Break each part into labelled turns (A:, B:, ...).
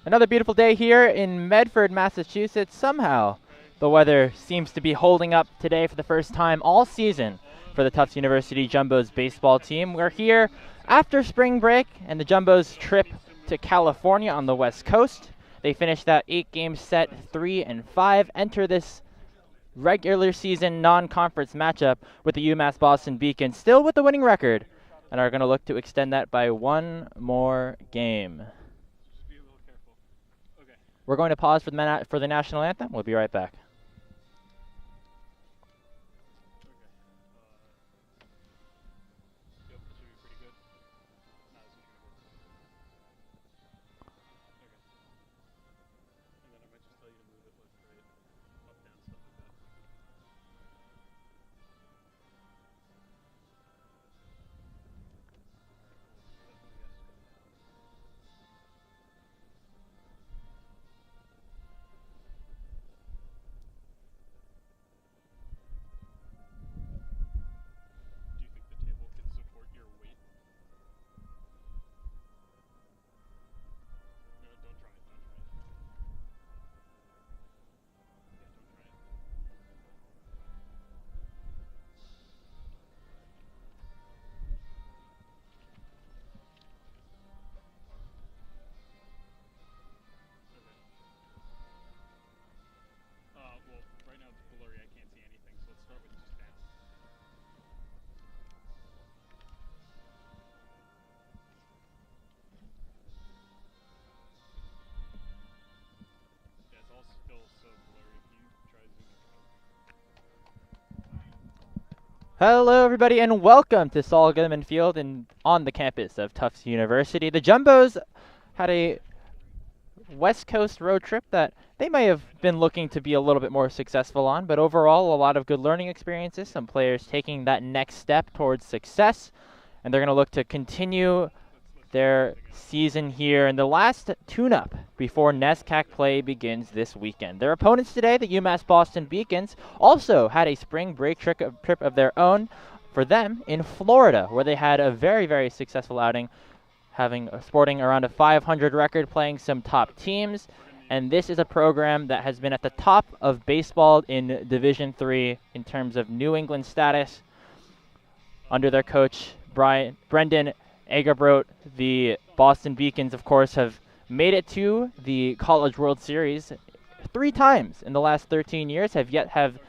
A: Another beautiful day here in Medford, Massachusetts. Somehow, the weather seems to be holding up today for the first time all season for the Tufts University Jumbos baseball team. We're here after spring break and the Jumbos trip to California on the West Coast. They finished that 8-game set 3-5, enter this regular season non-conference matchup with the UMass Boston Beacons, still with the winning record, and are going to look to extend that by one more game. We're going to pause for the national anthem. We'll be right back. Hello, everybody, and welcome to Saul Goodman Field on the campus of Tufts University. The Jumbos had a West Coast road trip that they may have been looking to be a little bit more successful on, but overall, a lot of good learning experiences, some players taking that next step towards success, and they're going to look to continue their season here in the last tune-up before NESCAC play begins this weekend. Their opponents today, the UMass Boston Beacons, also had a spring break trip of their own for them in Florida, where they had a very, very successful outing, sporting around a 500 record, playing some top teams. And this is a program that has been at the top of baseball in Division III in terms of New England status. Under their coach, Brendan Agarbrot, the Boston Beacons, of course, have made it to the College World Series 3 times in the last 13 years, have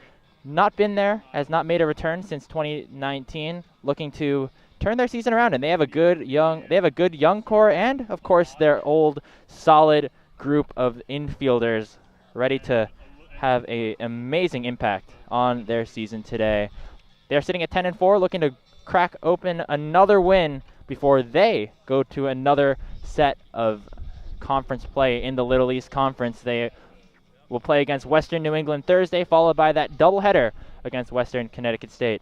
A: not been there, has not made a return since 2019, looking to turn their season around. And they have a good young core, and of course their old solid group of infielders ready to have an amazing impact on their season today. They're sitting at 10-4, looking to crack open another win before they go to another set of conference play in the Little East Conference. They will play against Western New England Thursday, followed by that doubleheader against Western Connecticut State.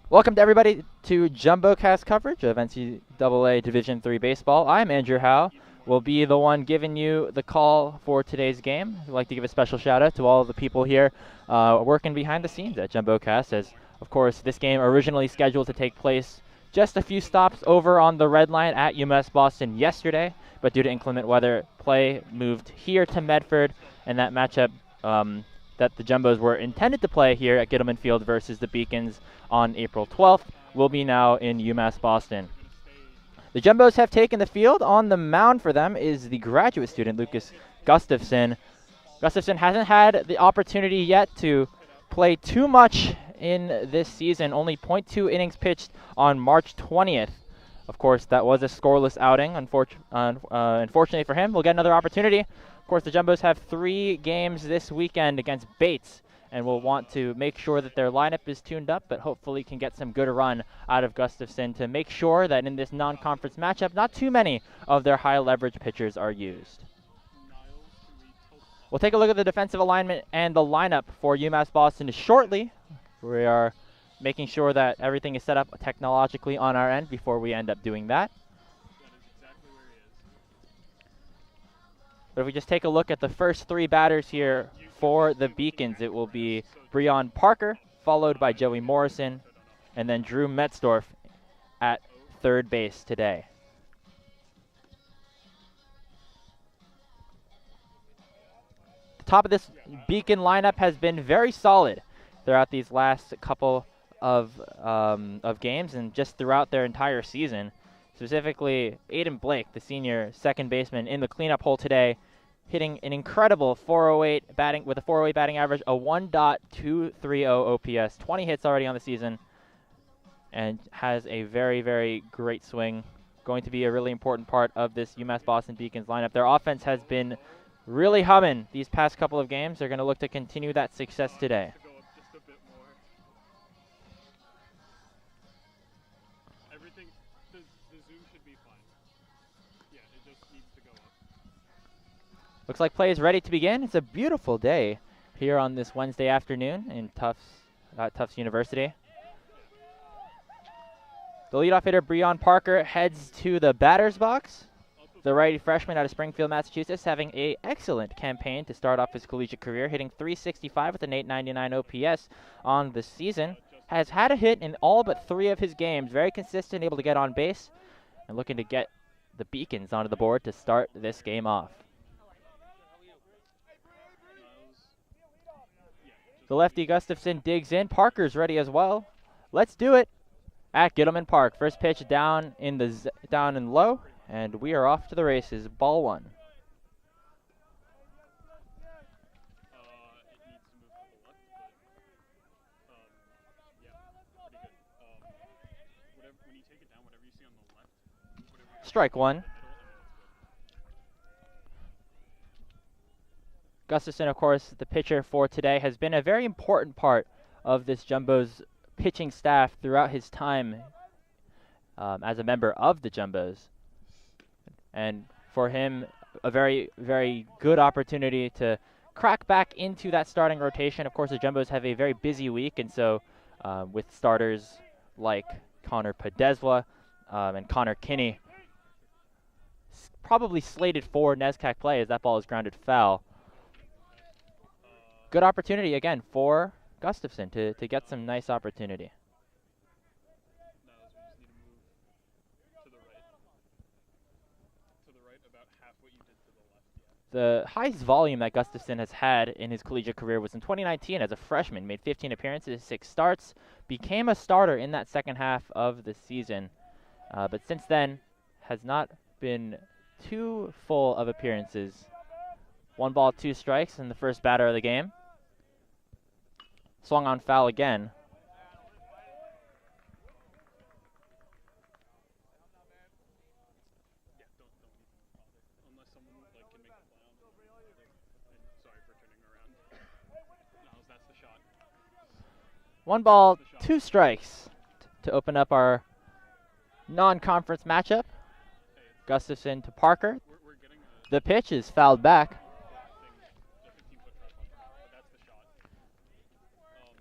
A: Welcome to everybody to JumboCast coverage of NCAA Division III baseball. I'm Andrew Howe. Will be the one giving you the call for today's game. I'd like to give a special shout out to all of the people here working behind the scenes at JumboCast, as of course this game originally scheduled to take place just a few stops over on the red line at UMass Boston yesterday, but due to inclement weather, play moved here to Medford, and that matchup that the Jumbos were intended to play here at Gittleman Field versus the Beacons on April 12th will be now in UMass Boston. The Jumbos have taken the field. On the mound for them is the graduate student, Lucas Gustafson. Gustafson hasn't had the opportunity yet to play too much in this season, only .2 innings pitched on March 20th. Of course, that was a scoreless outing. Unfortunately for him, we'll get another opportunity. Of course, the Jumbos have 3 games this weekend against Bates, and will want to make sure that their lineup is tuned up, but hopefully can get some good run out of Gustafson to make sure that in this non-conference matchup, not too many of their high-leverage pitchers are used. We'll take a look at the defensive alignment and the lineup for UMass Boston shortly. We are making sure that everything is set up technologically on our end before we end up doing that. But if we just take a look at the first 3 batters here for the Beacons, it will be Breon Parker, followed by Joey Morrison, and then Drew Metzdorf at third base today. top of this Beacon lineup has been very solid throughout these last couple of games and just throughout their entire season. Specifically, Aiden Blake, the senior second baseman in the cleanup hole today, hitting an incredible 408 batting with a 408 batting average, a 1.230 OPS, 20 hits already on the season, and has a very, very great swing. Going to be a really important part of this UMass Boston Beacons lineup. Their offense has been really humming these past couple of games. They're going to look to continue that success today. Looks like play is ready to begin. It's a beautiful day here on this Wednesday afternoon in Tufts University. The leadoff hitter, Breon Parker, heads to the batter's box. The righty freshman out of Springfield, Massachusetts, having an excellent campaign to start off his collegiate career, hitting .365 with an .899 OPS on the season. Has had a hit in all but 3 of his games. Very consistent, able to get on base, and looking to get the Beacons onto the board to start this game off. The lefty Gustafson digs in. Parker's ready as well. Let's do it at Gittleman Park. First pitch down in low, and we are off to the races. Ball 1. Strike 1. Gustafson, of course, the pitcher for today, has been a very important part of this Jumbo's pitching staff throughout his time as a member of the Jumbos. And for him, a very, very good opportunity to crack back into that starting rotation. Of course, the Jumbos have a very busy week, and so with starters like Connor Podeswa and Connor Kinney probably slated for NESCAC play as that ball is grounded foul. Good opportunity, again, for Gustafson to get some nice opportunity. The highest volume that Gustafson has had in his collegiate career was in 2019 as a freshman. Made 15 appearances, 6 starts, became a starter in that second half of the season. But since then, has not been too full of appearances. 1 ball, 2 strikes, and the first batter of the game. Swung on foul again. One ball, 2 strikes to open up our non-conference matchup. Gustafson to Parker. The pitch is fouled back.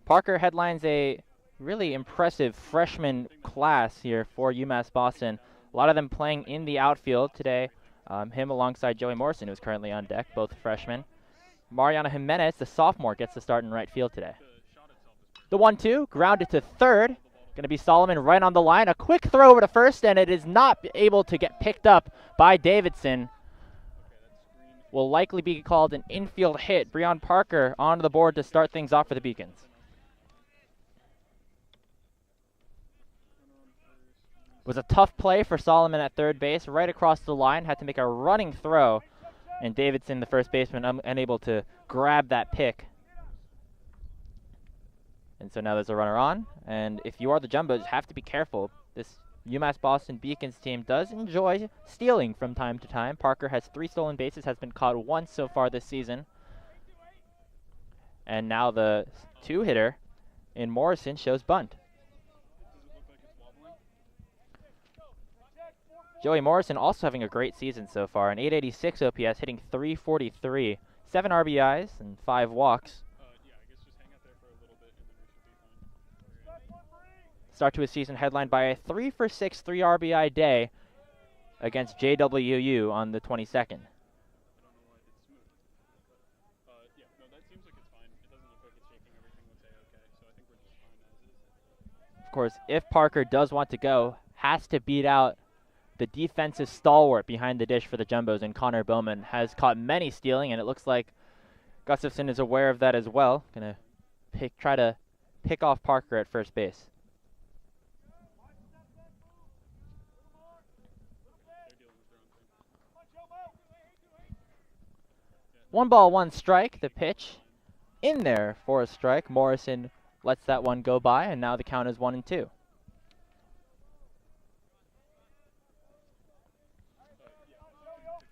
A: Parker headlines a really impressive freshman class here for UMass Boston. A lot of them playing in the outfield today. Him alongside Joey Morrison, who's currently on deck, both freshmen. Mariano Jimenez, the sophomore, gets the start in right field today. The 1-2, grounded to third. Going to be Solomon right on the line. A quick throw over to first, and it is not able to get picked up by Davidson. Will likely be called an infield hit. Breon Parker onto the board to start things off for the Beacons. Was a tough play for Solomon at third base, right across the line. Had to make a running throw, and Davidson, the first baseman, unable to grab that pick. And so now there's a runner on, and if you are the Jumbos, you have to be careful. This UMass Boston Beacons team does enjoy stealing from time to time. Parker has 3 stolen bases, has been caught once so far this season. And now the 2-hitter in Morrison shows bunt. Joey Morrison also having a great season so far, an 886 OPS, hitting .343, 7 RBIs and 5 walks. Start to his season headlined by a 3-for-6 3 RBI day against JWU on the 22nd. Of course, if Parker does want to go, has to beat out the defensive stalwart behind the dish for the Jumbos, and Connor Bowman has caught many stealing, and it looks like Gustafson is aware of that as well. Gonna try to pick off Parker at first base. One ball, one strike. The pitch in there for a strike. Morrison lets that one go by, and now the count is 1-2.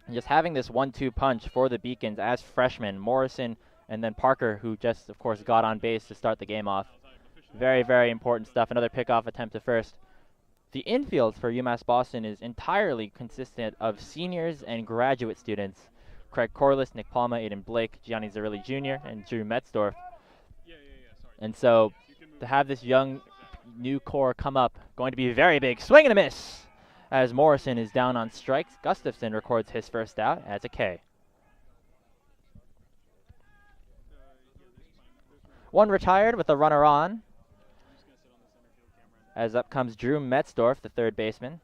A: And just having this 1-2 punch for the Beacons as freshmen, Morrison and then Parker, who just, of course, got on base to start the game off. Very, very important stuff. Another pickoff attempt to first. The infield for UMass Boston is entirely consistent of seniors and graduate students. Craig Corliss, Nick Palma, Aiden Blake, Gianni Zarilli Jr., and Drew Metzdorf. And so to have this young new core come up, going to be very big. Swing and a miss as Morrison is down on strikes. Gustafson records his first out as a K. One retired with a runner on. As up comes Drew Metzdorf, the third baseman.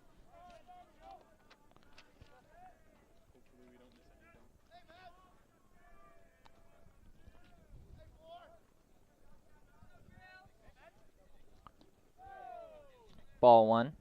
A: Ball one.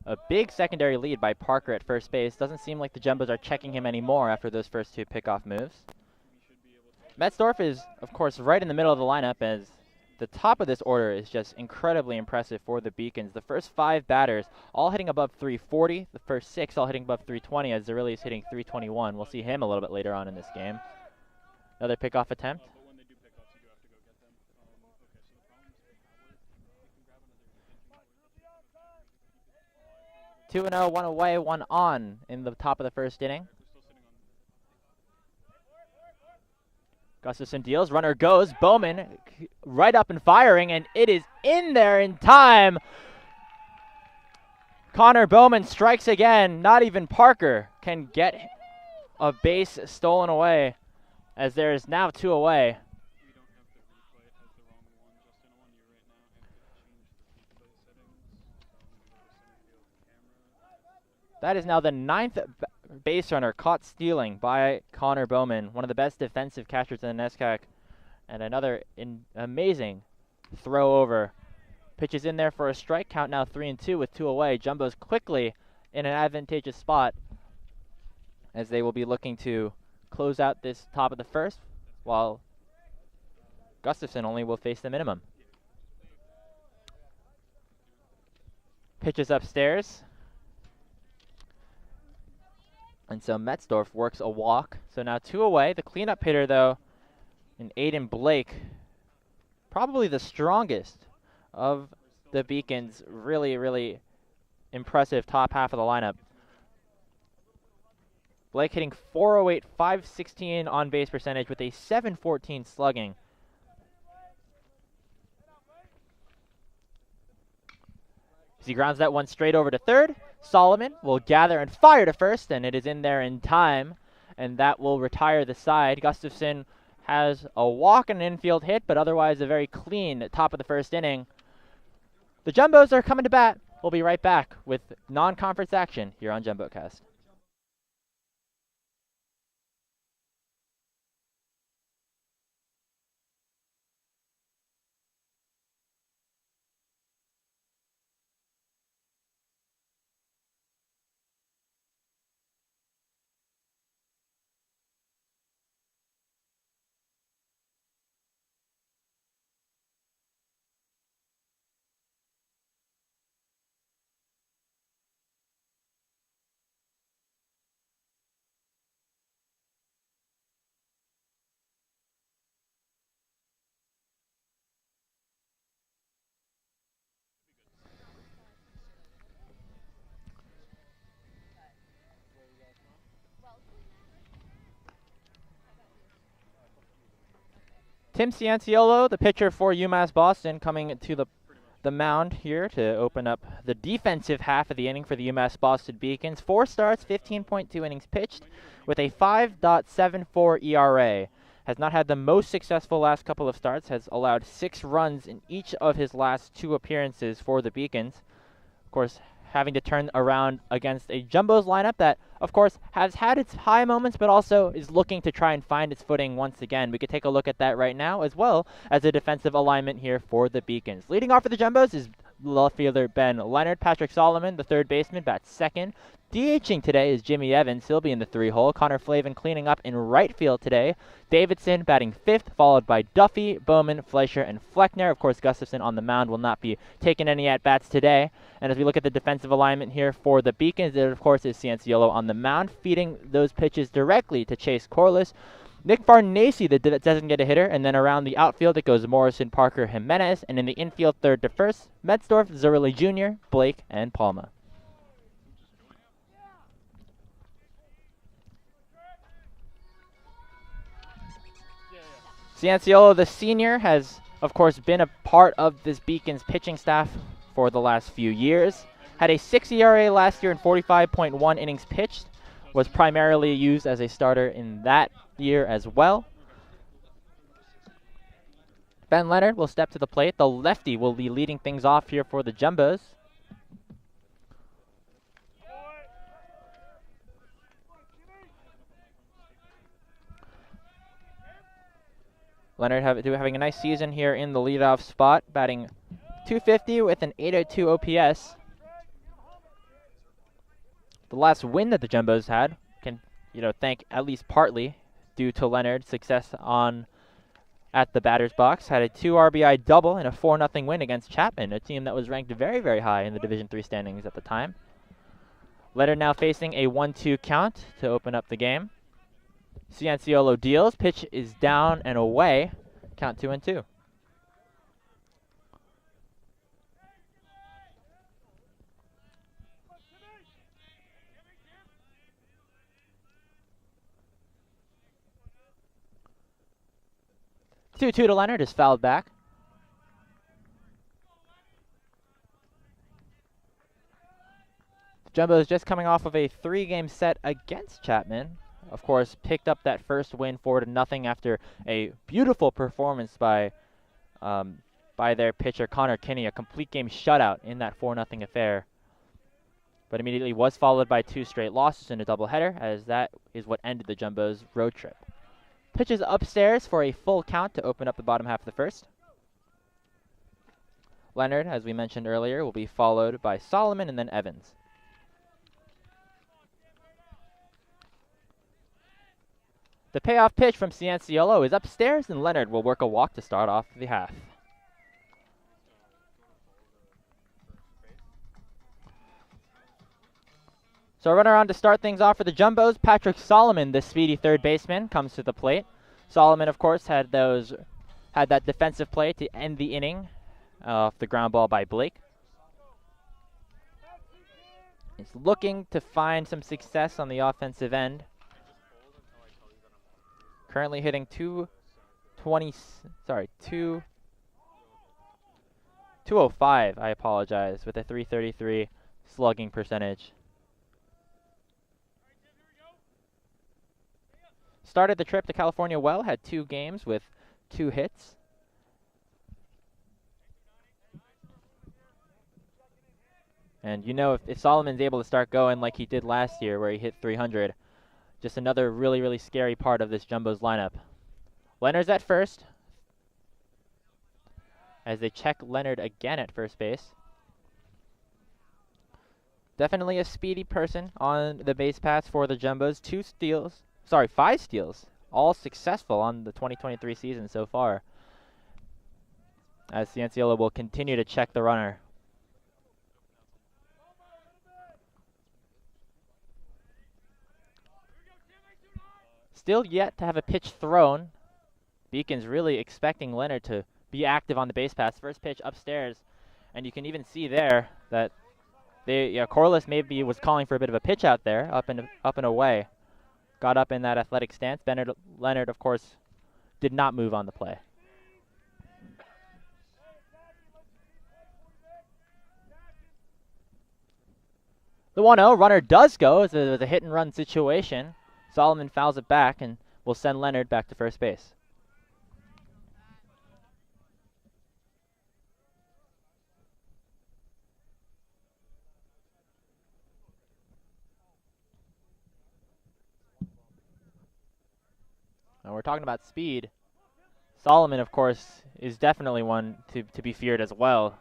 A: A big secondary lead by Parker at first base. Doesn't seem like the Jumbos are checking him anymore after those first two pickoff moves. Metzdorf is, of course, right in the middle of the lineup, as the top of this order is just incredibly impressive for the Beacons. The first 5 batters all hitting above 340. The first 6 all hitting above 320, as Zarilli is hitting 321. We'll see him a little bit later on in this game. Another pickoff attempt. 2-0, one away, one on in the top of the first inning. Gustafson deals, runner goes, Bowman right up and firing, and it is in there in time. Connor Bowman strikes again. Not even Parker can get a base stolen away, as there is now 2 away. That is now the 9th base runner caught stealing by Connor Bowman, one of the best defensive catchers in the NESCAC, and another amazing throw over. Pitches in there for a strike, count now 3-2 with 2 away. Jumbo's quickly in an advantageous spot, as they will be looking to close out this top of the first, while Gustafson only will face the minimum. Pitches upstairs. And so Metzdorf works a walk. So now 2 away. The cleanup hitter, though, in Aiden Blake, probably the strongest of the Beacons. Really, really impressive top half of the lineup. Blake hitting 408, 516 on base percentage with a 714 slugging. As he grounds that one straight over to third, Solomon will gather and fire to first, and it is in there in time, and that will retire the side. Gustafson has a walk and an infield hit, but otherwise a very clean top of the first inning. The Jumbos are coming to bat. We'll be right back with non-conference action here on JumboCast. Tim Cianciolo, the pitcher for UMass Boston, coming to the the mound here to open up the defensive half of the inning for the UMass Boston Beacons. 4 starts, 15.2 innings pitched with a 5.74 ERA. Has not had the most successful last couple of starts, has allowed 6 runs in each of his last 2 appearances for the Beacons. Of course, having to turn around against a Jumbos lineup that, of course, has had its high moments, but also is looking to try and find its footing once again. We could take a look at that right now, as well as a defensive alignment here for the Beacons. Leading off for the Jumbos is left fielder Ben Leonard. Patrick Solomon, the third baseman, bats second. DHing today is Jimmy Evans. He'll be in the 3-hole. Connor Flavin cleaning up in right field today. Davidson batting 5th, followed by Duffy, Bowman, Fleischer, and Fleckner. Of course, Gustafson on the mound will not be taking any at-bats today. And as we look at the defensive alignment here for the Beacons, there, of course, is Cianciolo on the mound, feeding those pitches directly to Chase Corliss. Nick Farnese, the designated hitter, and then around the outfield it goes Morrison, Parker, Jimenez, and in the infield third to first, Metzdorf, Zerilli Jr., Blake, and Palma. Cianciolo, the senior, has, of course, been a part of this Beacons pitching staff for the last few years. Had a 6 ERA last year and 45.1 innings pitched. Was primarily used as a starter in that year as well. Ben Leonard will step to the plate. The lefty will be leading things off here for the Jumbos. Leonard having a nice season here in the leadoff spot, batting .250 with an .802 OPS. The last win that the Jumbos had can, thank at least partly due to Leonard's success at the batter's box. Had a 2 RBI double and a 4-0 win against Chapman, a team that was ranked very, very high in the Division III standings at the time. Leonard now facing a 1-2 count to open up the game. Cianciolo deals. Pitch is down and away. Count 2-2. To Leonard is fouled back. Jumbos just coming off of a 3-game set against Chapman. Of course, picked up that first win 4-0 after a beautiful performance by their pitcher Connor Kinney, a complete game shutout in that 4-0 affair. But immediately was followed by 2 straight losses in a doubleheader, as that is what ended the Jumbos' road trip. Pitches upstairs for a full count to open up the bottom half of the first. Leonard, as we mentioned earlier, will be followed by Solomon and then Evans. The payoff pitch from Cianciolo is upstairs, and Leonard will work a walk to start off the half. So a runner on to start things off for the Jumbos. Patrick Solomon, the speedy third baseman, comes to the plate. Solomon, of course, had that defensive play to end the inning off the ground ball by Blake. He's looking to find some success on the offensive end. Currently hitting 205, I apologize, with a .333 slugging percentage. Started the trip to California well, had 2 games with 2 hits. And if Solomon's able to start going like he did last year where he hit 300, just another really, really scary part of this Jumbos lineup. Leonard's at first, as they check Leonard again at first base. Definitely a speedy person on the base paths for the Jumbos. 5 steals, all successful on the 2023 season so far, as Cianciolo will continue to check the runner. Still yet to have a pitch thrown. Beacons really expecting Leonard to be active on the base paths. First pitch upstairs, and you can even see there that Corliss maybe was calling for a bit of a pitch out there, up and away. Got up in that athletic stance. Leonard, of course, did not move on the play. The 1-0 runner does go. It's a hit and run situation. Solomon fouls it back and will send Leonard back to first base. Now we're talking about speed. Solomon, of course, is definitely one to be feared as well.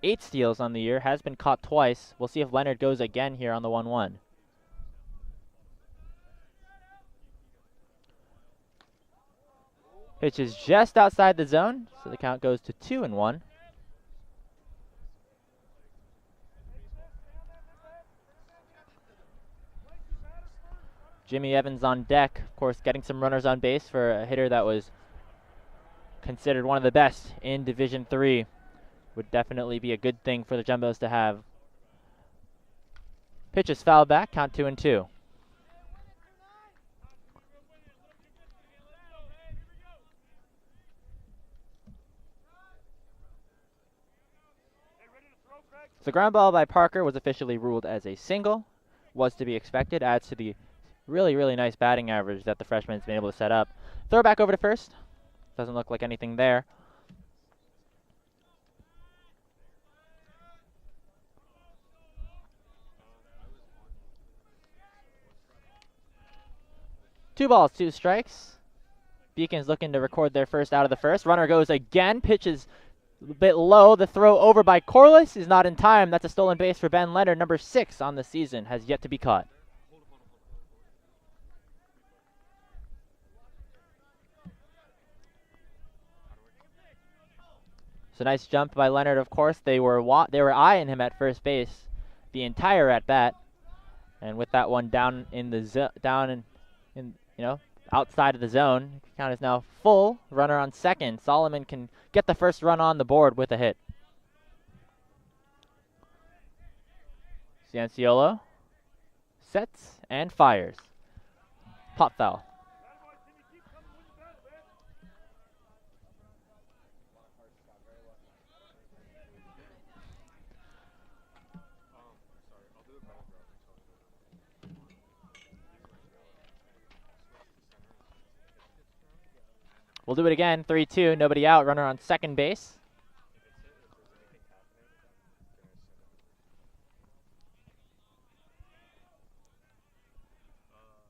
A: 8 steals on the year, has been caught twice. We'll see if Leonard goes again here on the 1-1. Pitch is just outside the zone, so the count goes to 2-1. Jimmy Evans on deck, of course, getting some runners on base for a hitter that was considered one of the best in Division III. Would definitely be a good thing for the Jumbos to have. Pitch is fouled back, count 2-2. So ground ball by Parker was officially ruled as a single. Was to be expected, adds to the really, really nice batting average that the freshman's been able to set up. Throw back over to first. Doesn't look like anything there. Two balls, 2 strikes. Beacon's looking to record their first out of the first. Runner goes again. Pitch is a bit low. The throw over by Corliss is not in time. That's a stolen base for Ben Leonard. Number 6 on the season, has yet to be caught. So nice jump by Leonard, of course. They were eyeing him at first base the entire at bat. And with that one down in the outside of the zone, count is now full. Runner on second. Solomon can get the first run on the board with a hit. Cianciolo sets and fires. Pop foul. We'll do it again, 3-2, nobody out, runner on second base.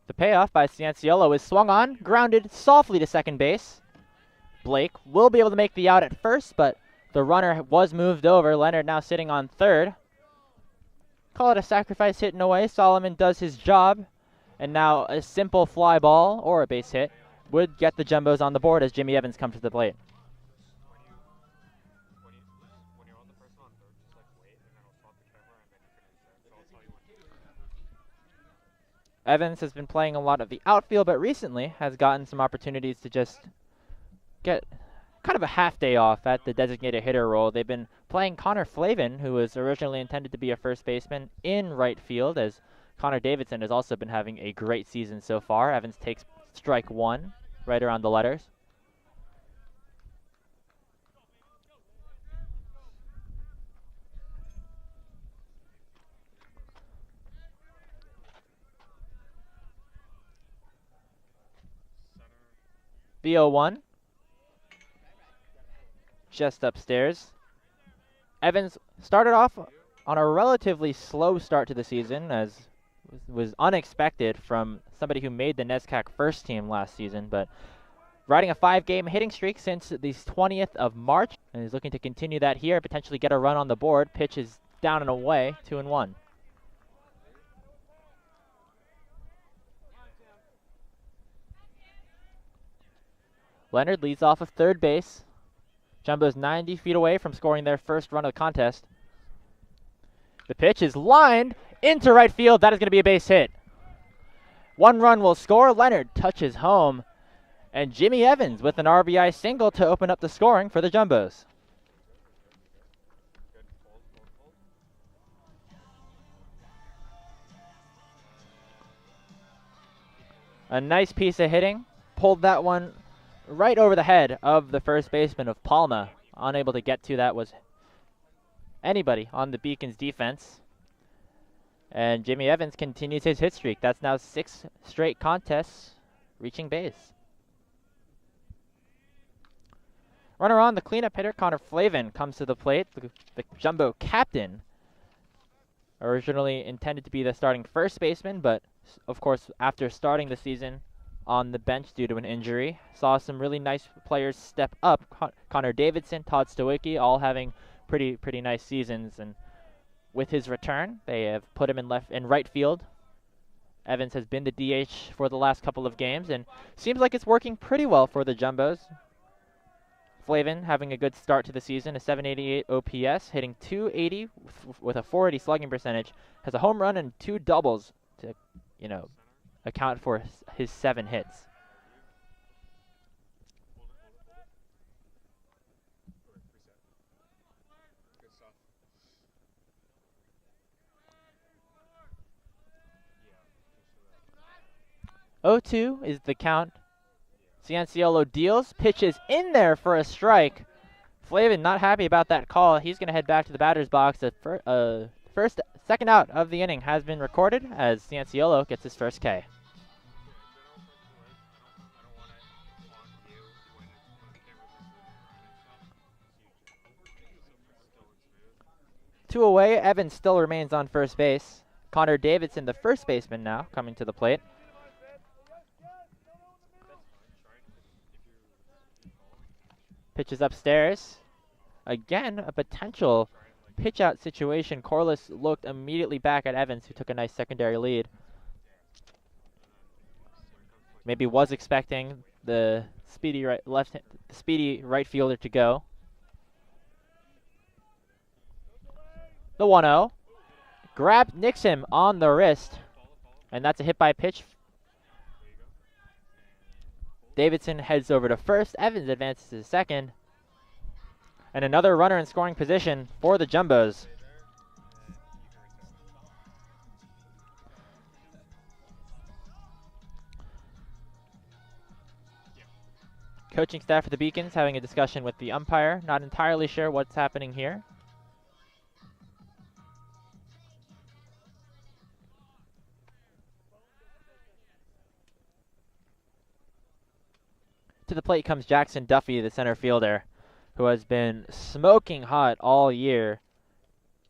A: The payoff by Cianciolo is swung on, grounded softly to second base. Blake will be able to make the out at first, but the runner was moved over. Leonard now sitting on third. Call it a sacrifice hit in a way. Solomon does his job, and now a simple fly ball or a base hit would get the Jumbos on the board as Jimmy Evans comes to the plate. Evans has been playing a lot of the outfield, but recently has gotten some opportunities to just get kind of a half day off at the designated hitter role. They've been playing Connor Flavin, who was originally intended to be a first baseman, in right field, as Connor Davidson has also been having a great season so far. Evans takes strike 1, right around the letters. The 0-1. Just upstairs. Evans started off on a relatively slow start to the season, as was unexpected from somebody who made the NESCAC first team last season, but riding a 5-game hitting streak since the 20th of March, and he's looking to continue that here, potentially get a run on the board. Pitch is down and away, 2-1. Leonard leads off of third base. Jumbo's 90 feet away from scoring their first run of the contest. The pitch is lined into right field. That is going to be a base hit. 1 run will score. Leonard touches home. And Jimmy Evans with an RBI single to open up the scoring for the Jumbos. A nice piece of hitting. Pulled that one right over the head of the first baseman of Palma. Unable to get to that was anybody on the Beacons defense. And Jimmy Evans continues his hit streak. That's now 6 straight contests reaching base. Runner on, the cleanup hitter, Connor Flavin, comes to the plate. The Jumbo captain. Originally intended to be the starting first baseman, but of course, after starting the season on the bench due to an injury, saw some really nice players step up. Connor Davidson, Todd Stowicki, all having pretty nice seasons. And with his return, they have put him in right field. Evans has been the DH for the last couple of games, and seems like it's working pretty well for the Jumbos. Flavin having a good start to the season, a 788 OPS, hitting 280 with a 480 slugging percentage, has a home run and 2 doubles to, account for his 7 hits. (0-2) is the count. Cianciolo deals, pitches in there for a strike. Flavin not happy about that call. He's going to head back to the batter's box. The second out of the inning has been recorded as Cianciolo gets his first K. Two away, Evans still remains on first base. Connor Davidson, the first baseman now, coming to the plate. Pitches upstairs. Again, a potential pitch-out situation. Corliss looked immediately back at Evans, who took a nice secondary lead. Maybe was expecting the speedy right fielder to go. The 1-0. Nicks him on the wrist, and that's a hit by pitch. Davidson heads over to first. Evans advances to second. And another runner in scoring position for the Jumbos. Coaching staff for the Beacons having a discussion with the umpire. Not entirely sure what's happening here. To the plate comes Jackson Duffy, the center fielder, who has been smoking hot all year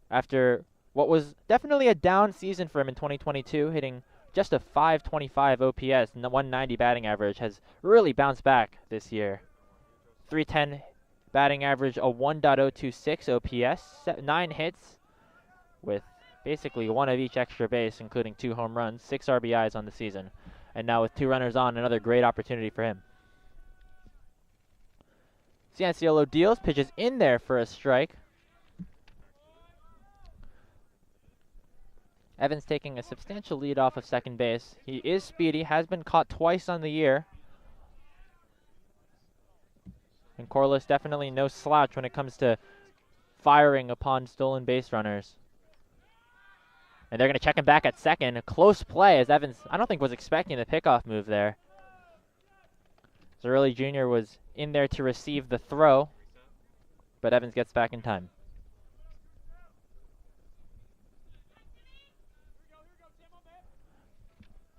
A: after what was definitely a down season for him in 2022, hitting just a 525 OPS and the 190 batting average, has really bounced back this year. 310 batting average, a 1.026 OPS, 9 hits with basically 1 of each extra base, including 2 home runs, 6 RBIs on the season. And now with 2 runners on, another great opportunity for him. Cianciolo deals, pitches in there for a strike. Evans taking a substantial lead off of second base. He is speedy, has been caught twice on the year. And Corliss definitely no slouch when it comes to firing upon stolen base runners. And they're going to check him back at second. A close play as Evans, I don't think, was expecting the pickoff move there. Zerli Jr. was in there to receive the throw, but Evans gets back in time.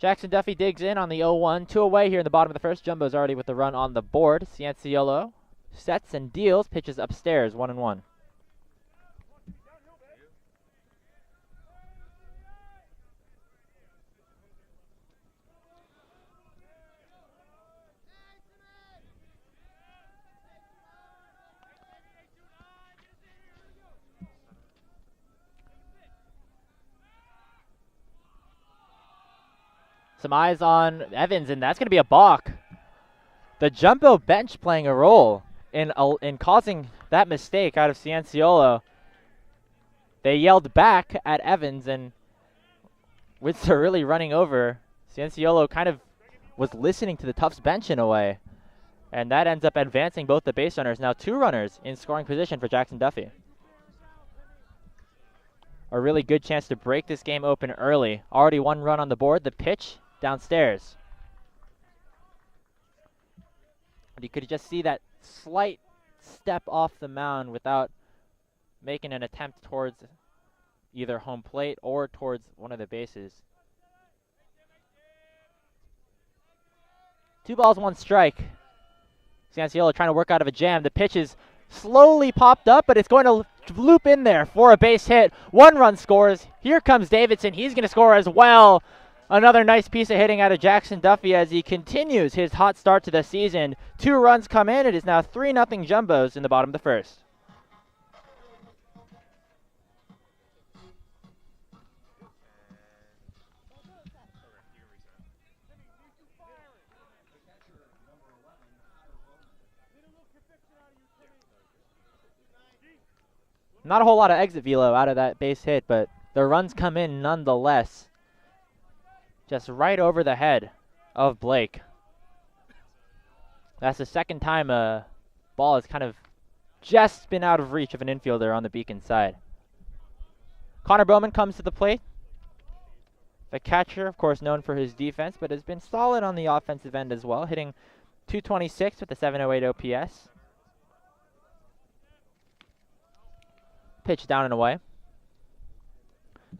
A: Jackson Duffy digs in on the 0-1. 2 away here in the bottom of the first. Jumbo's already with the run on the board. Cianciolo sets and deals, pitches upstairs, 1-1. Some eyes on Evans, and that's going to be a balk. The Jumbo bench playing a role in causing that mistake out of Cianciolo. They yelled back at Evans, and with Zerli running over, Cianciolo kind of was listening to the Tufts bench in a way. And that ends up advancing both the base runners. Now 2 runners in scoring position for Jackson Duffy. A really good chance to break this game open early. Already 1 run on the board. The pitch downstairs. And you could just see that slight step off the mound without making an attempt towards either home plate or towards one of the bases. 2 balls, 1 strike. Cianciolo trying to work out of a jam. The pitch is slowly popped up, but it's going to loop in there for a base hit. 1 run scores. Here comes Davidson. He's going to score as well. Another nice piece of hitting out of Jackson Duffy as he continues his hot start to the season. 2 runs come in. It is now 3-0 Jumbos in the bottom of the first. Not a whole lot of exit velo out of that base hit, but the runs come in nonetheless. Just right over the head of Blake. That's the second time a ball has kind of just been out of reach of an infielder on the Beacon side. Connor Bowman comes to the plate. The catcher, of course, known for his defense, but has been solid on the offensive end as well, hitting .226 with a 708 OPS. Pitch down and away.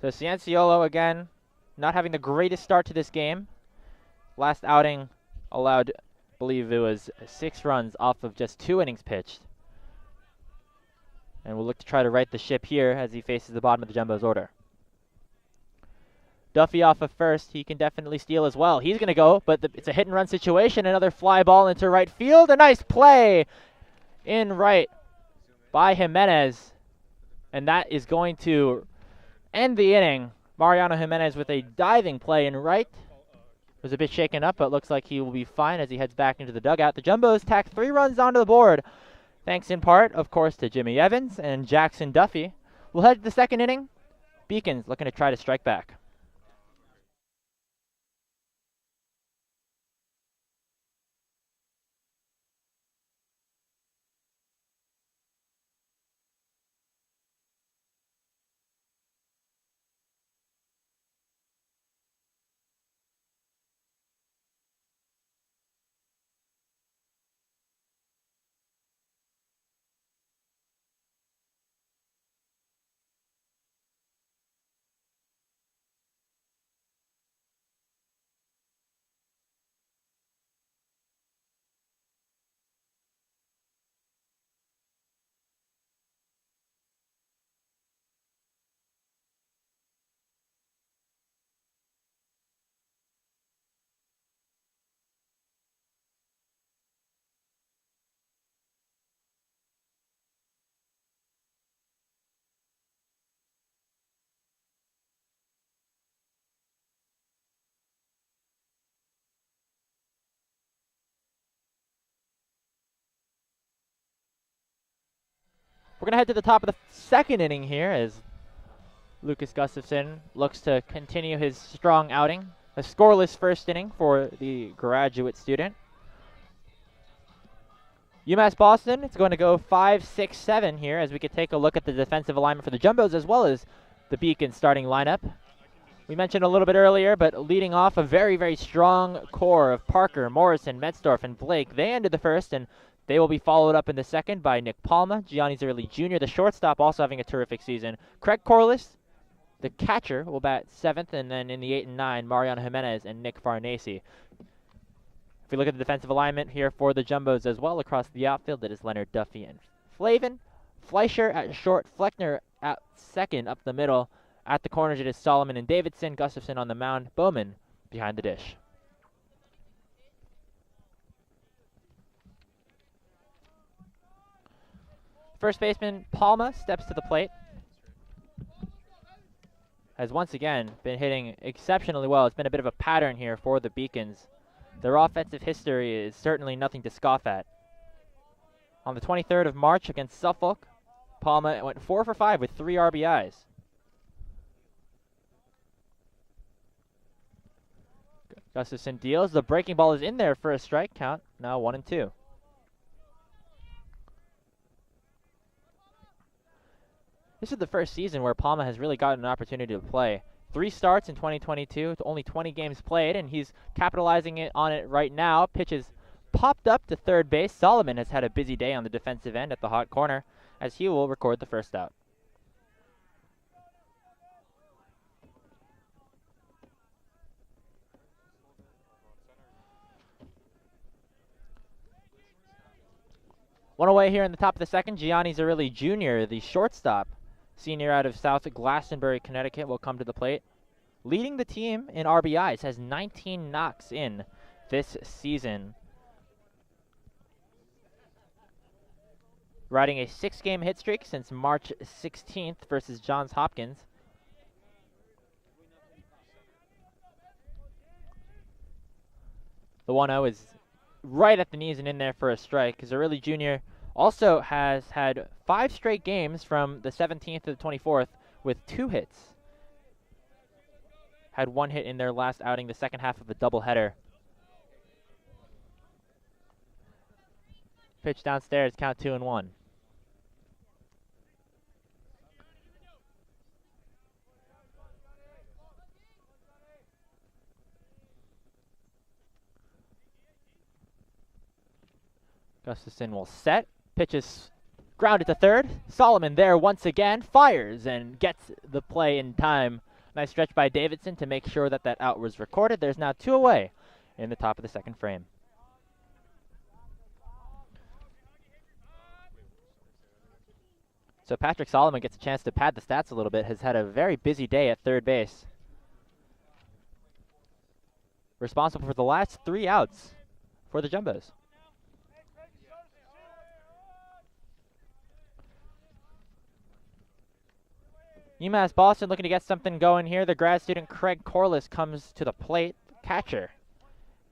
A: So Cianciolo again, not having the greatest start to this game. Last outing allowed, I believe it was 6 runs off of just 2 innings pitched. And we'll look to try to right the ship here as he faces the bottom of the Jumbo's order. Duffy off of first. He can definitely steal as well. He's going to go, but it's a hit and run situation. Another fly ball into right field. A nice play in right by Jimenez. And that is going to end the inning. Mariano Jimenez with a diving play in right. Was a bit shaken up, but looks like he will be fine as he heads back into the dugout. The Jumbos tack 3 runs onto the board, thanks in part, of course, to Jimmy Evans and Jackson Duffy. We'll head to the second inning. Beacons looking to try to strike back. We're going to head to the top of the second inning here as Lucas Gustafson looks to continue his strong outing. A scoreless first inning for the graduate student. UMass Boston, it's going to go 5, 6, 7 here as we could take a look at the defensive alignment for the Jumbos as well as the Beacon starting lineup. We mentioned a little bit earlier, but leading off a very, very strong core of Parker, Morrison, Metzdorf, and Blake. They ended the first, and they will be followed up in the second by Nick Palma, Gianni Zerli Jr., the shortstop, also having a terrific season. Craig Corliss, the catcher, will bat 7th, and then in the 8 and 9, Mariano Jimenez and Nick Farnese. If we look at the defensive alignment here for the Jumbos as well across the outfield, it is Leonard, Duffy, and Flavin. Fleischer at short, Fleckner at second up the middle. At the corners, it is Solomon and Davidson, Gustafson on the mound, Bowman behind the dish. First baseman Palma steps to the plate. Has once again been hitting exceptionally well. It's been a bit of a pattern here for the Beacons. Their offensive history is certainly nothing to scoff at. On the 23rd of March against Suffolk, Palma went 4 for 5 with 3 RBIs. Gustafson deals. The breaking ball is in there for a strike count. Now 1 and 2. This is the first season where Palma has really gotten an opportunity to play. 3 starts in 2022, it's only 20 games played, and he's capitalizing on it right now. Pitches popped up to third base. Solomon has had a busy day on the defensive end at the hot corner as he will record the first out. One away here in the top of the second. Gianni Zarilli Jr., the shortstop, senior out of South Glastonbury, Connecticut, will come to the plate. Leading the team in RBIs, has 19 knocks in this season. Riding a 6-game hit streak since March 16th versus Johns Hopkins. The 1-0 is right at the knees and in there for a strike. Zarilli Jr. also has had 5 straight games from the 17th to the 24th with 2 hits. Had 1 hit in their last outing, the second half of a doubleheader. Pitch downstairs, count 2-1. Gustafson will set. Pitches grounded to third. Solomon there once again. Fires and gets the play in time. Nice stretch by Davidson to make sure that that out was recorded. There's now 2 away in the top of the second frame. So Patrick Solomon gets a chance to pad the stats a little bit. Has had a very busy day at third base. Responsible for the last 3 outs for the Jumbos. UMass Boston looking to get something going here. The grad student Craig Corliss comes to the plate. Catcher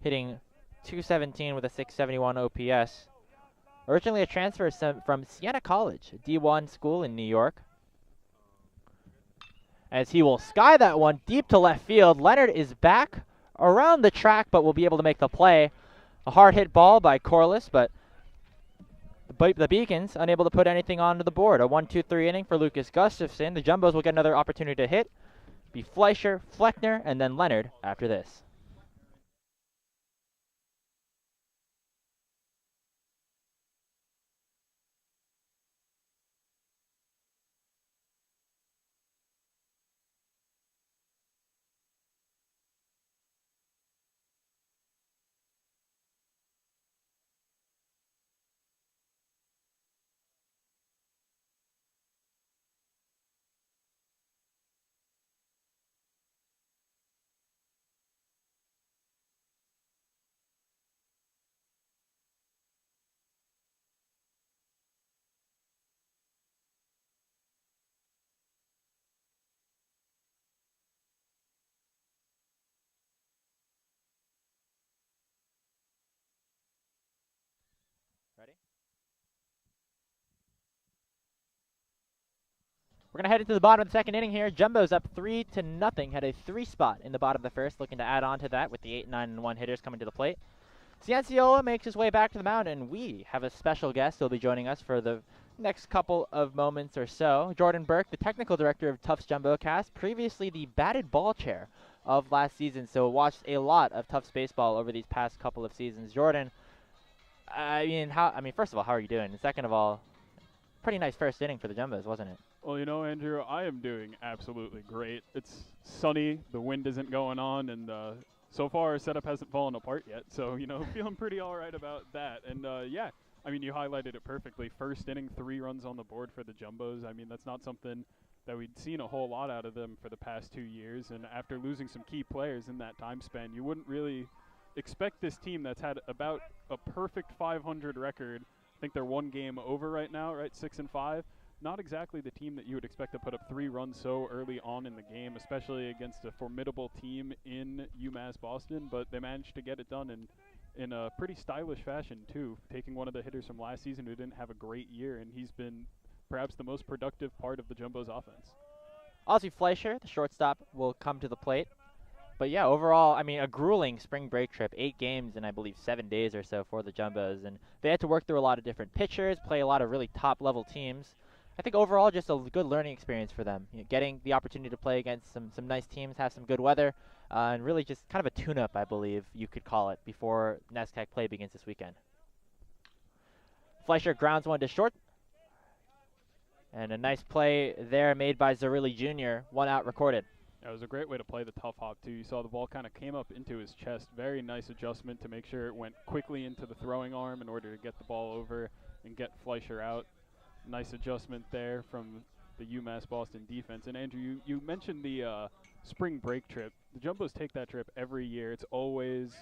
A: hitting .217 with a .671 OPS. Originally a transfer from Siena College, a D1 school in New York. As he will sky that one deep to left field. Leonard is back around the track, but will be able to make the play. A hard hit ball by Corliss, but the Beacons unable to put anything onto the board. A 1-2-3 inning for Lucas Gustafson. The Jumbos will get another opportunity to hit. Be Fleischer, Fleckner, and then Leonard after this. Ready? We're going to head into the bottom of the second inning here. Jumbo's up 3-0. Had a 3 spot in the bottom of the first. Looking to add on to that with the 8, 9, and 1 hitters coming to the plate. Cianciola makes his way back to the mound, and we have a special guest who will be joining us for the next couple of moments or so. Jordan Burke, the technical director of Tufts JumboCast, previously the batted ball chair of last season, so watched a lot of Tufts baseball over these past couple of seasons. Jordan, first of all, how are you doing? And second of all, pretty nice first inning for the Jumbos, wasn't it?
B: Well, you know, Andrew, I am doing absolutely great. It's sunny, the wind isn't going on, and so far our setup hasn't fallen apart yet. So, you know, feeling pretty all right about that. And, yeah, I mean, you highlighted it perfectly. First inning, 3 runs on the board for the Jumbos. I mean, that's not something that we'd seen a whole lot out of them for the past 2 years. And after losing some key players in that time span, you wouldn't really expect this team that's had about a perfect 500 record. I think they're 1 game over right now, right, 6-5. Not exactly the team that you would expect to put up 3 runs so early on in the game, especially against a formidable team in UMass Boston, but they managed to get it done in a pretty stylish fashion, too, taking one of the hitters from last season who didn't have a great year, and he's been perhaps the most productive part of the Jumbos offense.
A: Ozzie Fleischer, the shortstop, will come to the plate. But yeah, overall, I mean, a grueling spring break trip, 8 games in, I believe, 7 days or so for the Jumbos, and they had to work through a lot of different pitchers, play a lot of really top-level teams. I think overall just a good learning experience for them. You know, getting the opportunity to play against some nice teams, have some good weather, and really just kind of a tune-up, I believe you could call it, before NESCAC play begins this weekend. Fleischer grounds one to short. And a nice play there made by Zarilli Jr., 1 out recorded.
B: It was a great way to play the tough hop, too. You saw the ball kind of came up into his chest. Very nice adjustment to make sure it went quickly into the throwing arm in order to get the ball over. and get Fleischer out. Nice adjustment there from the UMass Boston defense. And Andrew, you mentioned the spring break trip. The Jumbos take that trip every year. It's always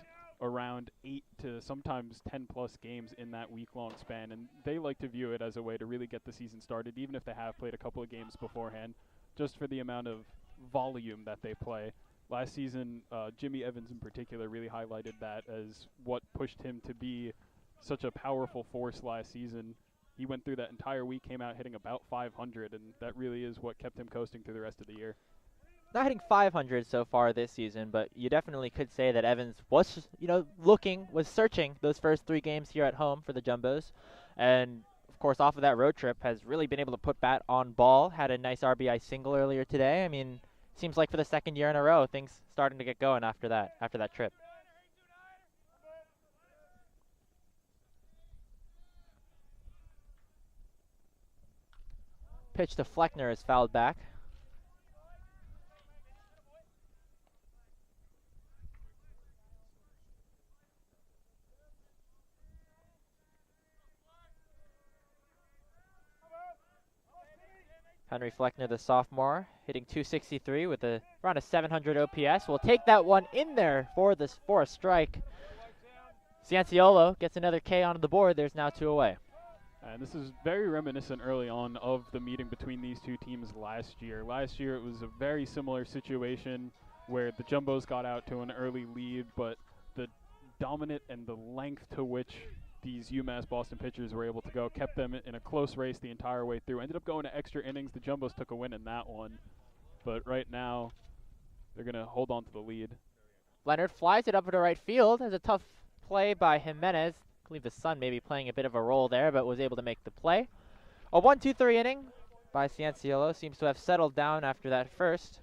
B: around 8 to sometimes 10 plus games in that week-long span, and they like to view it as a way to really get the season started, even if they have played a couple of games beforehand, just for the amount of volume that they play. Last season, Jimmy Evans in particular really highlighted that as what pushed him to be such a powerful force last season. He went through that entire week, came out hitting about 500, and that really is what kept him coasting through the rest of the year.
A: Not hitting 500 so far this season, but you definitely could say that Evans was, was searching those first 3 games here at home for the Jumbos. And, of course, off of that road trip, has really been able to put bat on ball. Had a nice RBI single earlier today. I mean, seems like for the 2nd year in a row, things starting to get going after that trip. Pitch to Fleckner is fouled back. Henry Fleckner, the sophomore, hitting .263 with around a 700 OPS. Will take that one in there for a strike. Cianciolo gets another K onto the board. There's now 2 away.
B: And this is very reminiscent early on of the meeting between these two teams last year. Last year it was a very similar situation where the Jumbos got out to an early lead, but the dominant and the length to which these UMass Boston pitchers were able to go kept them in a close race the entire way through. Ended up going to extra innings. The Jumbos took a win in that one. But right now, they're going to hold on to the lead.
A: Leonard flies it up to right field. As a tough play by Jimenez. I believe the sun may be playing a bit of a role there, but was able to make the play. A 1-2-3 inning by Cianciolo. Seems to have settled down after that first.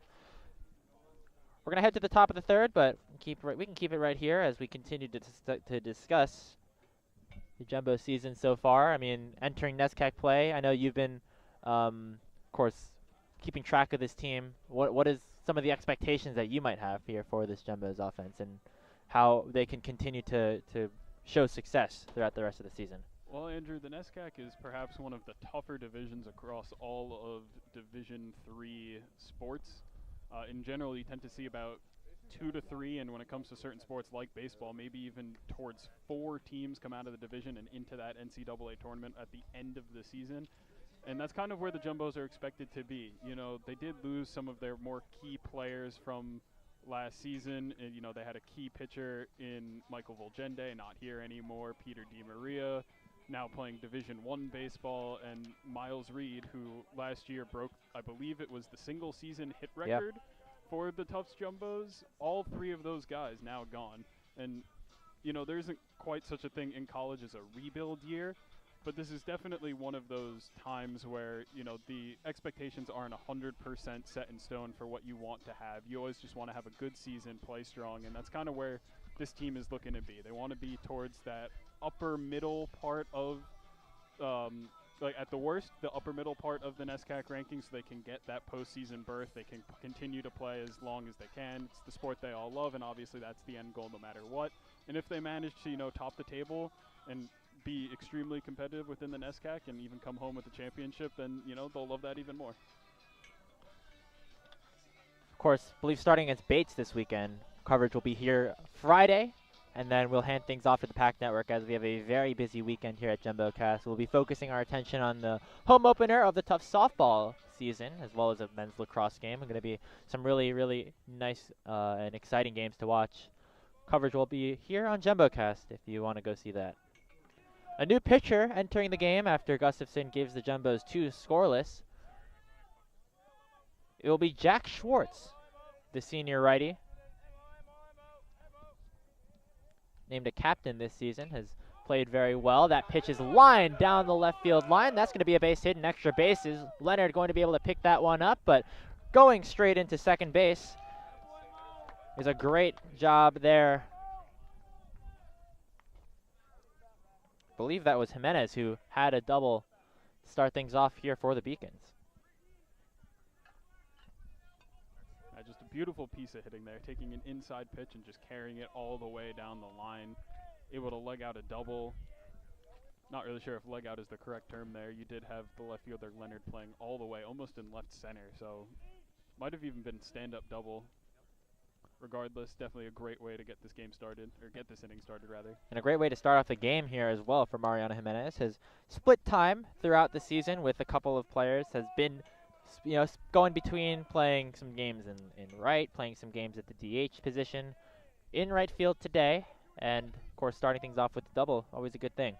A: We're going to head to the top of the 3rd, but we can keep it right here as we continue to discuss the Jumbo season so far. I mean, entering NESCAC play, I know you've been, of course, keeping track of this team. What is some of the expectations that you might have here for this Jumbo's offense and how they can continue to show success throughout the rest of the season?
B: Well, Andrew, the NESCAC is perhaps one of the tougher divisions across all of Division III sports. In general, you tend to see about 2 to 3, and when it comes to certain sports like baseball, maybe even towards 4 teams come out of the division and into that NCAA tournament at the end of the season. And that's kind of where the Jumbos are expected to be. You know, they did lose some of their more key players from last season. And, you know, they had a key pitcher in Michael Volgende, not here anymore. Peter DiMaria, now playing Division I baseball, and Miles Reed, who last year broke, I believe it was the single season hit record for the Tufts Jumbos. All 3 of those guys now gone. And, you know, there isn't quite such a thing in college as a rebuild year, but this is definitely one of those times where, you know, the expectations aren't 100% set in stone for what you want to have. You always just want to have a good season, play strong, and that's kind of where this team is looking to be. They want to be towards that upper middle part of, like at the worst, the upper middle part of the NESCAC rankings, so they can get that postseason berth. They can continue to play as long as they can. It's the sport they all love, and obviously that's the end goal no matter what. And if they manage to, you know, top the table and be extremely competitive within the NESCAC and even come home with the championship, then, you know, they'll love that even more.
A: Of course, I believe starting against Bates this weekend, coverage will be here Friday, and then we'll hand things off to the PAC Network as we have a very busy weekend here at JumboCast. We'll be focusing our attention on the home opener of the Tufts softball season, as well as a men's lacrosse game. Going to be some really, really nice and exciting games to watch. Coverage will be here on JumboCast if you want to go see that. A new pitcher entering the game after Gustafson gives the Jumbos 2 scoreless. It will be Jack Schwartz, the senior righty. Named a captain this season, has played very well. That pitch is lined down the left field line. That's going to be a base hit and extra bases. Leonard going to be able to pick that one up, but going straight into second base is a great job there. I believe that was Jimenez who had a double to start things off here for the Beacons.
B: Just a beautiful piece of hitting there, taking an inside pitch and just carrying it all the way down the line. Able to leg out a double. Not really sure if leg out is the correct term there. You did have the left fielder Leonard playing all the way, almost in left center, so might have even been stand-up double. Regardless, definitely a great way to get this game started, or get this inning started, rather.
A: And a great way to start off the game here as well for Mariano Jimenez. His split time throughout the season with a couple of players has been, going between playing some games in right, playing some games at the DH position, in right field today, and of course starting things off with the double, always a good thing.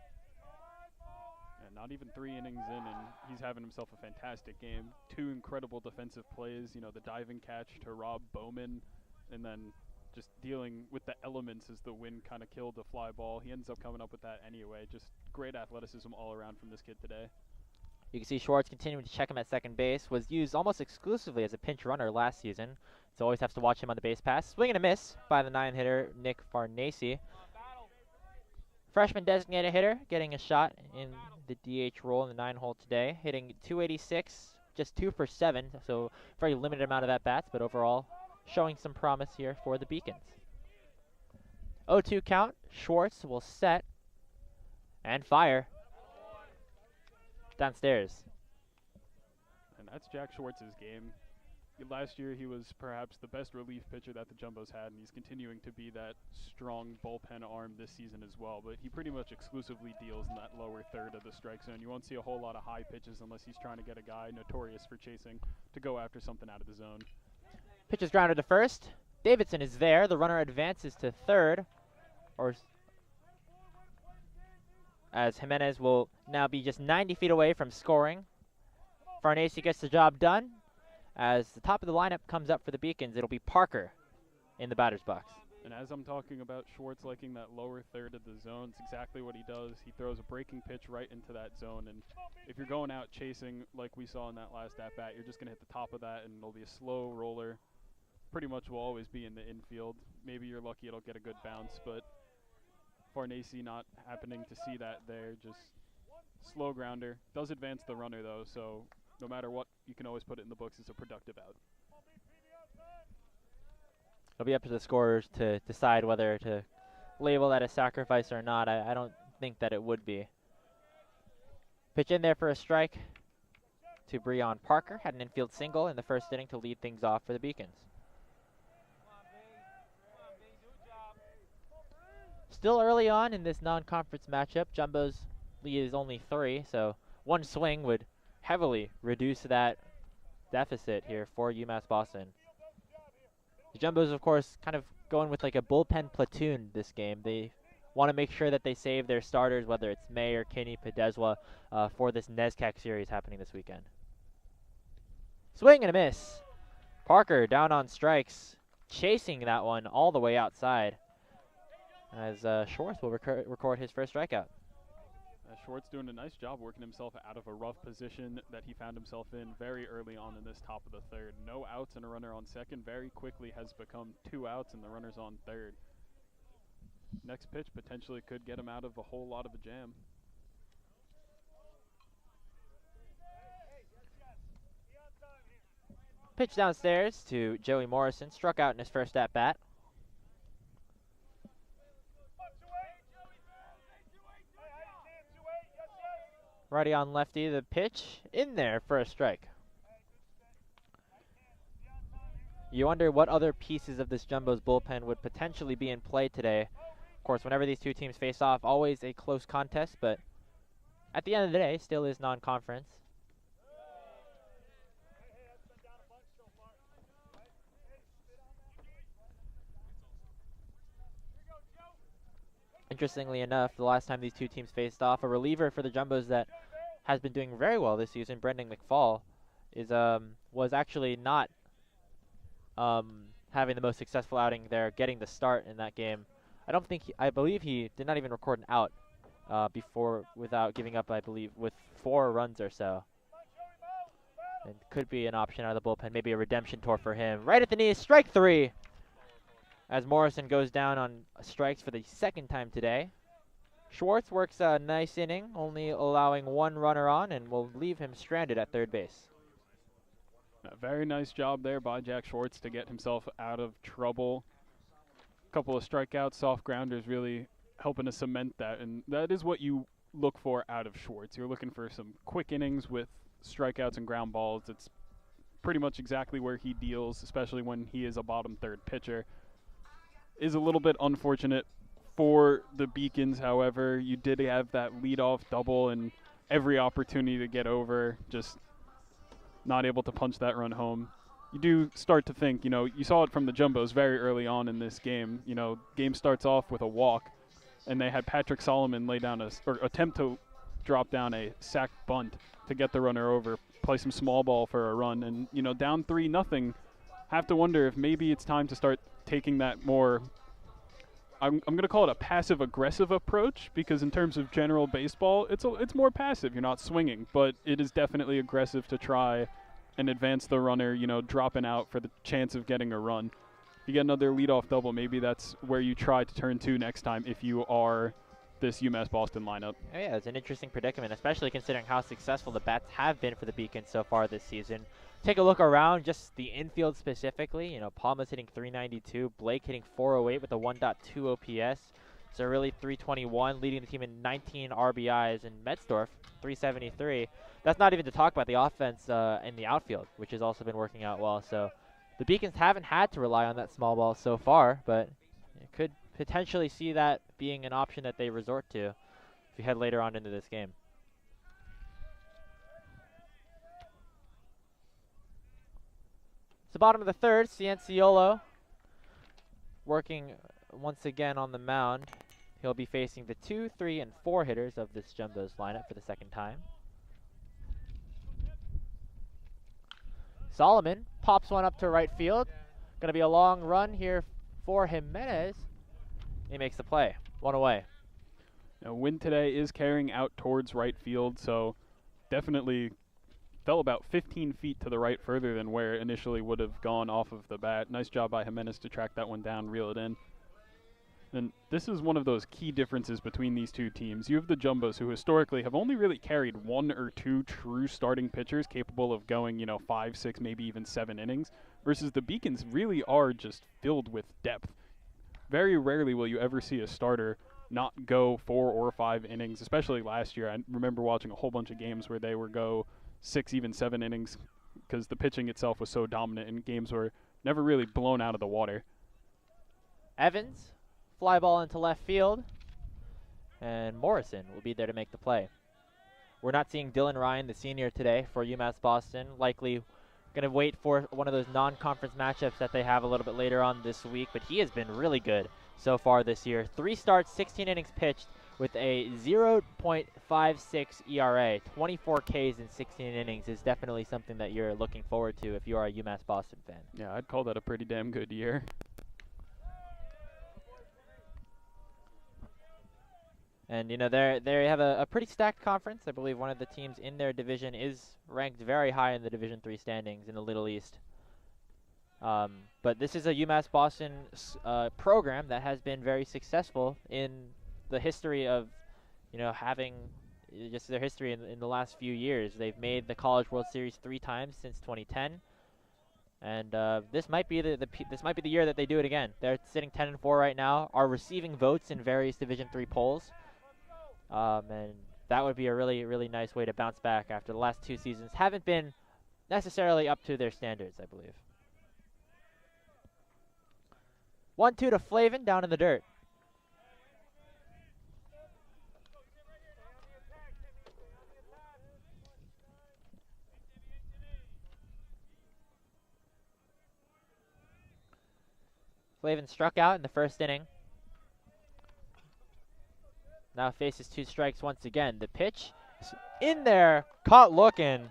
B: And not even 3 innings in, and he's having himself a fantastic game. 2 incredible defensive plays, the diving catch to Rob Bowman, and then just dealing with the elements as the wind kind of killed the fly ball. He ends up coming up with that anyway. Just great athleticism all around from this kid today.
A: You can see Schwartz continuing to check him at second base. Was used almost exclusively as a pinch runner last season, so always have to watch him on the base pass. Swing and a miss by the 9 hitter, Nick Farnese. Freshman designated hitter getting a shot in the DH role in the 9 hole today, hitting .286, just 2 for 7, so very limited amount of at-bats, but overall showing some promise here for the Beacons. 0-2 count. Schwartz will set and fire. Downstairs.
B: And that's Jack Schwartz's game. Last year he was perhaps the best relief pitcher that the Jumbos had, and he's continuing to be that strong bullpen arm this season as well. But he pretty much exclusively deals in that lower third of the strike zone. You won't see a whole lot of high pitches unless he's trying to get a guy notorious for chasing to go after something out of the zone.
A: Pitch is grounded to first. Davidson is there. The runner advances to third, as Jimenez will now be just 90 feet away from scoring. Farnese gets the job done. As the top of the lineup comes up for the Beacons, it'll be Parker in the batter's box.
B: And as I'm talking about Schwartz liking that lower third of the zone, it's exactly what he does. He throws a breaking pitch right into that zone, and if you're going out chasing like we saw in that last at-bat, you're just going to hit the top of that, and it'll be a slow roller. Pretty much will always be in the infield. Maybe you're lucky it'll get a good bounce, but Farnese not happening to see that there, just slow grounder. Does advance the runner, though, so no matter what, you can always put it in the books as a productive out.
A: It'll be up to the scorers to decide whether to label that a sacrifice or not. I don't think that it would be. Pitch in there for a strike to Breon Parker. Had an infield single in the first inning to lead things off for the Beacons. Still early on in this non-conference matchup. Jumbo's lead is only 3, so one swing would heavily reduce that deficit here for UMass Boston. The Jumbos, of course, kind of going with like a bullpen platoon this game. They want to make sure that they save their starters, whether it's May or Kinney Pedeswa, for this NESCAC series happening this weekend. Swing and a miss. Parker down on strikes, chasing that one all the way outside, as Schwartz will record his first strikeout.
B: Schwartz doing a nice job working himself out of a rough position that he found himself in very early on in this top of the third. No outs and a runner on second. Very quickly has become 2 outs and the runner's on third. Next pitch potentially could get him out of a whole lot of a jam.
A: Pitch downstairs to Joey Morrison. Struck out in his first at-bat. Righty on lefty, the pitch in there for a strike. You wonder what other pieces of this Jumbo's bullpen would potentially be in play today. Of course, whenever these two teams face off, always a close contest, but at the end of the day, still is non-conference. Interestingly enough, the last time these two teams faced off, a reliever for the Jumbos that has been doing very well this season, Brendan McFall, was actually not having the most successful outing there, getting the start in that game. I believe he did not even record an out before without giving up, I believe, with 4 runs or so. And could be an option out of the bullpen, maybe a redemption tour for him. Right at the knees, strike 3. As Morrison goes down on strikes for the second time today. Schwartz works a nice inning, only allowing 1 runner on, and will leave him stranded at third base.
B: A very nice job there by Jack Schwartz to get himself out of trouble. A couple of strikeouts, soft grounders really helping to cement that, and that is what you look for out of Schwartz. You're looking for some quick innings with strikeouts and ground balls. It's pretty much exactly where he deals, especially when he is a bottom third pitcher. Is a little bit unfortunate for the Beacons, however. You did have that leadoff double and every opportunity to get over, just not able to punch that run home. You do start to think, you saw it from the Jumbos very early on in this game. Game starts off with a walk, and they had Patrick Solomon lay down or attempt to drop down a sac bunt to get the runner over, play some small ball for a run, and down 3-0. Have to wonder if maybe it's time to start taking that more. I'm going to call it a passive-aggressive approach, because in terms of general baseball, it's more passive. You're not swinging, but it is definitely aggressive to try and advance the runner, dropping out for the chance of getting a run. You get another leadoff double, maybe that's where you try to turn to next time if you are this UMass Boston lineup.
A: Oh, yeah, it's an interesting predicament, especially considering how successful the bats have been for the Beacons so far this season. Take a look around just the infield specifically. Palma's hitting 392, Blake hitting 408 with a 1.2 OPS. So really 321, leading the team in 19 RBIs, and Metzdorf 373. That's not even to talk about the offense in the outfield, which has also been working out well. So the Beacons haven't had to rely on that small ball so far, but it could potentially see that being an option that they resort to if you head later on into this game. It's the bottom of the third. Cianciolo working once again on the mound. He'll be facing the 2, 3, and 4 hitters of this Jumbos lineup for the second time. Solomon pops one up to right field. Going to be a long run here for Jimenez. He makes the play. One away.
B: Now, wind today is carrying out towards right field, so definitely fell about 15 feet to the right further than where it initially would have gone off of the bat. Nice job by Jimenez to track that one down, reel it in. And this is one of those key differences between these two teams. You have the Jumbos, who historically have only really carried 1 or 2 true starting pitchers capable of going, 5, 6, maybe even 7 innings, versus the Beacons really are just filled with depth. Very rarely will you ever see a starter not go 4 or 5 innings, especially last year. I remember watching a whole bunch of games where they would go 6, even 7 innings, because the pitching itself was so dominant and games were never really blown out of the water.
A: Evans, fly ball into left field, and Morrison will be there to make the play. We're not seeing Dylan Ryan, the senior, today for UMass Boston. Likely going to wait for one of those non-conference matchups that they have a little bit later on this week, but he has been really good so far this year. 3 starts, 16 innings pitched with a 0.56 ERA. 24 Ks in 16 innings is definitely something that you're looking forward to if you are a UMass Boston fan.
B: Yeah, I'd call that a pretty damn good year.
A: And, they have a pretty stacked conference. I believe one of the teams in their division is ranked very high in the Division III standings in the Little East. But this is a UMass Boston program that has been very successful in the history of, having just their history in the last few years. They've made the College World Series 3 times since 2010. And this might be the year that they do it again. They're sitting 10-4 right now, are receiving votes in various Division III polls. And that would be a really, really nice way to bounce back after the last 2 seasons haven't been necessarily up to their standards, I believe. 1-2 to Flavin down in the dirt. Flavin struck out in the first inning. Now faces 2 strikes once again. The pitch is in there, caught looking.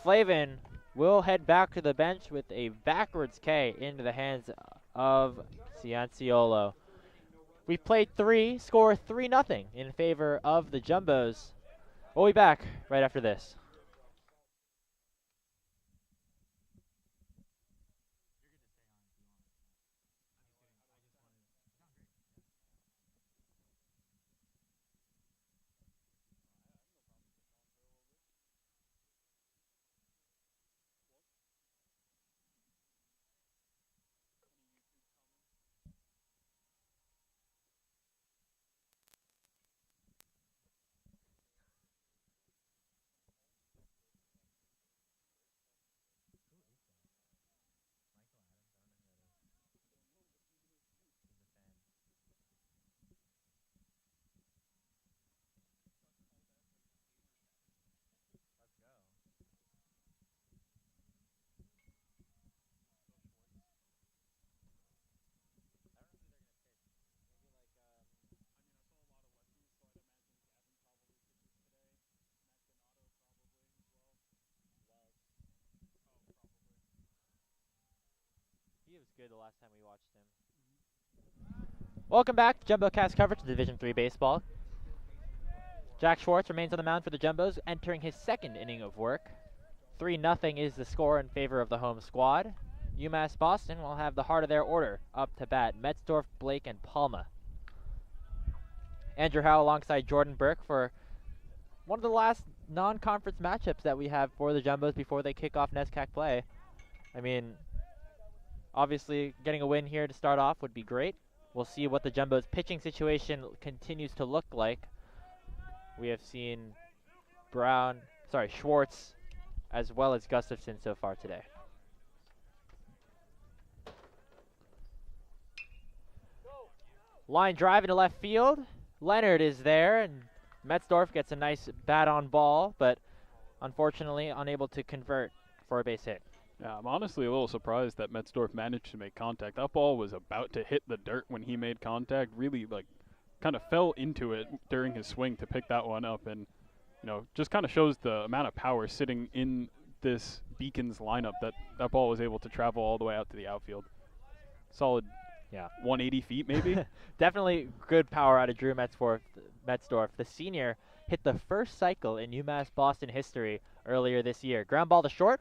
A: Flavin will head back to the bench with a backwards K into the hands of Cianciolo. We've played 3, score 3-0 in favor of the Jumbos. We'll be back right after this. was good the last time we watched him. Welcome back to JumboCast coverage of Division III baseball. Jack Schwartz remains on the mound for the Jumbos, entering his second inning of work. 3-0 is the score in favor of the home squad. UMass Boston will have the heart of their order up to bat: Metzdorf, Blake, and Palma. Andrew Howe alongside Jordan Burke for one of the last non-conference matchups that we have for the Jumbos before they kick off NESCAC play. I mean, obviously getting a win here to start off would be great. We'll see what the Jumbos pitching situation continues to look like. We have seen Schwartz as well as Gustafson so far today. Line drive into left field. Leonard is there, and Metzdorf gets a nice bat on ball, but unfortunately unable to convert for a base hit.
B: Yeah, I'm honestly a little surprised that Metzdorf managed to make contact. That ball was about to hit the dirt when he made contact. Really, kind of fell into it during his swing to pick that one up, and just kind of shows the amount of power sitting in this Beacons lineup that ball was able to travel all the way out to the outfield. Solid, 180 feet maybe.
A: Definitely good power out of Drew Metzdorf. The senior hit the first cycle in UMass Boston history earlier this year. Ground ball to short.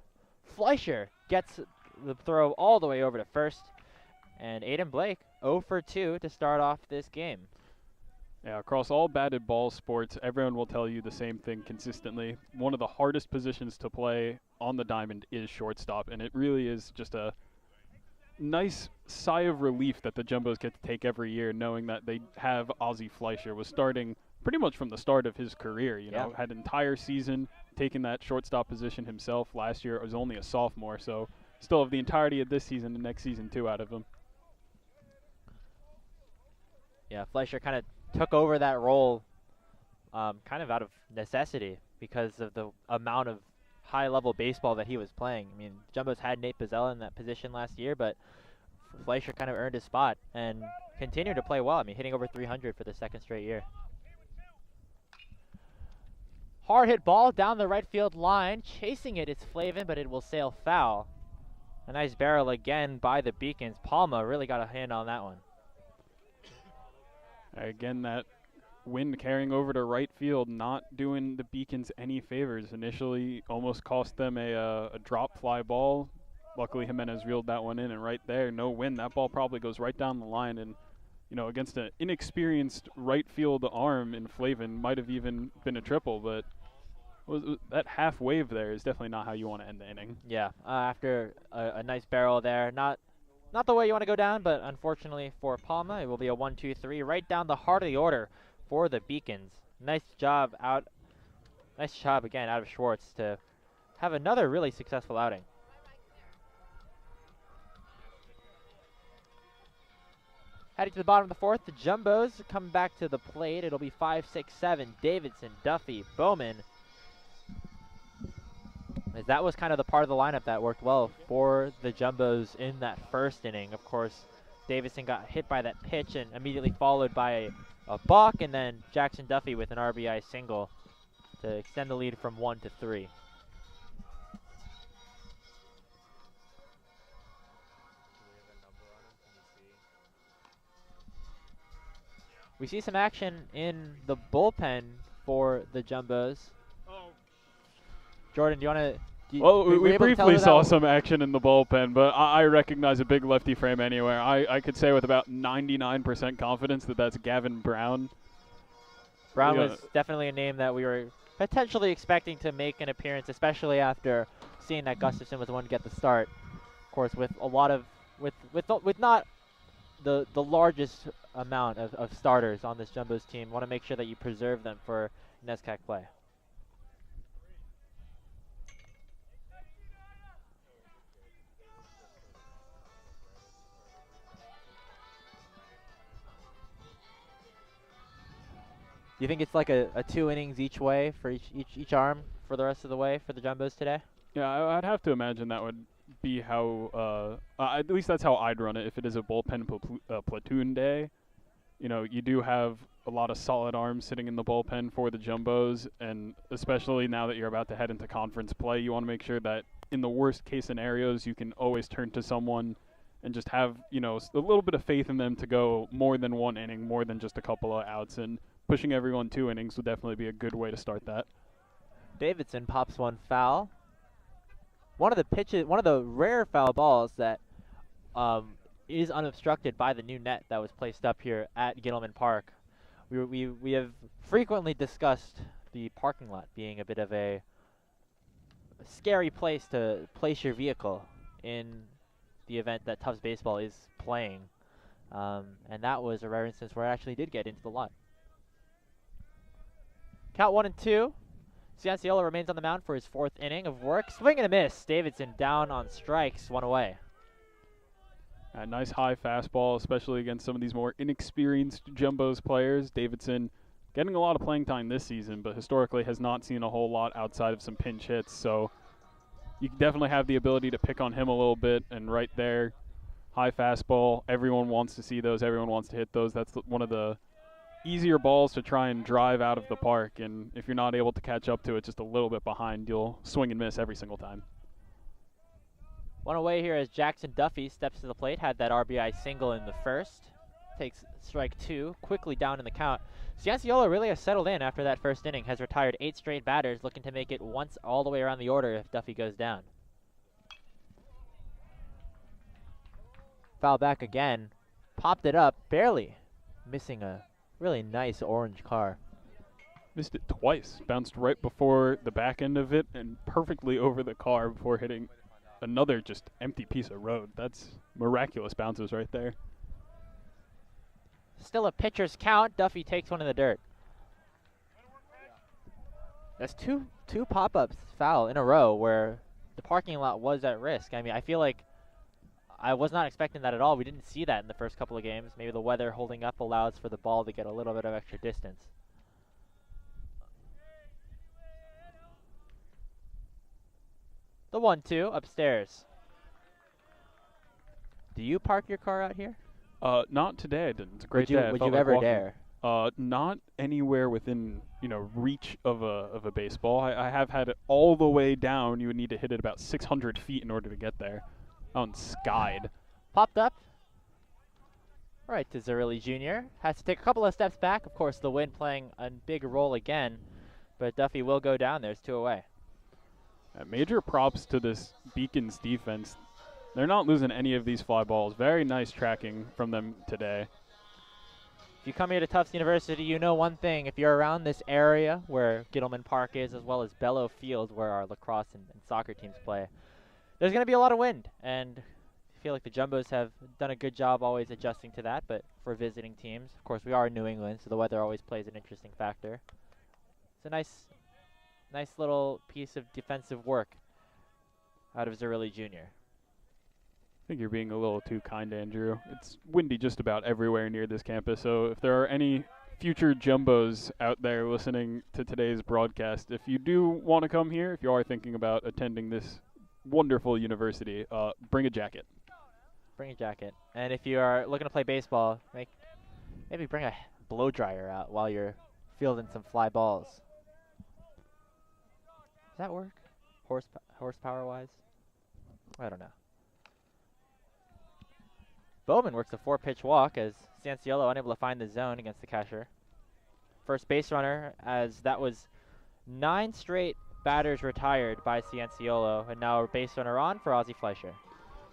A: Fleischer gets the throw all the way over to first, and Aiden Blake 0 for 2 to start off this game.
B: Yeah, across all batted ball sports, everyone will tell you the same thing consistently. One of the hardest positions to play on the diamond is shortstop, and it really is just a nice sigh of relief that the Jumbos get to take every year, knowing that they have Ozzie Fleischer, was starting pretty much from the start of his career, had an entire season taking that shortstop position himself. Last year it was only a sophomore, so still have the entirety of this season and next season too out of him.
A: Yeah, Fleischer kind of took over that role kind of out of necessity because of the amount of high-level baseball that he was playing. I mean, Jumbos had Nate Pizzella in that position last year, but Fleischer kind of earned his spot and continued to play well. I mean, hitting over 300 for the second straight year. Hard hit ball down the right field line. Chasing it, it's Flavin, but it will sail foul. A nice barrel again by the Beacons. Palma really got a hand on that one.
B: Again, that wind carrying over to right field, not doing the Beacons any favors. Initially almost cost them a drop fly ball. Luckily Jimenez reeled that one in, and right there, no wind. That ball probably goes right down the line, and against an inexperienced right field arm in Flavin, might have even been a triple, but that half wave there is definitely not how you want to end the inning.
A: Yeah, after a nice barrel there, not the way you want to go down, but unfortunately for Palma, it will be a 1-2-3 right down the heart of the order for the Beacons. Nice job again out of Schwartz to have another really successful outing. Heading to the bottom of the fourth, the Jumbos come back to the plate. It'll be 5, 6, 7, Davidson, Duffy, Bowman. As that was kind of the part of the lineup that worked well for the Jumbos in that first inning. Of course, Davidson got hit by that pitch and immediately followed by a balk, and then Jackson Duffy with an RBI single to extend the lead from 1 to 3. We see some action in the bullpen for the Jumbos. Jordan, do you want to...
B: Well, we briefly saw some action in the bullpen, but I recognize a big lefty frame anywhere. I could say with about 99% confidence that that's Gavin Brown.
A: Brown was definitely a name that we were potentially expecting to make an appearance, especially after seeing that Gustafson was the one to get the start. Of course, with a lot of... with not the largest amount of starters on this Jumbos team, want to make sure that you preserve them for NESCAC play. Do you think it's like a 2 innings each way for each arm for the rest of the way for the Jumbos today?
B: Yeah, I'd have to imagine that would be how, at least that's how I'd run it if it is a bullpen platoon day. You do have a lot of solid arms sitting in the bullpen for the Jumbos, and especially now that you're about to head into conference play, you want to make sure that in the worst case scenarios, you can always turn to someone and just have, you know, a little bit of faith in them to go more than one inning, more than just a couple of outs, and pushing everyone 2 innings would definitely be a good way to start that.
A: Davidson pops one foul. One of the rare foul balls that is unobstructed by the new net that was placed up here at Gittleman Park. We have frequently discussed the parking lot being a bit of a scary place to place your vehicle in the event that Tufts baseball is playing, and that was a rare instance where I actually did get into the lot. Count 1-2. Cianciolo remains on the mound for his 4th inning of work. Swing and a miss. Davidson down on strikes, 1 away.
B: A nice high fastball, especially against some of these more inexperienced Jumbos players. Davidson getting a lot of playing time this season, but historically has not seen a whole lot outside of some pinch hits. So you definitely have the ability to pick on him a little bit. And right there, high fastball. Everyone wants to see those. Everyone wants to hit those. That's one of the easier balls to try and drive out of the park. And if you're not able to catch up to it just a little bit behind, you'll swing and miss every single time.
A: 1 away here as Jackson Duffy steps to the plate. Had that RBI single in the first. Takes strike 2, quickly down in the count. Cianciolo really has settled in after that first inning. Has retired 8 straight batters, looking to make it once all the way around the order if Duffy goes down. Foul back again. Popped it up, barely missing a really nice orange car.
B: Missed it twice. Bounced right before the back end of it and perfectly over the car before hitting another just empty piece of road. That's miraculous bounces right there.
A: Still a pitcher's count. Duffy takes one in the dirt. That's two pop-ups foul in a row where the parking lot was at risk. I mean, I feel like I was not expecting that at all. We didn't see that in the first couple of games. Maybe the weather holding up allows for the ball to get a little bit of extra distance. The 1-2 upstairs. Do you park your car out here?
B: Not today. I didn't. It's a great day.
A: Would you ever dare?
B: Not anywhere within, you know, reach of a baseball. I have had it all the way down. You would need to hit it about 600 feet in order to get there. On skied.
A: Popped up. Right to Zerilli Jr. Has to take a couple of steps back. Of course, the wind playing a big role again, but Duffy will go down. There's 2 away.
B: Major props to this Beacons defense. They're not losing any of these fly balls. Very nice tracking from them today.
A: If you come here to Tufts University, you know one thing. If you're around this area where Gittleman Park is, as well as Bellow Field, where our lacrosse and soccer teams play, there's going to be a lot of wind. And I feel like the Jumbos have done a good job always adjusting to that. But for visiting teams, of course, we are in New England, so the weather always plays an interesting factor. It's a nice little piece of defensive work out of Zerilli Jr.
B: I think you're being a little too kind, Andrew. It's windy just about everywhere near this campus, so if there are any future Jumbos out there listening to today's broadcast, if you do want to come here, if you are thinking about attending this wonderful university, bring a jacket.
A: Bring a jacket. And if you are looking to play baseball, maybe bring a blow dryer out while you're fielding some fly balls. Does that work? Horsepower-wise? I don't know. Bowman works a 4-pitch walk as Cianciolo unable to find the zone against the catcher. First base runner, as that was 9 straight batters retired by Cianciolo, and now a base runner on for Ozzie Fleischer.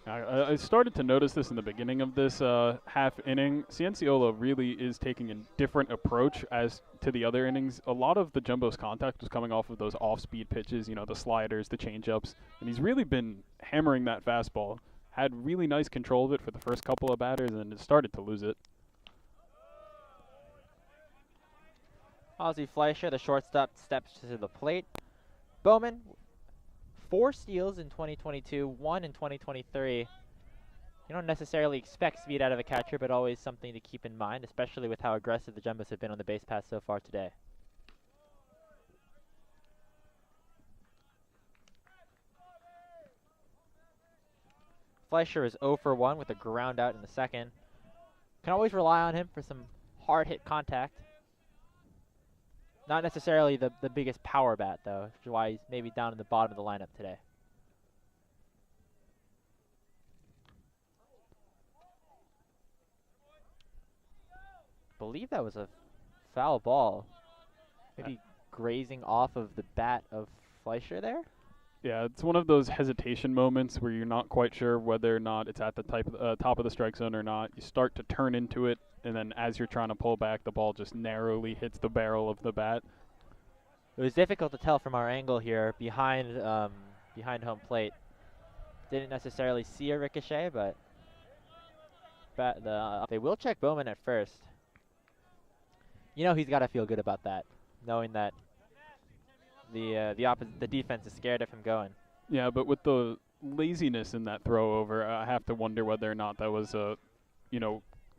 B: I started to notice this in the beginning of this half inning. Cianciolo really is taking a different approach as to the other innings. A lot of the Jumbo's contact was coming off of those off-speed pitches, you know, the sliders, the changeups, and he's really been hammering that fastball. Had really nice control of it for the first couple of batters, and it started to lose it.
A: Ozzie Fleischer, the shortstop, steps to the plate. Bowman, 4 steals in 2022, 1 in 2023. You don't necessarily expect speed out of a catcher, but always something to keep in mind, especially with how aggressive the Jumbos have been on the base pass so far today. Fleischer is 0 for 1 with a ground out in the second. Can always rely on him for some hard hit contact. Not necessarily the biggest power bat, though, which is why he's maybe down in the bottom of the lineup today. believe that was a foul ball. Maybe grazing off of the bat of Fleischer there.
B: Yeah, it's one of those hesitation moments where you're not quite sure whether or not it's at the top of the strike zone or not. You start to turn into it, and then as you're trying to pull back, the ball just narrowly hits the barrel of the bat.
A: It was difficult to tell from our angle here behind home plate. Didn't necessarily see a ricochet, but they will check Bowman at first. You know he's got to feel good about that, knowing that the defense is scared of him going.
B: Yeah, but with the laziness in that throw over, I have to wonder whether or not that was a,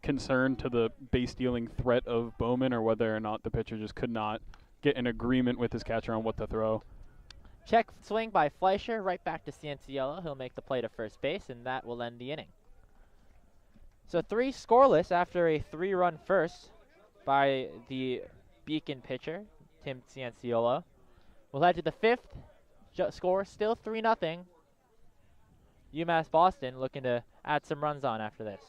B: concern to the base stealing threat of Bowman, or whether or not the pitcher just could not get an agreement with his catcher on what to throw.
A: Check swing by Fleischer, right back to Cianciolo. He'll make the play to first base, and that will end the inning. So 3 scoreless after a 3-run first by the Beacon pitcher, Tim Cianciolo. We'll head to the 5th score, still 3-0. UMass Boston looking to add some runs on after this.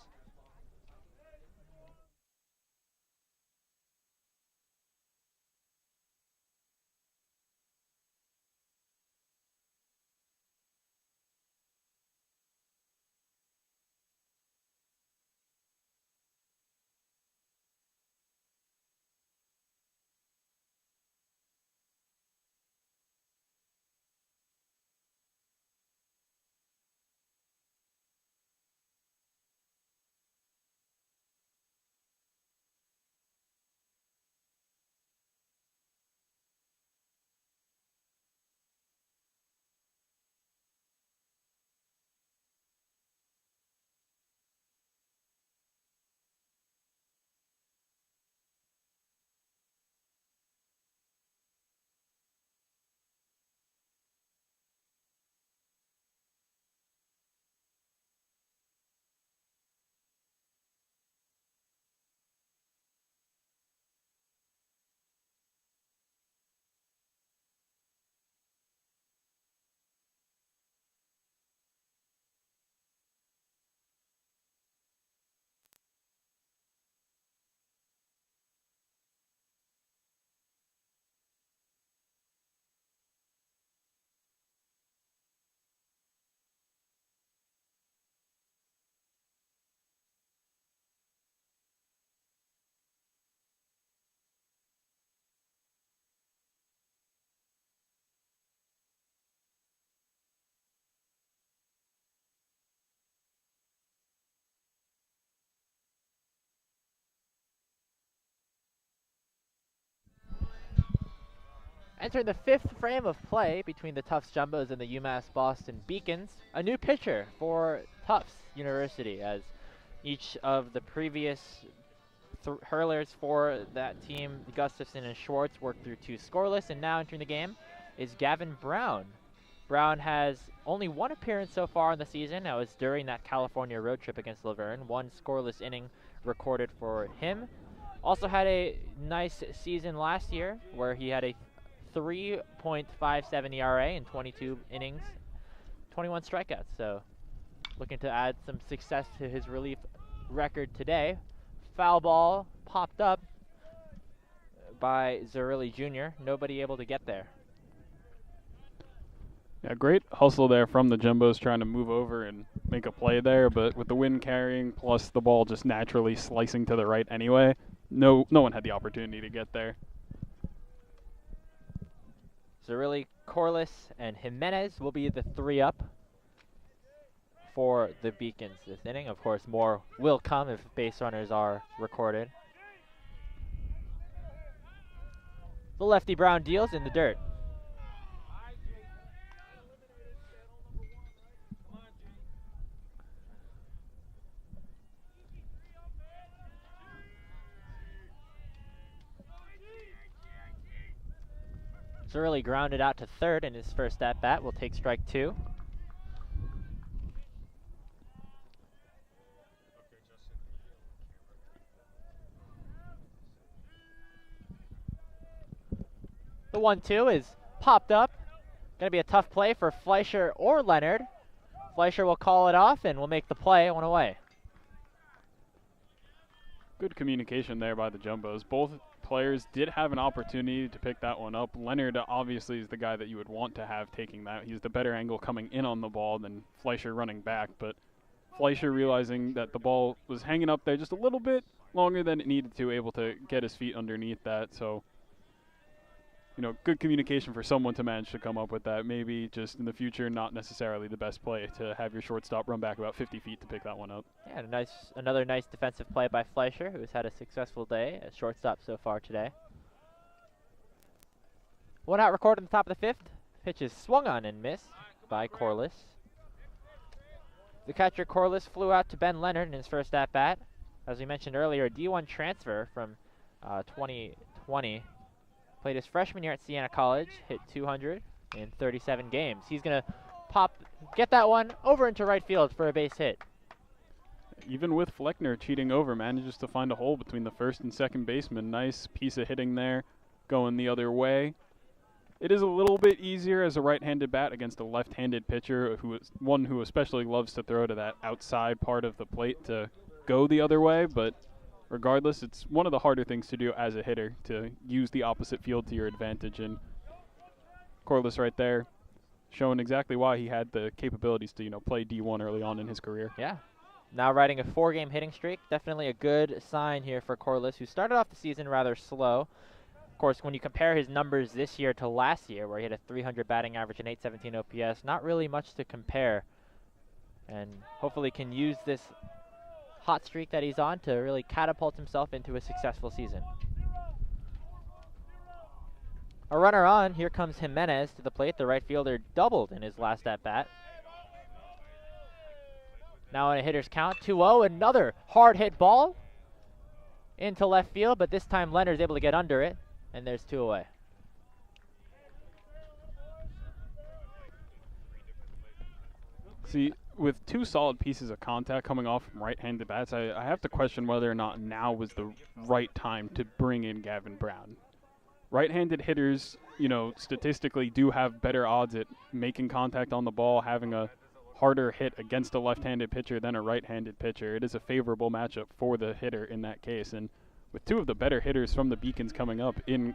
A: Entering the 5th frame of play between the Tufts Jumbos and the UMass Boston Beacons, a new pitcher for Tufts University, as each of the previous hurlers for that team, Gustafson and Schwartz, worked through 2 scoreless, and now entering the game is Gavin Brown. Brown has only 1 appearance so far in the season. That was during that California road trip against Laverne. 1 scoreless inning recorded for him. Also had a nice season last year where he had a 3.57 ERA in 22 innings, 21 strikeouts. So looking to add some success to his relief record today. Foul ball popped up by Zerilli Jr. Nobody able to get there.
B: Yeah, great hustle there from the Jumbos trying to move over and make a play there, but with the wind carrying plus the ball just naturally slicing to the right anyway, no one had the opportunity to get there.
A: Zerilli, Corliss, and Jimenez will be the 3 up for the Beacons this inning. Of course, more will come if base runners are recorded. The lefty Brown deals in the dirt. Zerilli grounded out to third in his first at-bat. Will take strike 2. The 1-2 is popped up. Going to be a tough play for Fleischer or Leonard. Fleischer will call it off and will make the play 1 away.
B: Good communication there by the Jumbos. Both players did have an opportunity to pick that one up. Leonard obviously is the guy that you would want to have taking that. He's the better angle coming in on the ball than Fleischer running back, but Fleischer realizing that the ball was hanging up there just a little bit longer than it needed to, able to get his feet underneath that. So, you know, good communication for someone to manage to come up with that. Maybe just in the future, not necessarily the best play to have your shortstop run back about 50 feet to pick that one up.
A: Yeah, another nice defensive play by Fleischer, who's had a successful day at shortstop so far today. One out recorded in the top of the fifth. Pitch is swung on and missed by Corliss. The catcher Corliss flew out to Ben Leonard in his first at-bat. As we mentioned earlier, a D1 transfer from 2020. Played his freshman year at Siena College, hit 200 in 37 games. He's going to get that one over into right field for a base hit.
B: Even with Fleckner cheating over, manages to find a hole between the first and second baseman. Nice piece of hitting there, going the other way. It is a little bit easier as a right-handed bat against a left-handed pitcher, one who especially loves to throw to that outside part of the plate to go the other way, but regardless, it's one of the harder things to do as a hitter, to use the opposite field to your advantage. And Corliss right there showing exactly why he had the capabilities to, play D1 early on in his career.
A: Yeah. Now riding a 4-game hitting streak. Definitely a good sign here for Corliss, who started off the season rather slow. Of course, when you compare his numbers this year to last year, where he had a 300 batting average and 817 OPS, not really much to compare. And hopefully can use this hot streak that he's on to really catapult himself into a successful season. A runner on. Here comes Jimenez to the plate. The right fielder doubled in his last at-bat. Now on a hitter's count, 2-0. Another hard hit ball into left field, but this time Leonard's able to get under it, and there's 2 away.
B: See, with two solid pieces of contact coming off from right-handed bats, I have to question whether or not now was the right time to bring in Gavin Brown. Right-handed hitters, statistically do have better odds at making contact on the ball, having a harder hit against a left-handed pitcher than a right-handed pitcher. It is a favorable matchup for the hitter in that case. And with two of the better hitters from the Beacons coming up in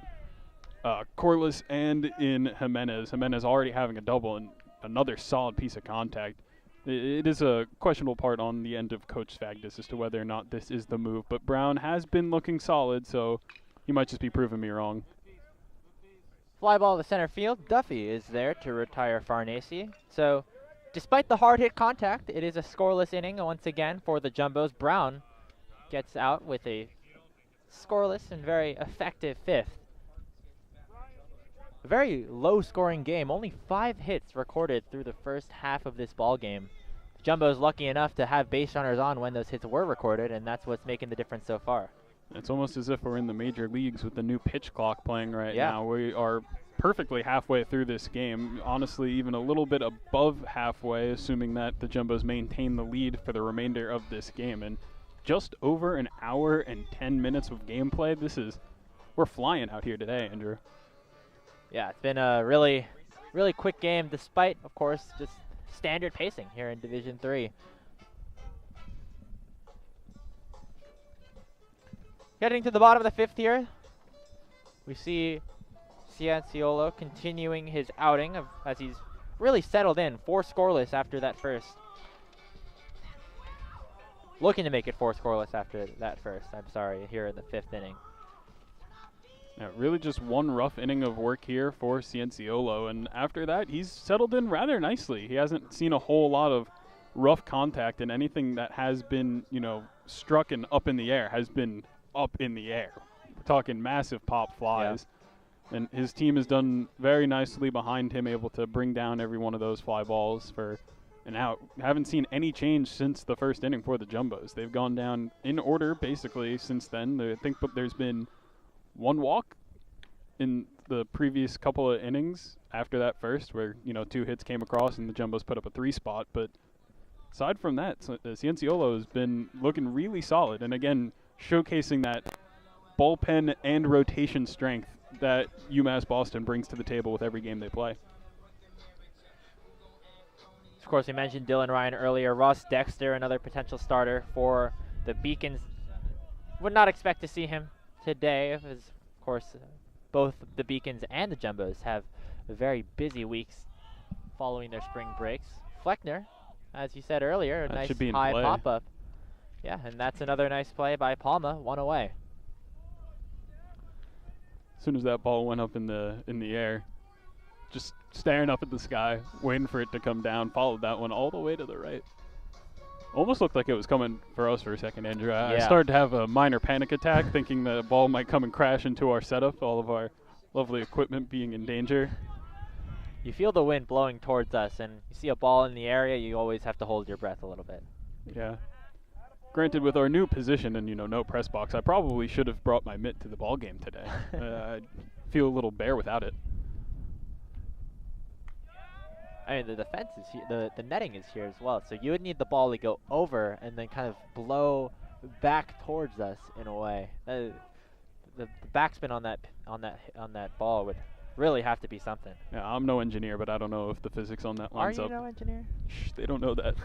B: Corliss and in Jimenez already having a double and another solid piece of contact, it is a questionable part on the end of Coach Svagdis as to whether or not this is the move. But Brown has been looking solid, so he might just be proving me wrong.
A: Fly ball to center field. Duffy is there to retire Farnese. So despite the hard hit contact, it is a scoreless inning once again for the Jumbos. Brown gets out with a scoreless and very effective fifth. A very low-scoring game. Only 5 hits recorded through the first half of this ball game. Jumbo's lucky enough to have base runners on when those hits were recorded, and that's what's making the difference so far.
B: It's almost as if we're in the major leagues with the new pitch clock playing right now. We are perfectly halfway through this game. Honestly, even a little bit above halfway, assuming that the Jumbos maintain the lead for the remainder of this game. And just over an hour and 10 minutes of gameplay. We're flying out here today, Andrew.
A: Yeah, it's been a really, really quick game, despite, of course, just standard pacing here in Division 3. Getting to the bottom of the fifth here, we see Cianciolo continuing his outing as he's really settled in. 4 scoreless after that first. Looking to make it 4 scoreless after that first, here in the 5th inning.
B: Yeah, really just one rough inning of work here for Cianciolo, and after that, he's settled in rather nicely. He hasn't seen a whole lot of rough contact, and anything that has been, struck and up in the air has been up in the air. We're talking massive pop flies. Yeah. And his team has done very nicely behind him, able to bring down every one of those fly balls for an out. Haven't seen any change since the first inning for the Jumbos. They've gone down in order, basically, since then. I think there's been 1 walk in the previous couple of innings after that first, where 2 hits came across and the Jumbos put up a 3 spot. But aside from that, Cianciolo has been looking really solid, and again showcasing that bullpen and rotation strength that UMass Boston brings to the table with every game they play.
A: Of course, we mentioned Dylan Ryan earlier. Ross Dexter, another potential starter for the Beacons. would not expect to see him today, as of course both the Beacons and the Jumbos have very busy weeks following their spring breaks. Fleckner, as you said earlier, a
B: That
A: nice
B: should be in
A: high
B: play.
A: pop-up. Yeah, and that's another nice play by Palma, one away.
B: As soon as that ball went up in the air, just staring up at the sky, waiting for it to come down, followed that one all the way to the right. Almost looked like it was coming for us for a second, Andrew. I started to have a minor panic attack, thinking the ball might come and crash into our setup, all of our lovely equipment being in danger.
A: You feel the wind blowing towards us, and you see a ball in the area, you always have to hold your breath a little bit.
B: Yeah. Granted, with our new position and, no press box, I probably should have brought my mitt to the ball game today. I feel a little bare without it.
A: I mean, the defense is here, the netting is here as well, so you would need the ball to go over and then kind of blow back towards us in a way. The backspin on that ball would really have to be something.
B: Yeah, I'm no engineer, but I don't know if the physics on that lines up.
A: Are you no engineer?
B: Shh, they don't know that.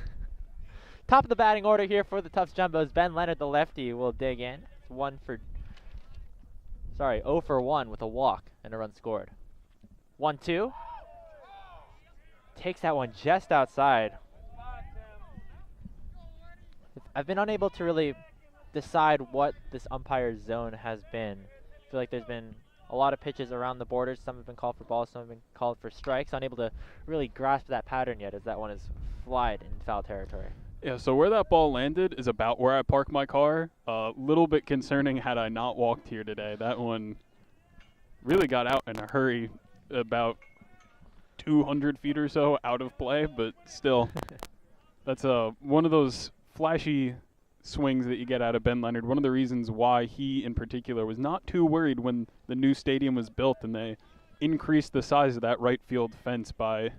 A: Top of the batting order here for the Tufts Jumbos. Ben Leonard, the lefty, will dig in. It's 0 for 1 with a walk and a run scored. 1-2. Takes that one just outside. I've been unable to really decide what this umpire's zone has been. I feel like there's been a lot of pitches around the borders. Some have been called for balls, some have been called for strikes. Unable to really grasp that pattern yet, as that one is flied in foul territory.
B: Yeah, so where that ball landed is about where I park my car. A little bit concerning had I not walked here today. That one really got out in a hurry, about 200 feet or so out of play, but still, that's one of those flashy swings that you get out of Ben Leonard. One of the reasons why he in particular was not too worried when the new stadium was built and they increased the size of that right field fence by,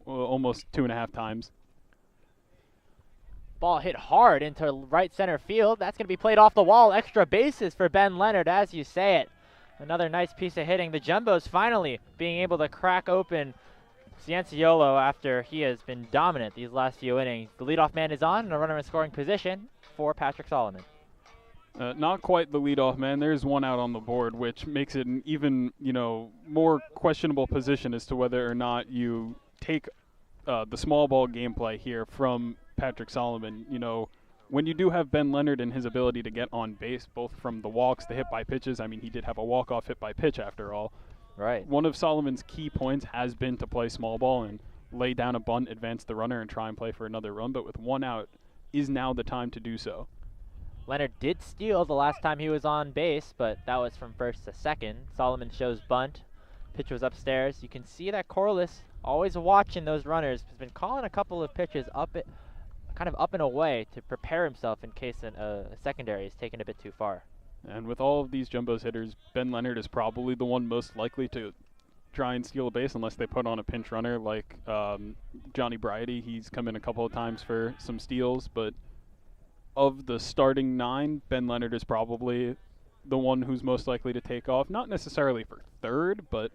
B: almost 2.5 times.
A: Ball hit hard into right center field. That's going to be played off the wall. Extra bases for Ben Leonard, as you say it. Another nice piece of hitting. The Jumbos finally being able to crack open Cianciolo after he has been dominant these last few innings. The leadoff man is on, and a runner in scoring position for Patrick Solomon.
B: Not quite the leadoff man. There's one out on the board, which makes it an even, more questionable position as to whether or not you take the small ball gameplay here from Patrick Solomon. When you do have Ben Leonard and his ability to get on base, both from the walks, the hit by pitches. I mean, he did have a walk-off hit by pitch after all.
A: Right.
B: One of Solomon's key points has been to play small ball and lay down a bunt, advance the runner, and try and play for another run. But with one out, is now the time to do so.
A: Leonard did steal the last time he was on base, but that was from first to second. Solomon shows bunt. Pitch was upstairs. You can see that Corliss, always watching those runners, has been calling a couple of pitches kind of up and away to prepare himself in case a secondary is taken a bit too far.
B: And with all of these Jumbos hitters, Ben Leonard is probably the one most likely to try and steal a base unless they put on a pinch runner like Johnny Briety. He's come in a couple of times for some steals, but of the starting 9, Ben Leonard is probably the one who's most likely to take off. Not necessarily for third, but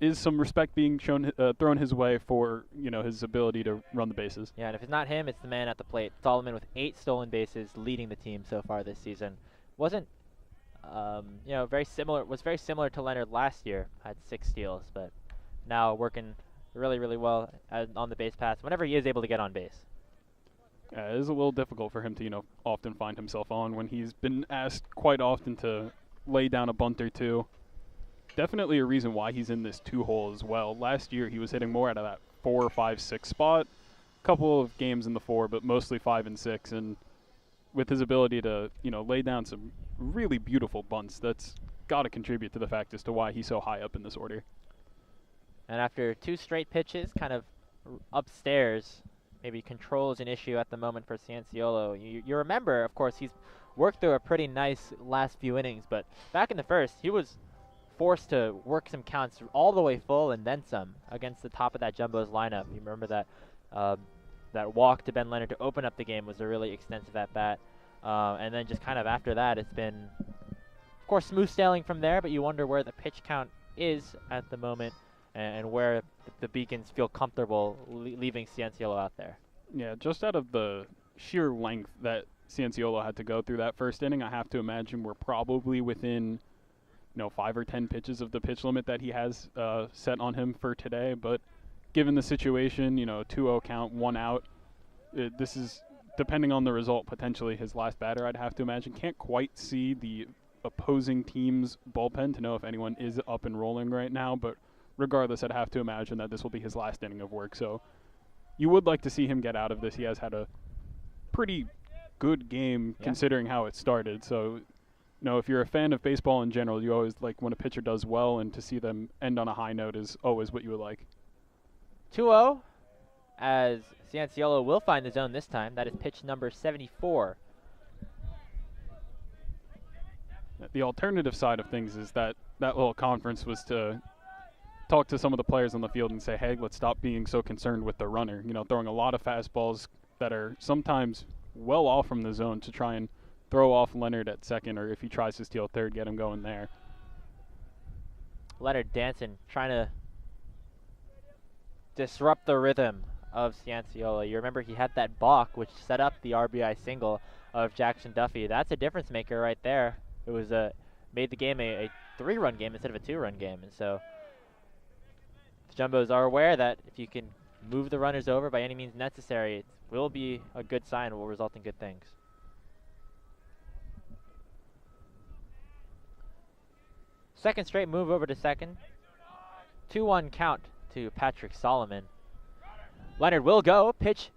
B: is some respect being thrown his way for his ability to run the bases.
A: Yeah, and if it's not him, it's the man at the plate. Solomon with 8 stolen bases, leading the team so far this season. Wasn't very similar. Was very similar to Leonard last year. Had 6 steals, but now working really, really well on the base paths whenever he is able to get on base.
B: It is a little difficult for him to often find himself on when he's been asked quite often to lay down a bunt or two. Definitely a reason why he's in this 2-hole as well. Last year he was hitting more out of that 4, 5, 6 spot. A couple of games in the 4, but mostly 5 and 6. And with his ability to lay down some really beautiful bunts, that's got to contribute to the fact as to why he's so high up in this order.
A: And after 2 straight pitches, kind of upstairs, maybe control is an issue at the moment for Cianciolo. You remember, of course, he's worked through a pretty nice last few innings, but back in the first, he was forced to work some counts all the way full and then some against the top of that Jumbos lineup. You remember that walk to Ben Leonard to open up the game was a really extensive at-bat. And then just kind of after that, it's been, of course, smooth sailing from there, but you wonder where the pitch count is at the moment and where the Beacons feel comfortable leaving Cianciolo out there.
B: Yeah, just out of the sheer length that Cianciolo had to go through that first inning. I have to imagine we're probably within 5 or 10 pitches of the pitch limit that he has set on him for today. But given the situation, 2-0 count, 1 out, this is, depending on the result, potentially his last batter, I'd have to imagine. Can't quite see the opposing team's bullpen to know if anyone is up and rolling right now, but regardless, I'd have to imagine that this will be his last inning of work. So you would like to see him get out of this. He has had a pretty good game considering how it started. So, if you're a fan of baseball in general, you always like when a pitcher does well, and to see them end on a high note is always what you would like.
A: 2-0 as Cianciolo will find the zone this time. That is pitch number 74.
B: The alternative side of things is that little conference was to talk to some of the players on the field and say, hey, let's stop being so concerned with the runner. Throwing a lot of fastballs that are sometimes well off from the zone to try and throw off Leonard at second, or if he tries to steal third, get him going there.
A: Leonard dancing, trying to disrupt the rhythm of Cianciolo. You remember he had that balk, which set up the RBI single of Jackson Duffy. That's a difference maker right there. It was made the game a 3-run game instead of a 2-run game. And so the Jumbos are aware that if you can move the runners over by any means necessary, it will be a good sign, will result in good things. Second straight move over to second. 2-1 count to Patrick Solomon. Leonard will go, pitch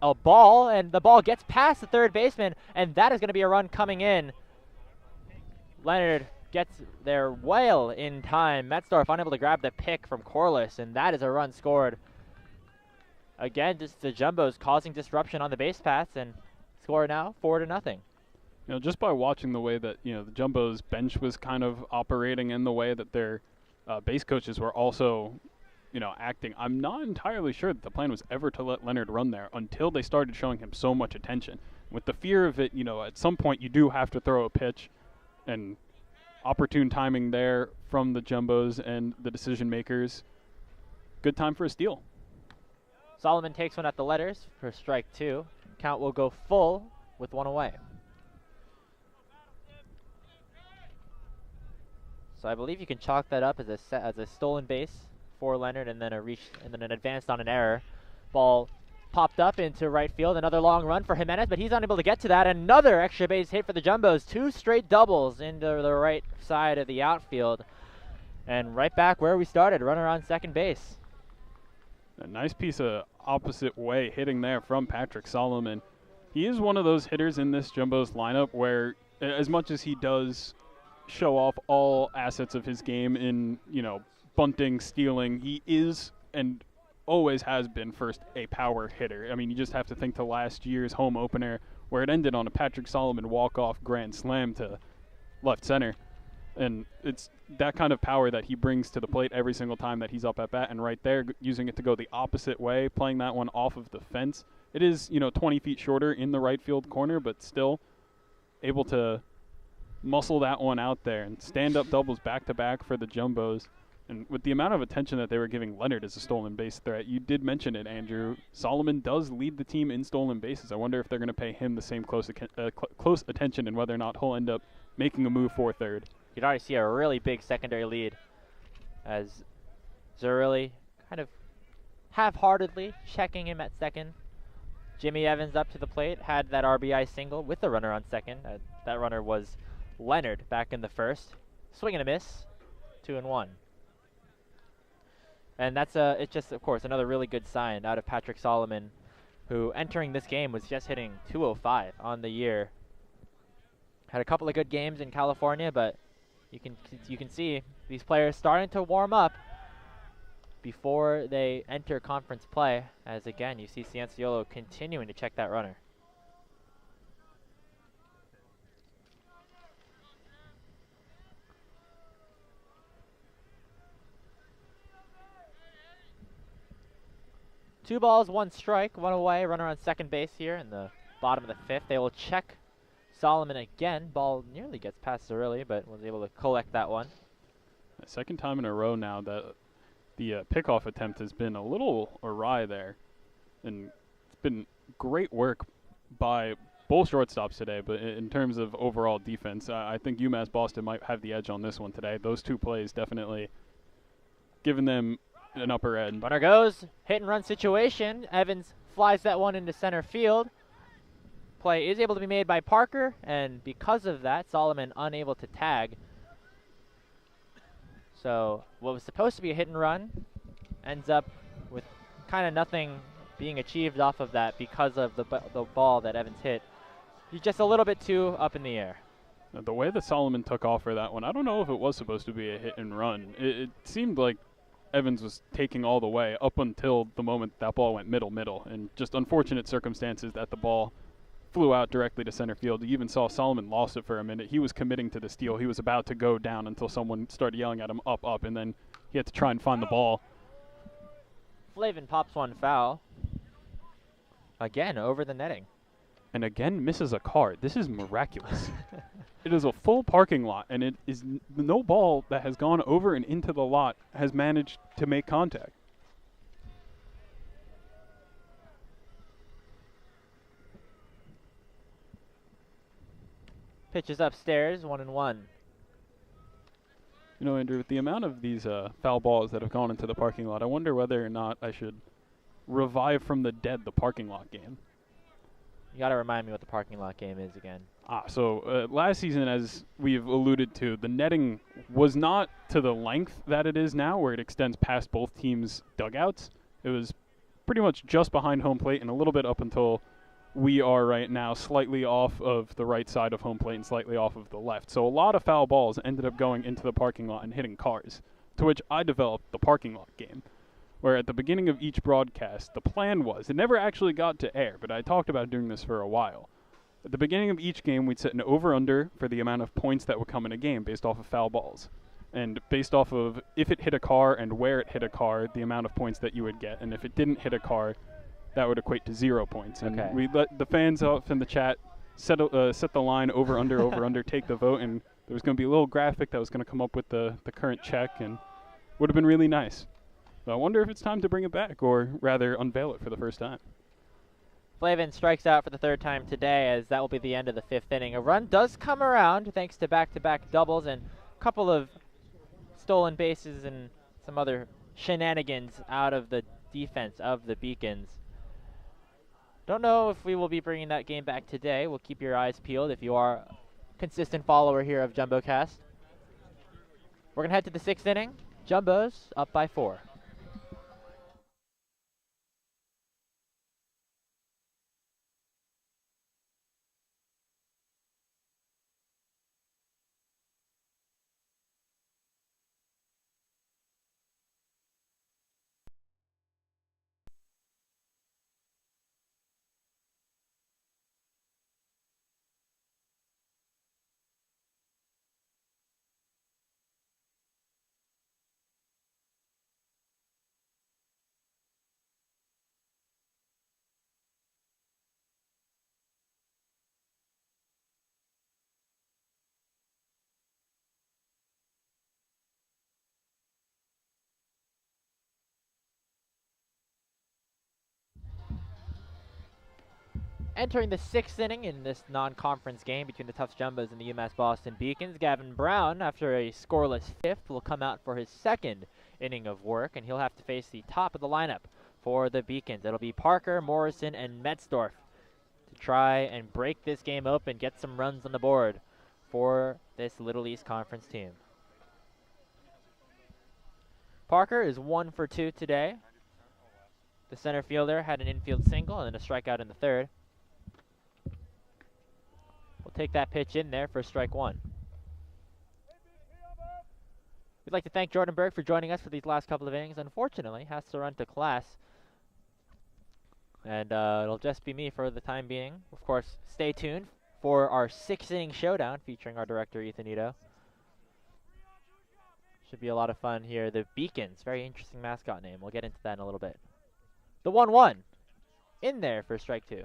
A: a ball, and the ball gets past the third baseman, and that is going to be a run coming in. Leonard gets there well in time. Metzdorf unable to grab the pick from Corliss, and that is a run scored. Again, just the Jumbos causing disruption on the base paths, and score now 4-0.
B: Just by watching the way that, the Jumbos bench was kind of operating and the way that their base coaches were also, acting, I'm not entirely sure that the plan was ever to let Leonard run there until they started showing him so much attention. With the fear of it, at some point you do have to throw a pitch, and opportune timing there from the Jumbos and the decision makers. Good time for a steal.
A: Solomon takes one at the letters for strike 2. Count will go full with 1 away. So I believe you can chalk that up as a stolen base for Leonard, and then an advance on an error. Ball popped up into right field. Another long run for Jimenez, but he's unable to get to that. Another extra base hit for the Jumbos. 2 straight doubles into the right side of the outfield. And right back where we started, runner on second base.
B: A nice piece of opposite way hitting there from Patrick Solomon. He is one of those hitters in this Jumbos lineup where, as much as he does show off all assets of his game in, bunting, stealing, he is and always has been first a power hitter. I mean, you just have to think to last year's home opener where it ended on a Patrick Solomon walk-off grand slam to left center. And it's that kind of power that he brings to the plate every single time that he's up at bat, and right there using it to go the opposite way, playing that one off of the fence. It is, 20 feet shorter in the right field corner, but still able to muscle that one out there and stand-up doubles back-to-back for the Jumbos. And with the amount of attention that they were giving Leonard as a stolen base threat, you did mention it, Andrew. Solomon does lead the team in stolen bases. I wonder if they're going to pay him the same close attention and whether or not he'll end up making a move for third.
A: You'd already see a really big secondary lead as Zerli kind of half-heartedly checking him at second. Jimmy Evans up to the plate, had that RBI single with the runner on second. That runner was Leonard back in the first. Swing and a miss, 2-1. And that's it's just, of course, another really good sign out of Patrick Solomon, who entering this game was just hitting .205 on the year. Had a couple of good games in California, but you can see these players starting to warm up before they enter conference play, as again you see Cianciolo continuing to check that runner. Two balls, one strike, one away. Runner on second base here in the bottom of the fifth. They will check Solomon again. Ball nearly gets past Zerli, but was able to collect that one.
B: The second time in a row now that the pickoff attempt has been a little awry there. And it's been great work by both shortstops today, but in terms of overall defense, I think UMass Boston might have the edge on this one today. Those two plays definitely giving them an upper edge.
A: Runner goes, hit and run situation. Evans flies that one into center field. Play is able to be made by Parker, and because of that, Solomon unable to tag. So what was supposed to be a hit and run ends up with kind of nothing being achieved off of that because of the ball that Evans hit. He's just a little bit too up in the air.
B: Now, the way that Solomon took off for that one, I don't know if it was supposed to be a hit and run. It seemed like Evans was taking all the way up until the moment that ball went middle, and just unfortunate circumstances that the ball flew out directly to center field. You even saw Solomon lost it for a minute. He was committing to the steal. He was about to go down until someone started yelling at him, up, and then he had to try and find the ball.
A: Flavin pops one foul. Again, over the netting.
B: And again, misses a car. This is miraculous. It is a full parking lot, and it is no ball that has gone over and into the lot has managed to make contact.
A: Pitches upstairs, 1-1.
B: You know, Andrew, with the amount of these foul balls that have gone into the parking lot, I wonder whether or not I should revive from the dead the parking lot game.
A: You got to remind me what the parking lot game is again.
B: So last season, as we've alluded to, the netting was not to the length that it is now, where it extends past both teams' dugouts. It was pretty much just behind home plate and a little bit up until we are right now, slightly off of the right side of home plate and slightly off of the left. So a lot of foul balls ended up going into the parking lot and hitting cars, to which I developed the parking lot game, where at the beginning of each broadcast, the plan was, it never actually got to air, but I talked about doing this for a while. At the beginning of each game, we'd set an over-under for the amount of points that would come in a game based off of foul balls. And based off of if it hit a car and where it hit a car, the amount of points that you would get. And if it didn't hit a car, that would equate to 0 points. And we let the fans off in the chat set the line over-under, over-under, take the vote. And there was going to be a little graphic that was going to come up with the current check, and would have been really nice. So I wonder if it's time to bring it back, or rather unveil it for the first time.
A: Flavin strikes out for the third time today, as that will be the end of the fifth inning. A run does come around thanks to back-to-back doubles and a couple of stolen bases and some other shenanigans out of the defense of the Beacons. Don't know if we will be bringing that game back today. We'll keep your eyes peeled if you are a consistent follower here of JumboCast. We're going to head to the sixth inning. Jumbos up by 4. Entering the sixth inning in this non-conference game between the Tufts Jumbos and the UMass Boston Beacons, Gavin Brown, after a scoreless fifth, will come out for his second inning of work, and he'll have to face the top of the lineup for the Beacons. It'll be Parker, Morrison, and Metzdorf to try and break this game open, get some runs on the board for this Little East Conference team. Parker is 1 for 2 today. The center fielder had an infield single and then a strikeout in the third. We'll take that pitch in there for strike 1. We'd like to thank Jordan Berg for joining us for these last couple of innings. Unfortunately, has to run to class. And it'll just be me for the time being. Of course, stay tuned for our 6th inning showdown featuring our director, Ethan Ito. Should be a lot of fun here. The Beacons, very interesting mascot name. We'll get into that in a little bit. The 1-1 in there for strike 2.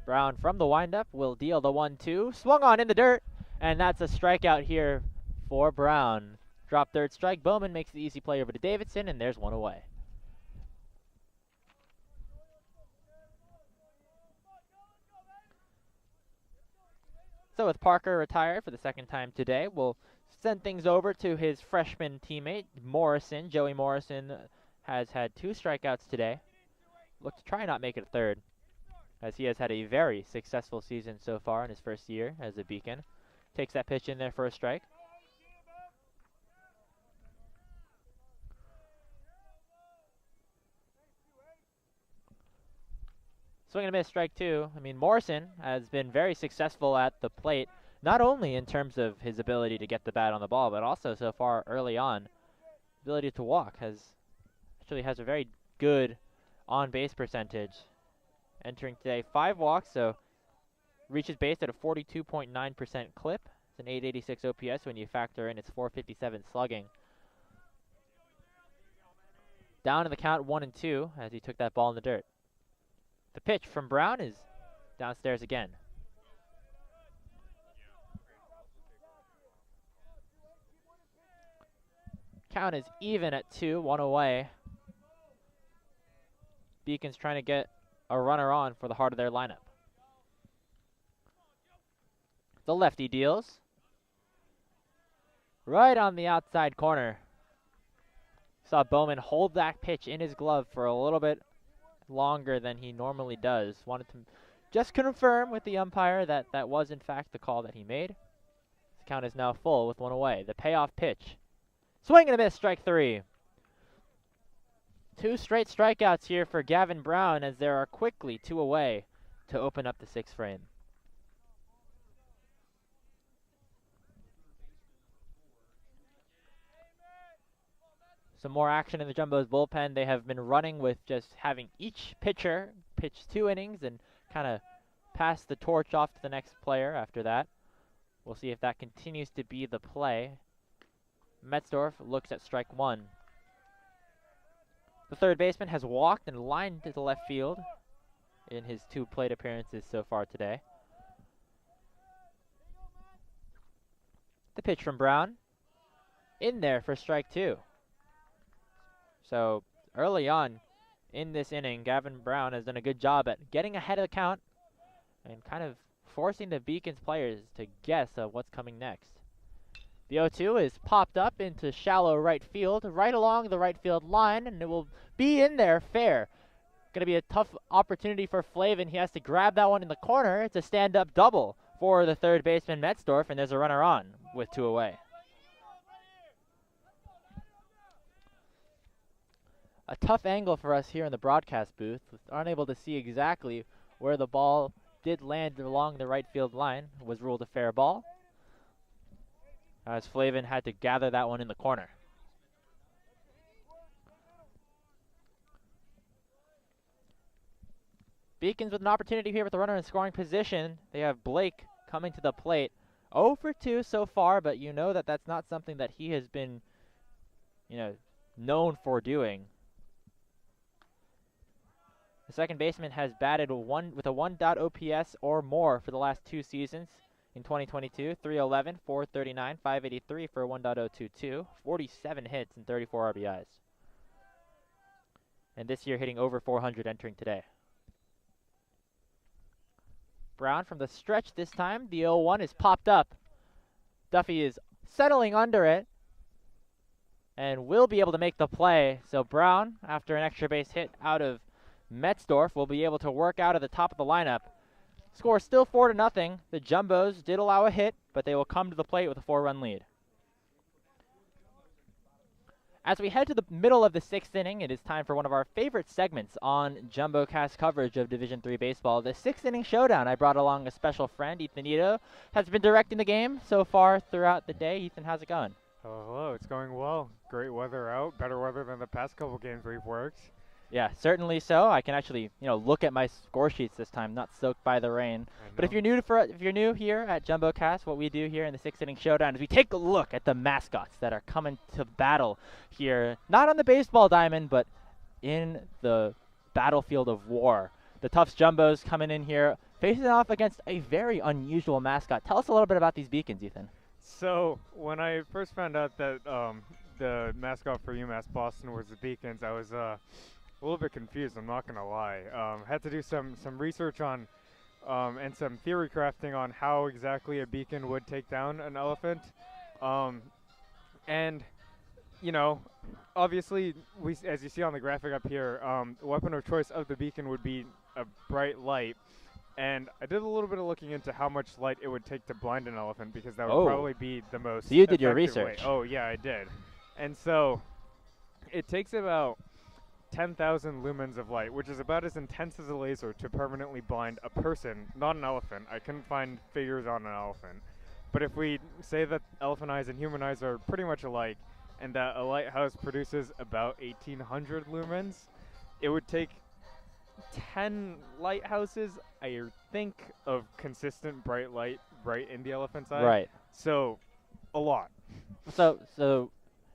A: Brown from the windup will deal the 1-2. Swung on in the dirt, and that's a strikeout here for Brown. Drop third strike. Bowman makes the easy play over to Davidson, and there's one away. So with Parker retired for the second time today, we'll send things over to his freshman teammate, Morrison. Joey Morrison has had 2 strikeouts today. Look to try not make it a third, as he has had a very successful season so far in his first year as a Beacon. Takes that pitch in there for a strike. Swing and a miss, strike 2. I mean, Morrison has been very successful at the plate, not only in terms of his ability to get the bat on the ball, but also so far early on, ability to walk actually has a very good on-base percentage. Entering today, 5 walks, so reaches base at a 42.9% clip. It's an 886 OPS when you factor in its 457 slugging. Down in the count 1-2 as he took that ball in the dirt. The pitch from Brown is downstairs again. Count is even at 2, 1 away. Beacon's trying to get a runner on for the heart of their lineup. The lefty deals. Right on the outside corner. Saw Bowman hold that pitch in his glove for a little bit longer than he normally does. Wanted to just confirm with the umpire that that was in fact the call that he made. The count is now full with 1 away. The payoff pitch. Swing and a miss, strike 3. 2 straight strikeouts here for Gavin Brown as there are quickly 2 away to open up the 6th frame. Some more action in the Jumbo's bullpen. They have been running with just having each pitcher pitch 2 innings and kind of pass the torch off to the next player after that. We'll see if that continues to be the play. Metzdorf looks at strike 1. The third baseman has walked and lined to the left field in his 2 plate appearances so far today. The pitch from Brown. In there for strike 2. So early on in this inning, Gavin Brown has done a good job at getting ahead of the count and kind of forcing the Beacon's players to guess what's coming next. The 0-2 is popped up into shallow right field, right along the right field line, and it will be in there fair. Going to be a tough opportunity for Flavin. He has to grab that one in the corner. It's a stand-up double for the third baseman Metzdorf, and there's a runner on with 2 away. A tough angle for us here in the broadcast booth. Unable to see exactly where the ball did land along the right field line. It was ruled a fair ball, as Flavin had to gather that one in the corner. Beacons with an opportunity here with the runner in scoring position. They have Blake coming to the plate. 0 for 2 so far, but you know that that's not something that he has been, known for doing. The second baseman has batted with a 1 OPS or more for the last 2 seasons. In 2022, 311, 439, 583 for a 1.022, 47 hits and 34 RBIs. And this year hitting over 400 entering today. Brown from the stretch this time. The 0-1 is popped up. Duffy is settling under it and will be able to make the play. So Brown, after an extra base hit out of Metzdorf, will be able to work out at the top of the lineup. Score still 4-0. The Jumbos did allow a hit, but they will come to the plate with a 4-run lead. As we head to the middle of the 6th inning, it is time for one of our favorite segments on JumboCast coverage of Division III baseball, the 6th inning showdown. I brought along a special friend, Ethan Ito, has been directing the game so far throughout the day. Ethan, how's it going?
C: Oh, hello. It's going well. Great weather out. Better weather than the past couple games we've worked.
A: Yeah, certainly so. I can actually, look at my score sheets this time, not soaked by the rain. But if you're new here at JumboCast, what we do here in the 6th inning showdown is we take a look at the mascots that are coming to battle here, not on the baseball diamond, but in the battlefield of war. The Tufts Jumbos coming in here, facing off against a very unusual mascot. Tell us a little bit about these Beacons, Ethan.
C: So when I first found out that the mascot for UMass Boston was the Beacons, I was a little bit confused. I'm not gonna lie. Had to do some research on and some theory crafting on how exactly a beacon would take down an elephant. Um, and you know, obviously, as you see on the graphic up here, the weapon of choice of the beacon would be a bright light. And I did a little bit of looking into how much light it would take to blind an elephant, because that would
A: Oh.
C: probably be the most
A: So you did your
C: effective way.
A: research.
C: Oh yeah, I did. And so it takes about 10,000 lumens of light, which is about as intense as a laser, to permanently blind a person, not an elephant. I couldn't find figures on an elephant. But if we say that elephant eyes and human eyes are pretty much alike, and that a lighthouse produces about 1,800 lumens, it would take 10 lighthouses, I think, of consistent bright light right in the elephant's eye.
A: Right.
C: So, a lot.
A: So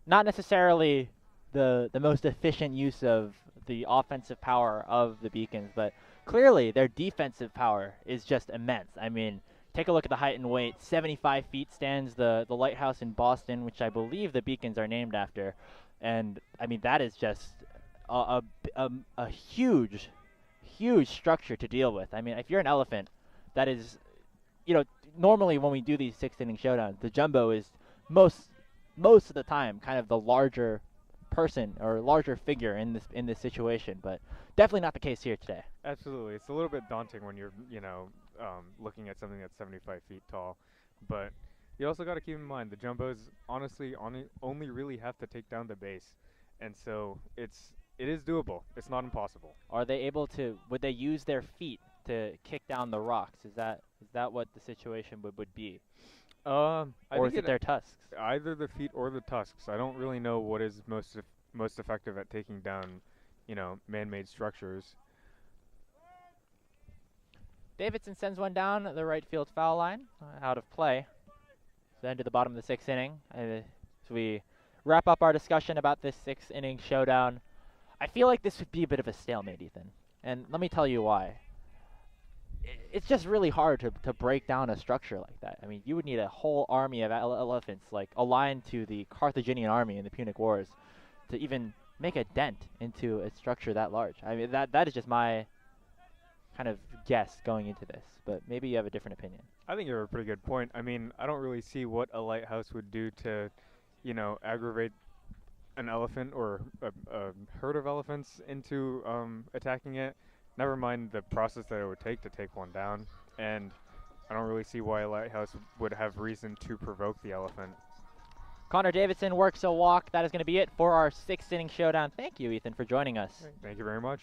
A: not necessarily the most efficient use of the offensive power of the beacons, but clearly their defensive power is just immense. I mean, take a look at the height and weight. 75 feet stands the lighthouse in Boston, which I believe the beacons are named after. And, I mean, that is just a huge structure to deal with. I mean, if you're an elephant, that is, normally when we do these 6-inning showdowns, the jumbo is most of the time kind of the larger person or larger figure in this situation, but definitely not the case here today.
C: Absolutely. It's a little bit daunting when you're, looking at something that's 75 feet tall. But you also got to keep in mind, the jumbos honestly only really have to take down the base. And so it is doable. It's not impossible.
A: Are they able to, would they use their feet to kick down the rocks? Is that what the situation would be?
C: I
A: Or
C: think
A: is it their tusks?
C: either the feet or the tusks. I don't really know what is most effective at taking down, man-made structures.
A: Davidson sends one down the right field foul line, out of play. Then to the bottom of the 6th inning. As we wrap up our discussion about this 6-inning showdown, I feel like this would be a bit of a stalemate, Ethan. And let me tell you why. It's just really hard to break down a structure like that. I mean, you would need a whole army of elephants, like aligned to the Carthaginian army in the Punic Wars, to even make a dent into a structure that large. I mean, that is just my kind of guess going into this, but maybe you have a different opinion.
C: I think you have a pretty good point. I mean, I don't really see what a lighthouse would do to, aggravate an elephant or a herd of elephants into attacking it. Never mind the process that it would take to take one down. And I don't really see why a lighthouse would have reason to provoke the elephant.
A: Connor Davidson works a walk. That is going to be it for our 6-inning showdown. Thank you, Ethan, for joining us.
C: Thank you very much.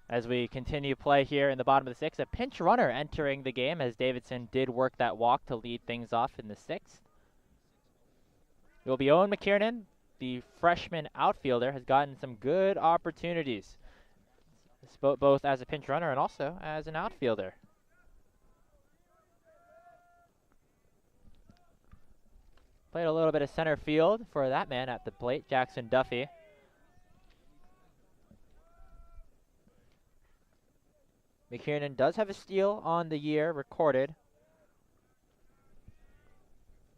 A: As we continue play here in the bottom of the 6th, a pinch runner entering the game as Davidson did work that walk to lead things off in the 6th. It will be Owen McKiernan, the freshman outfielder, has gotten some good opportunities, both as a pinch runner and also as an outfielder. Played a little bit of center field for that man at the plate, Jackson Duffy. McKiernan does have a steal on the year recorded.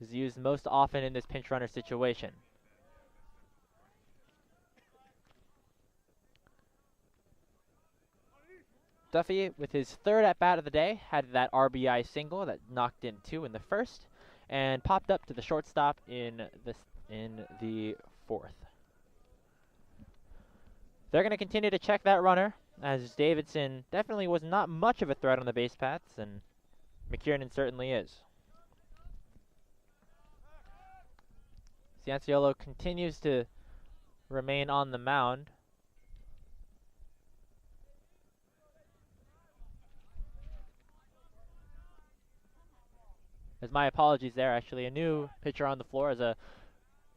A: Is used most often in this pinch runner situation. Duffy, with his 3rd at-bat of the day, had that RBI single that knocked in 2 in the 1st and popped up to the shortstop in the 4th. They're going to continue to check that runner, as Davidson definitely was not much of a threat on the base paths, and McKiernan certainly is. Cianciolo continues to remain on the mound. As my apologies there, actually a new pitcher on the floor as a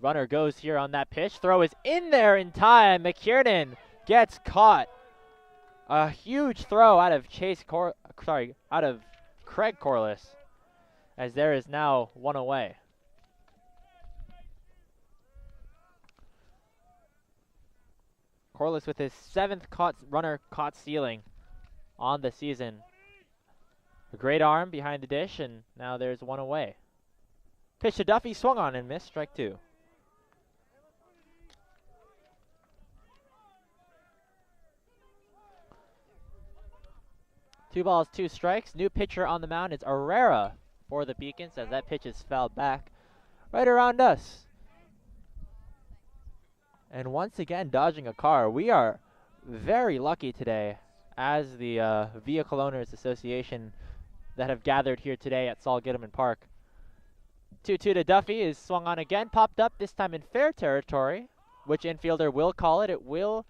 A: runner goes here on that pitch. Throw is in there in time. McKiernan gets caught. A huge throw out of out of Craig Corliss, as there is now one away. Corliss with his 7th runner caught stealing on the season. A great arm behind the dish, and now there's one away. Pitch to Duffy, swung on and missed, strike 2. Two balls, 2 strikes. New pitcher on the mound is Herrera for the Beacons as that pitch is fouled back right around us. And once again, dodging a car. We are very lucky today as the Vehicle Owners Association that have gathered here today at Saul Gittleman Park. 2-2 to Duffy is swung on again, popped up this time in fair territory. Which infielder will call it? It will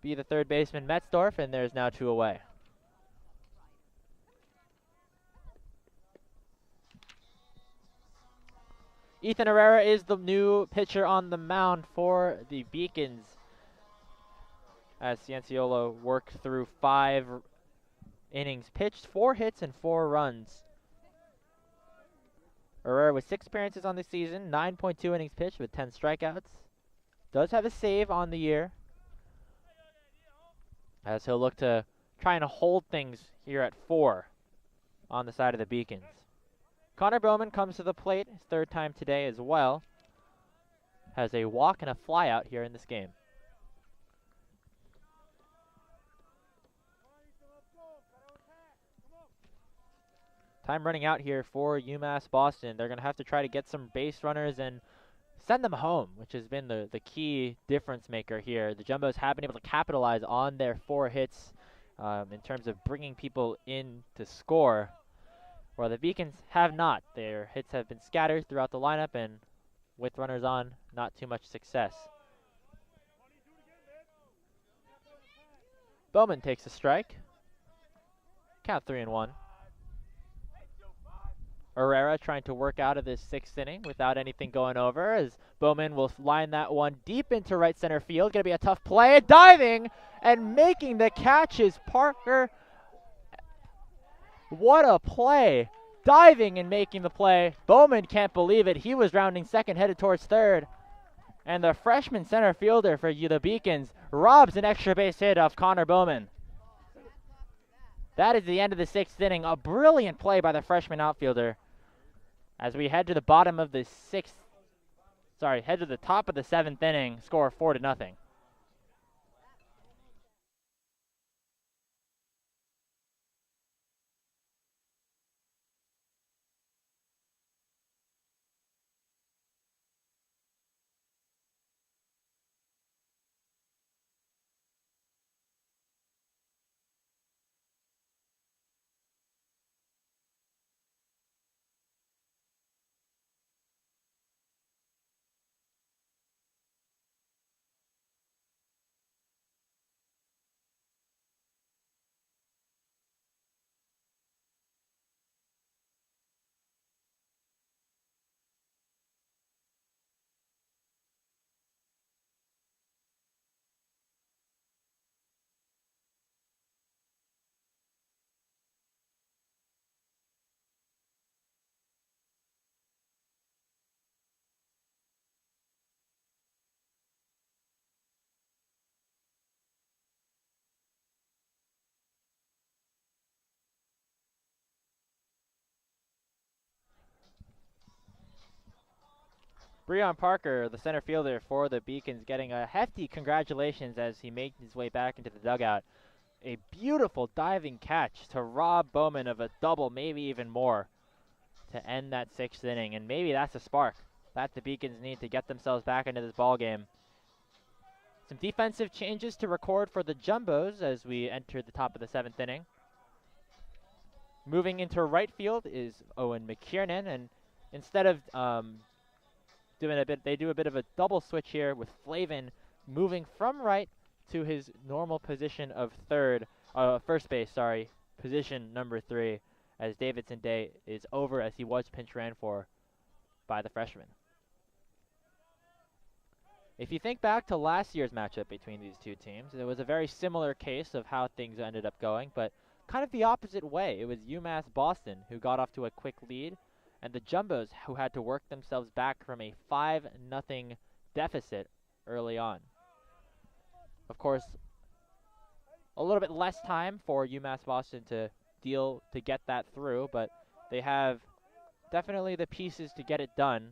A: be the third baseman Metzdorf, and there's now 2 away. Ethan Herrera is the new pitcher on the mound for the Beacons as Cianciolo worked through 5 innings pitched, 4 hits and 4 runs. Herrera with 6 appearances on the season, 9.2 innings pitched with 10 strikeouts. Does have a save on the year as he'll look to try and hold things here at 4 on the side of the Beacons. Connor Bowman comes to the plate, his 3rd time today as well. Has a walk and a fly out here in this game. Time running out here for UMass Boston. They're going to have to try to get some base runners and send them home, which has been the key difference maker here. The Jumbos have been able to capitalize on their 4 hits in terms of bringing people in to score, while the Beacons have not. Their hits have been scattered throughout the lineup, and with runners on, not too much success. Bowman takes a strike. Count 3-1. Herrera trying to work out of this 6th inning without anything going over as Bowman will line that one deep into right center field. Going to be a tough play. Diving and making the catch is Parker. What a play. Diving and making the play. Bowman can't believe it. He was rounding second, headed towards 3rd. And the freshman center fielder for the Beacons robs an extra base hit off Connor Bowman. That is the end of the 6th inning. A brilliant play by the freshman outfielder. As we head to the bottom of the head to the top of the 7th inning, score 4-0. Breon Parker, the center fielder for the Beacons, getting a hefty congratulations as he made his way back into the dugout. A beautiful diving catch to rob Bowman of a double, maybe even more, to end that 6th inning. And maybe that's a spark that the Beacons need to get themselves back into this ball game. Some defensive changes to record for the Jumbos as we enter the top of the 7th inning. Moving into right field is Owen McKiernan, and instead of they do a bit of a double switch here with Flavin moving from right to his normal position of first base, position number 3, as Davidson Day is over as he was pinch ran for by the freshman. If you think back to last year's matchup between these two teams, it was a very similar case of how things ended up going, but kind of the opposite way. It was UMass Boston who got off to a quick lead, and the Jumbos who had to work themselves back from a 5-0 deficit early on. Of course, a little bit less time for UMass Boston to get that through, but they have definitely the pieces to get it done.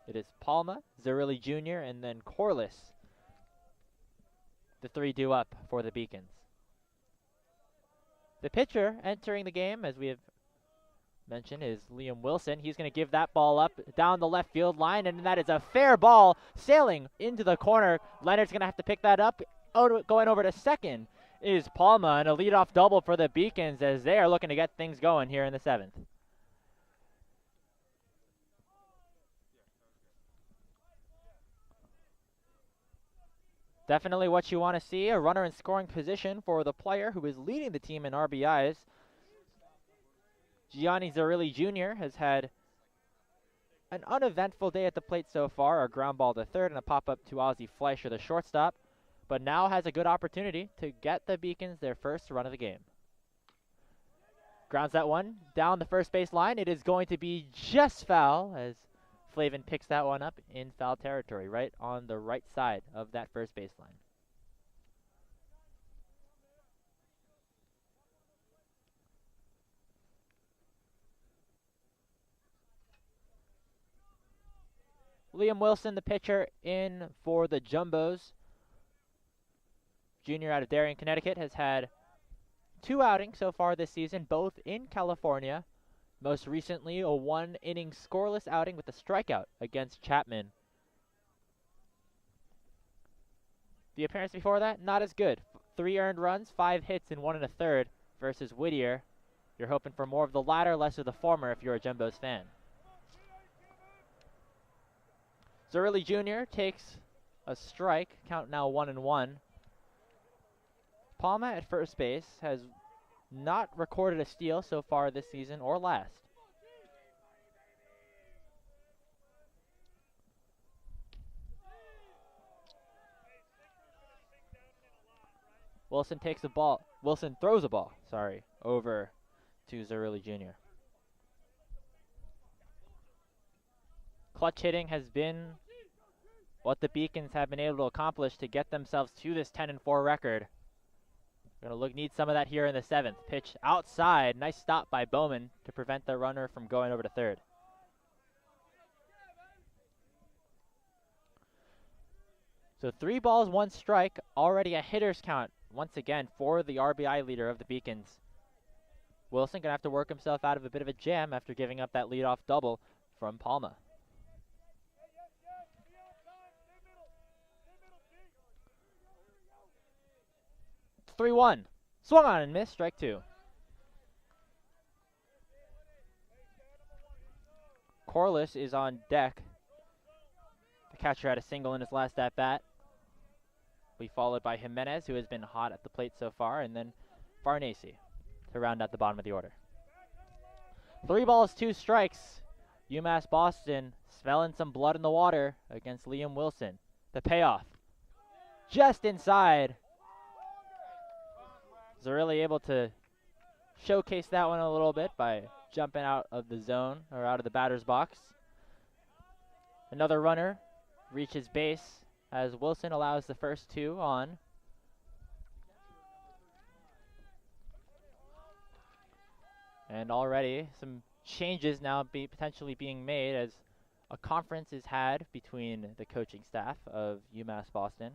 A: It is Palma, Zerilli Jr., and then Corliss. The three due up for the Beacons. The pitcher entering the game, as we have mentioned, is Liam Wilson. He's going to give that ball up down the left field line, and that is a fair ball sailing into the corner. Leonard's going to have to pick that up. Going over to second is Palma, and a leadoff double for the Beacons as they are looking to get things going here in the 7th. Definitely what you want to see, a runner in scoring position for the player who is leading the team in RBIs. Gianni Zerilli Jr. has had an uneventful day at the plate so far, a ground ball to third and a pop-up to Ozzie Fleischer, the shortstop, but now has a good opportunity to get the Beacons their first run of the game. Grounds that one down the first base line. It is going to be just foul as Flavin picks that one up in foul territory, right on the right side of that first baseline. Liam Wilson, the pitcher, in for the Jumbos. Junior out of Darien, Connecticut, has had 2 outings so far this season, both in California. Most recently, a 1-inning scoreless outing with a strikeout against Chapman. The appearance before that, not as good. 3 earned runs, 5 hits, and 1 1/3 versus Whittier. You're hoping for more of the latter, less of the former if you're a Jumbos fan. Zerilli Jr. takes a strike, count now 1-1. Palma at first base has not recorded a steal so far this season or last. Wilson takes the ball. Wilson throws a ball, over to Zerilli Jr. Clutch hitting has been what the Beacons have been able to accomplish to get themselves to this 10-4 record. Need some of that here in the 7th. Pitch outside. Nice stop by Bowman to prevent the runner from going over to third. So 3 balls, 1 strike. Already a hitter's count once again for the RBI leader of the Beacons. Wilson going to have to work himself out of a bit of a jam after giving up that leadoff double from Palma. 3-1. Swung on and missed. Strike 2. Corliss is on deck. The catcher had a single in his last at-bat. We followed by Jimenez, who has been hot at the plate so far, and then Farnese to round out the bottom of the order. 3 balls, 2 strikes. UMass Boston smelling some blood in the water against Liam Wilson. The payoff just inside. Zerilli able to showcase that one a little bit by jumping out of the zone or out of the batter's box. Another runner reaches base as Wilson allows the first 2 on. And already some changes now potentially being made as a conference is had between the coaching staff of UMass Boston.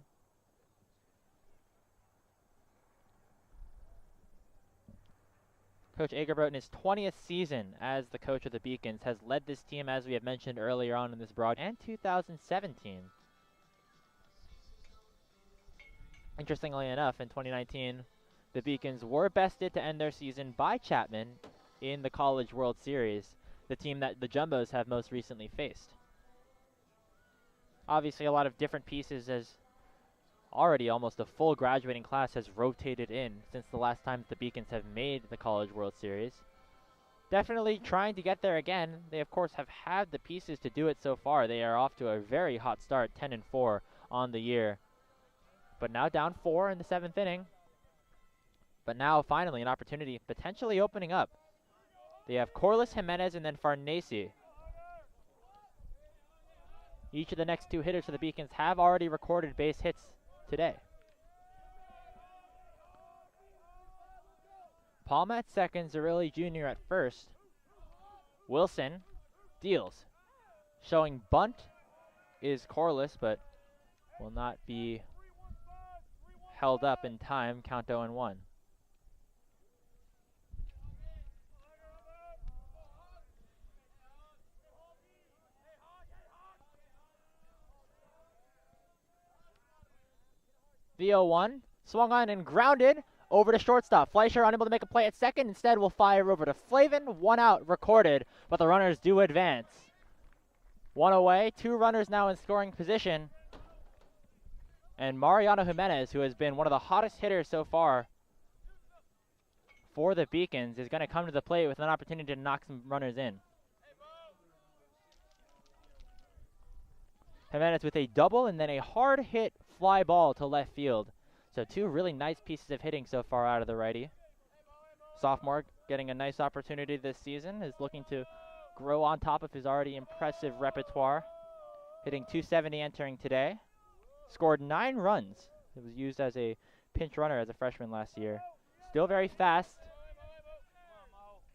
A: Coach Agerbrodt, in his 20th season as the coach of the Beacons, has led this team, as we have mentioned earlier on in this broadcast, and 2017. Interestingly enough, in 2019, the Beacons were bested to end their season by Chapman in the College World Series, the team that the Jumbos have most recently faced. Obviously, a lot of different pieces, as already almost a full graduating class has rotated in since the last time the Beacons have made the College World Series. Definitely trying to get there again. They, of course, have had the pieces to do it so far. They are off to a very hot start, 10-4 on the year. But now down 4 in the 7th inning. But now finally an opportunity potentially opening up. They have Corliss, Jimenez, and then Farnese. Each of the next 2 hitters for the Beacons have already recorded base hits today. Palma at second, Zerilli Jr. at first. Wilson deals. Showing bunt is scoreless, but will not be held up in time. Count 0-1. The 0-1, swung on and grounded over to shortstop. Fleischer unable to make a play at second. Instead, will fire over to Flavin. 1 out recorded, but the runners do advance. 1 away, 2 runners now in scoring position. And Mariano Jimenez, who has been one of the hottest hitters so far for the Beacons, is going to come to the plate with an opportunity to knock some runners in. Jimenez with a double and then a hard hit fly ball to left field. So 2 really nice pieces of hitting so far out of the righty. Sophomore getting a nice opportunity this season, is looking to grow on top of his already impressive repertoire. Hitting .270 entering today. Scored 9 runs. It was used as a pinch runner as a freshman last year. Still very fast.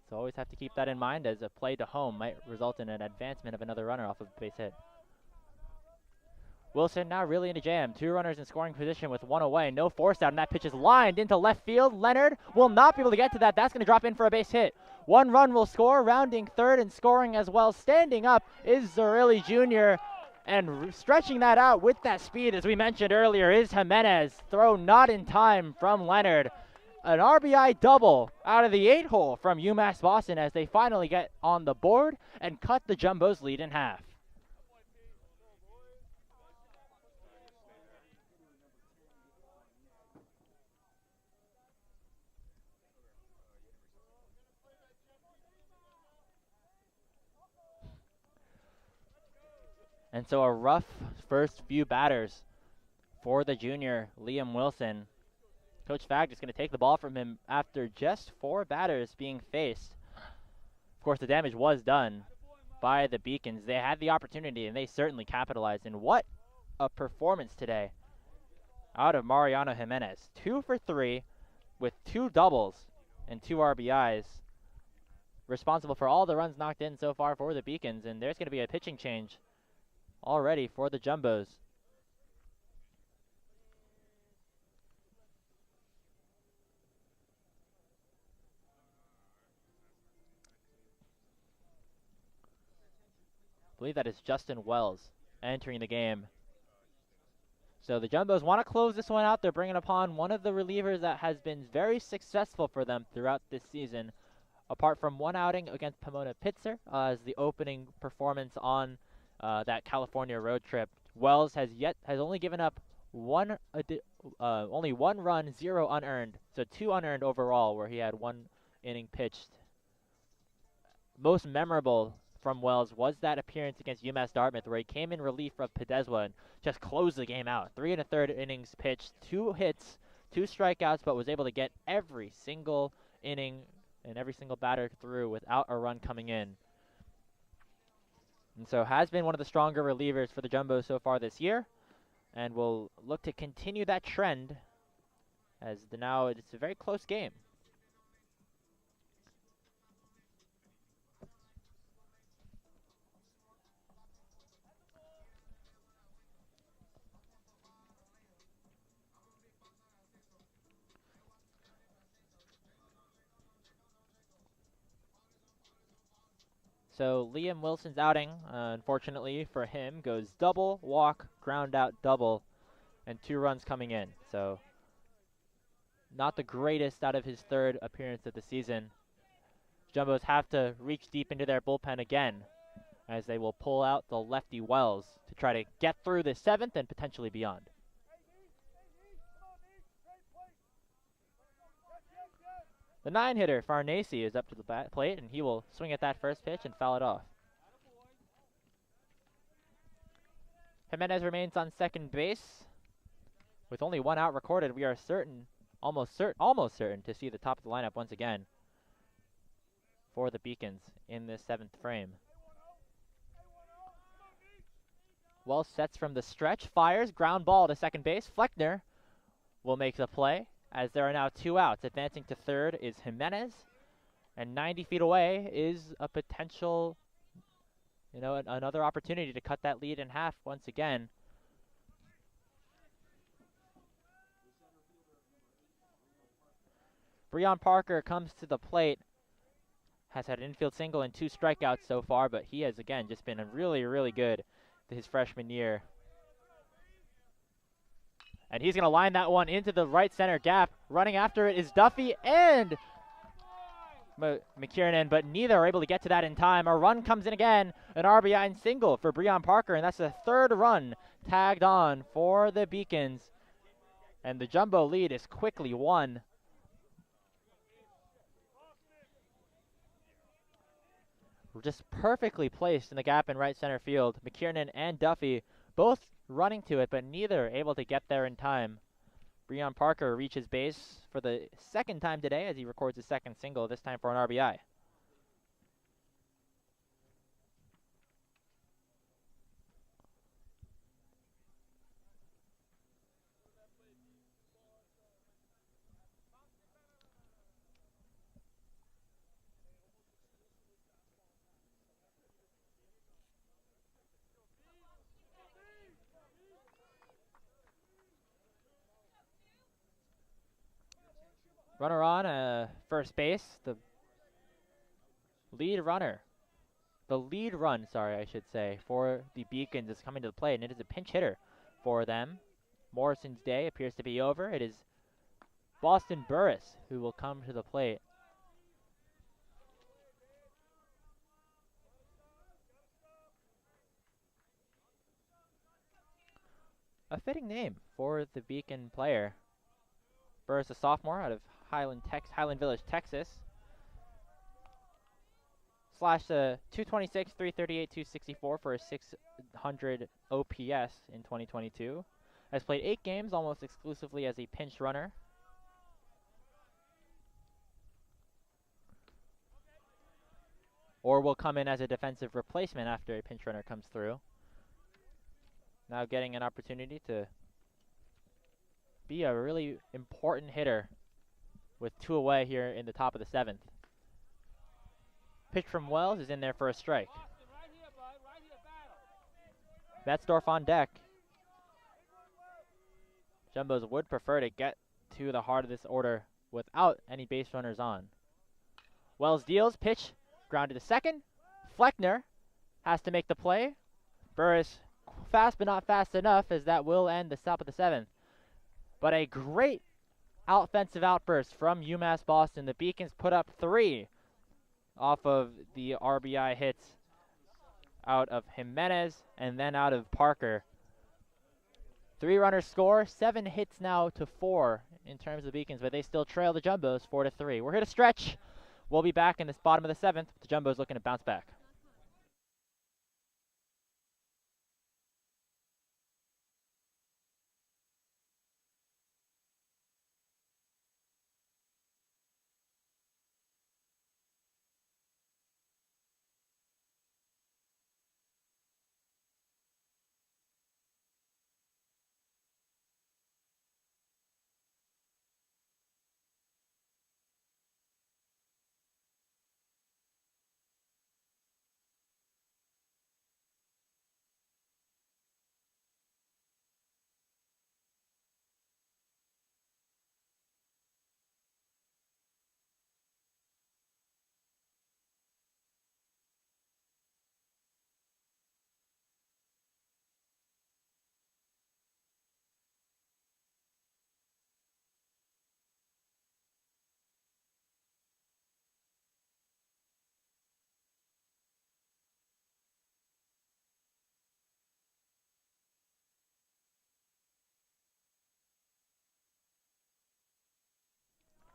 A: So always have to keep that in mind, as a play to home might result in an advancement of another runner off of a base hit. Wilson now really in a jam. 2 runners in scoring position with 1 away. No force out, and that pitch is lined into left field. Leonard will not be able to get to that. That's going to drop in for a base hit. 1 run will score, rounding third and scoring as well. Standing up is Zerilli Jr., and stretching that out with that speed, as we mentioned earlier, is Jimenez. Throw not in time from Leonard. An RBI double out of the 8-hole from UMass Boston, as they finally get on the board and cut the Jumbos' lead in half. And so a rough first few batters for the junior, Liam Wilson. Coach Fagg is going to take the ball from him after just 4 batters being faced. Of course, the damage was done by the Beacons. They had the opportunity, and they certainly capitalized. And what a performance today out of Mariano Jimenez. 2 for 3 with 2 doubles and 2 RBIs. Responsible for all the runs knocked in so far for the Beacons. And there's going to be a pitching change already for the Jumbos. I believe that is Justin Wells entering the game. So the Jumbos want to close this one out. They're bringing upon one of the relievers that has been very successful for them throughout this season. Apart from 1 outing against Pomona Pitzer as the opening performance on that California road trip, Wells has only given up only 1 run, 0 unearned, so 2 unearned overall, where he had 1 inning pitched. Most memorable from Wells was that appearance against UMass Dartmouth, where he came in relief of Pedeswa and just closed the game out. 3 1/3 innings pitched, 2 hits, 2 strikeouts, but was able to get every single inning and every single batter through without a run coming in. And so has been one of the stronger relievers for the Jumbos so far this year, and will look to continue that trend, as now it's a very close game. So Liam Wilson's outing, unfortunately for him, goes double, walk, ground out, double, and 2 runs coming in. So not the greatest out of his 3rd appearance of the season. Jumbos have to reach deep into their bullpen again, as they will pull out the lefty Wells to try to get through the 7th and potentially beyond. The 9-hitter, Farnese, is up to the plate, and he will swing at that first pitch and foul it off. Jimenez remains on second base. With only 1 out recorded, we are almost certain to see the top of the lineup once again for the Beacons in this 7th frame. Wells sets from the stretch, fires, ground ball to second base. Fleckner will make the play as there are now 2 outs. Advancing to third is Jimenez, and 90 feet away is a potential, another opportunity to cut that lead in half once again. Breon Parker comes to the plate, has had an infield single and 2 strikeouts so far, but he has, again, just been really, really good his freshman year. And he's going to line that one into the right center gap. Running after it is Duffy and McKiernan, but neither are able to get to that in time. A run comes in again, an RBI and single for Breon Parker, and that's the 3rd run tagged on for the Beacons. And the Jumbo lead is quickly won. Just perfectly placed in the gap in right center field. McKiernan and Duffy both running to it, but neither able to get there in time. Breon Parker reaches base for the 2nd time today as he records his 2nd single, this time for an RBI. Runner on first base. The lead run, I should say, for the Beacons is coming to the plate, and it is a pinch hitter for them. Morrison's day appears to be over. It is Boston Burris who will come to the plate. A fitting name for the Beacon player. Burris, a sophomore out of Highland Village, Texas. Slashed 226, 338, 264 for a 600 OPS in 2022. Has played 8 games almost exclusively as a pinch runner. Or will come in as a defensive replacement after a pinch runner comes through. Now getting an opportunity to be a really important hitter with 2 away here in the top of the 7th. Pitch from Wells is in there for a strike. Betzdorf on deck. Jumbos would prefer to get to the heart of this order without any base runners on. Wells deals, pitch, grounded to second. Fleckner has to make the play. Burris fast but not fast enough, as that will end the top of the 7th. But a great offensive outburst from UMass Boston. The Beacons put up 3 off of the RBI hits out of Jimenez and then out of Parker. 3 runners score, 7 hits now to 4 in terms of the Beacons, but they still trail the Jumbos 4-3. We're here to stretch. We'll be back in this bottom of the 7th. The Jumbos looking to bounce back.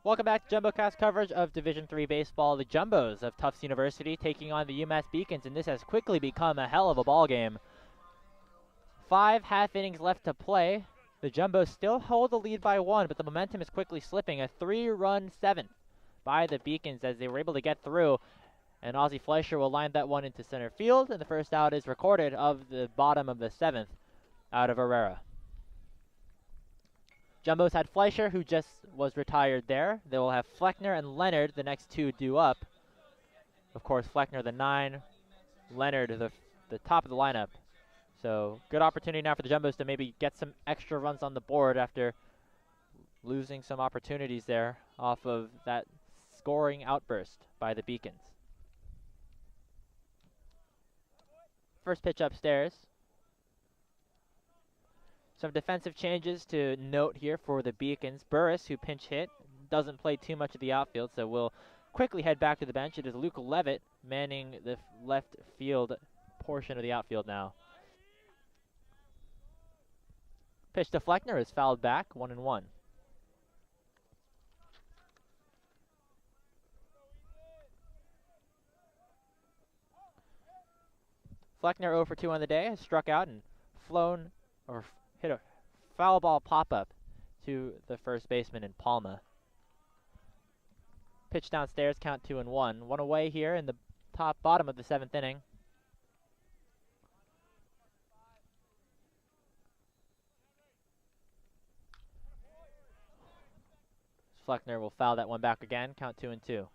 A: Welcome back to JumboCast coverage of Division III baseball. The Jumbos of Tufts University taking on the UMass Beacons, and this has quickly become a hell of a ball game. 5 half innings left to play. The Jumbos still hold the lead by 1, but the momentum is quickly slipping. A 3-run 7th by the Beacons as they were able to get through, and Ozzie Fleischer will line that one into center field, and the first out is recorded of the bottom of the 7th out of Herrera. Jumbo's had Fleischer, who just was retired there. They will have Fleckner and Leonard, the next two due up. Of course, Fleckner the 9, Leonard the top of the lineup. So good opportunity now for the Jumbos to maybe get some extra runs on the board after losing some opportunities there off of that scoring outburst by the Beacons. First pitch upstairs. Some defensive changes to note here for the Beacons. Burris, who pinch hit, doesn't play too much of the outfield, so will quickly head back to the bench. It is Luke Levitt manning the left field portion of the outfield now. Pitch to Fleckner is fouled back, 1-1. Fleckner 0 for 2 on the day, has struck out and flown or hit a foul ball pop-up to the first baseman in Palma. Pitch downstairs, count 2-1. One away here in the bottom of the 7th inning. Fleckner will foul that one back again, count 2-2.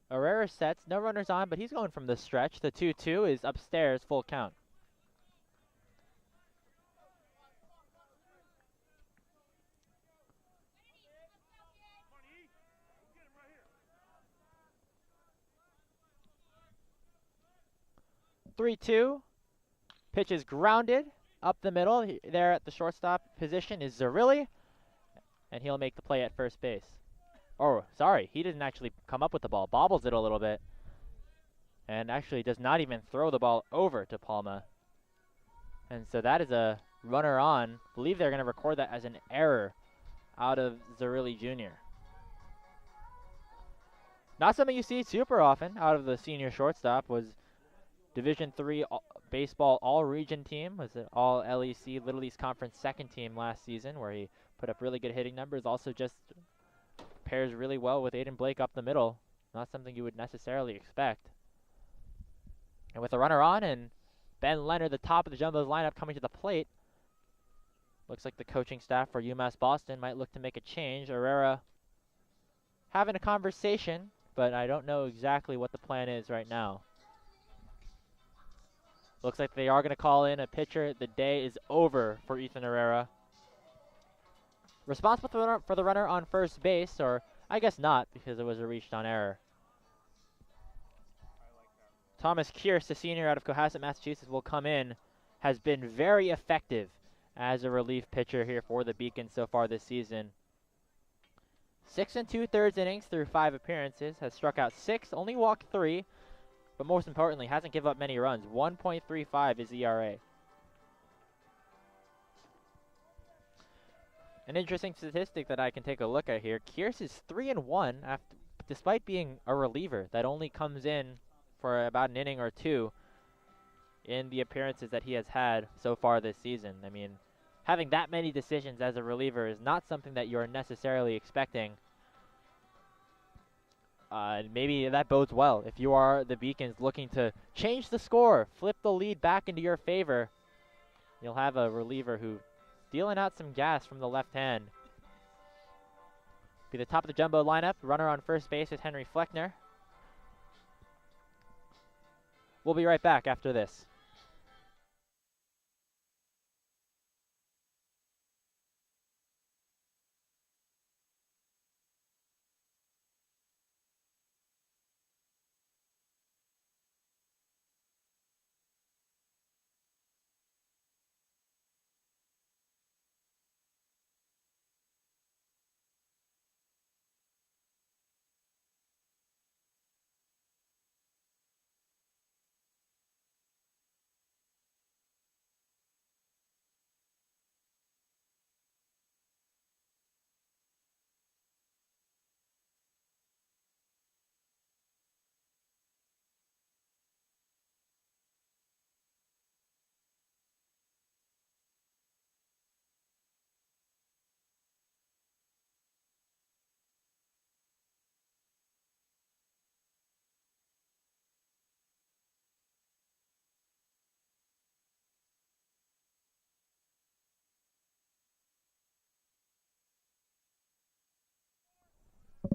A: Herrera sets, no runners on, but he's going from the stretch. The 2-2 is upstairs, full count. Three-two. Pitch is grounded up the middle. There at the shortstop position is Zerilli, and he'll make the play at first base. Oh, sorry, he didn't actually come up with the ball. Bobbles it a little bit. And actually does not even throw the ball over to Palma. And so that is a runner on. I believe they're going to record that as an error out of Zerilli Jr. Not something you see super often out of the senior shortstop. Was Division III baseball all-region team. Was an all-LEC Little East Conference second team last season where he put up really good hitting numbers. Also just pairs really well with Aiden Blake up the middle. Not something you would necessarily expect. And with a runner on and Ben Leonard, the top of the Jumbos lineup, coming to the plate. Looks like the coaching staff for UMass Boston might look to make a change. Herrera having a conversation, but I don't know exactly what the plan is right now. Looks like they are going to call in a pitcher. The day is over for Ethan Herrera. Responsible for the runner on first base, or I guess not, because it was a reached on error. Thomas Kearse, a senior out of Cohasset, Massachusetts, will come in. Has been very effective as a relief pitcher here for the Beacons so far this season. 6 2/3 innings through 5 appearances. Has struck out 6, only walked 3, but most importantly, hasn't given up many runs. 1.35 is ERA. An interesting statistic that I can take a look at here. Kearse is 3-1 despite being a reliever that only comes in for about an inning or two in the appearances that he has had so far this season. I mean, having that many decisions as a reliever is not something that you're necessarily expecting. Maybe that bodes well. If you are the Beacons looking to change the score, flip the lead back into your favor, you'll have a reliever who dealing out some gas from the left hand. Be the top of the jumbo lineup. Runner on first base is Henry Fleckner. We'll be right back after this.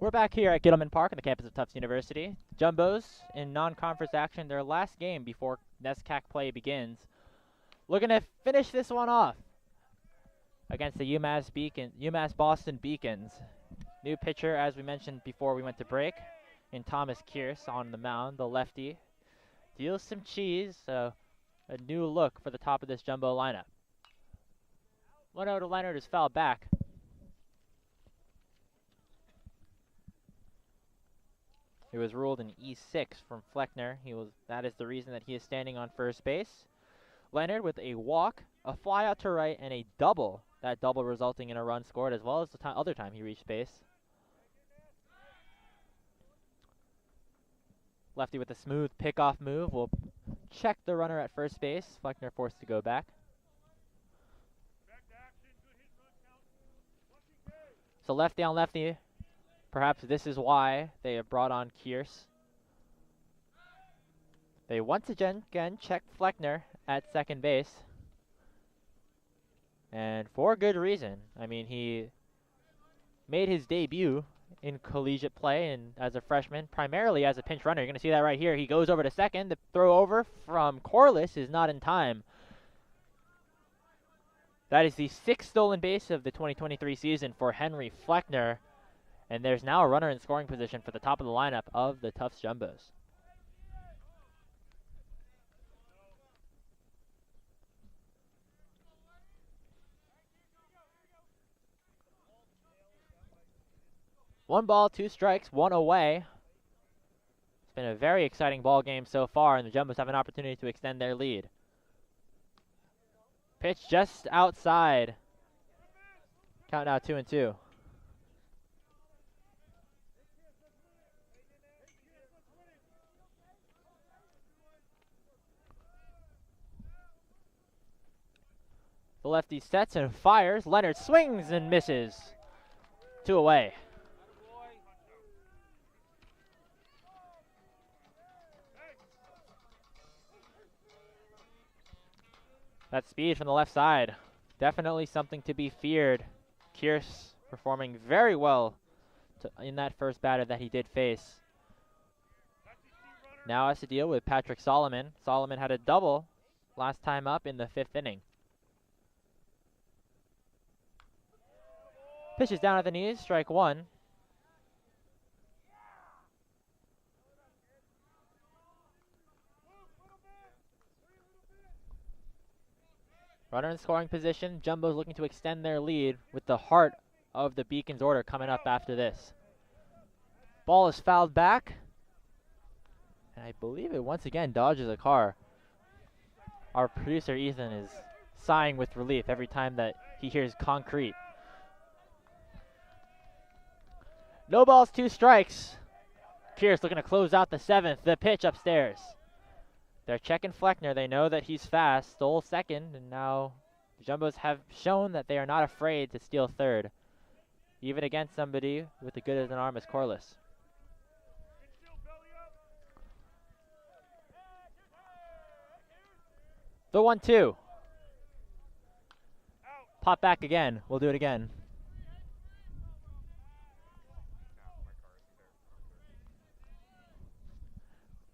A: We're back here at Gittleman Park on the campus of Tufts University. Jumbos in non-conference action, their last game before NESCAC play begins. Looking to finish this one off against the UMass Boston Beacons. New pitcher, as we mentioned before we went to break, in Thomas Kearse on the mound, the lefty. Deals some cheese, so a new look for the top of this jumbo lineup. 1-0 to Leonard is fouled back. It was ruled an E6 from Fleckner. That is the reason that he is standing on first base. Leonard with a walk, a fly out to right, and a double. That double resulting in a run scored, as well as the other time he reached base. Lefty with a smooth pickoff move will check the runner at first base. Fleckner forced to go back. So lefty on lefty. Perhaps this is why they have brought on Kearse. They once again check Fleckner at second base. And for good reason. I mean, he made his debut in collegiate play and as a freshman, primarily as a pinch runner. You're going to see that right here. He goes over to second. The throw over from Corliss is not in time. That is the 6th stolen base of the 2023 season for Henry Fleckner. And there's now a runner in scoring position for the top of the lineup of the Tufts Jumbos. One ball, 2 strikes, 1 away. It's been a very exciting ball game so far, and the Jumbos have an opportunity to extend their lead. Pitch just outside. Count now 2-2. The lefty sets and fires. Leonard swings and misses. 2 away. That speed from the left side, definitely something to be feared. Kearse performing very well in that first batter that he did face. Now has to deal with Patrick Solomon. Solomon had a double last time up in the 5th inning. Pitches down at the knees, strike 1. Runner in scoring position. Jumbo's looking to extend their lead with the heart of the Beacons order coming up after this. Ball is fouled back. And I believe it once again dodges a car. Our producer Ethan is sighing with relief every time that he hears concrete. No balls, 2 strikes. Kearse looking to close out the 7th. The pitch upstairs. They're checking Fleckner. They know that he's fast. Stole second, and now the Jumbos have shown that they are not afraid to steal third, even against somebody with as good as an arm as Corliss. The 1-2. Pop back again. We'll do it again.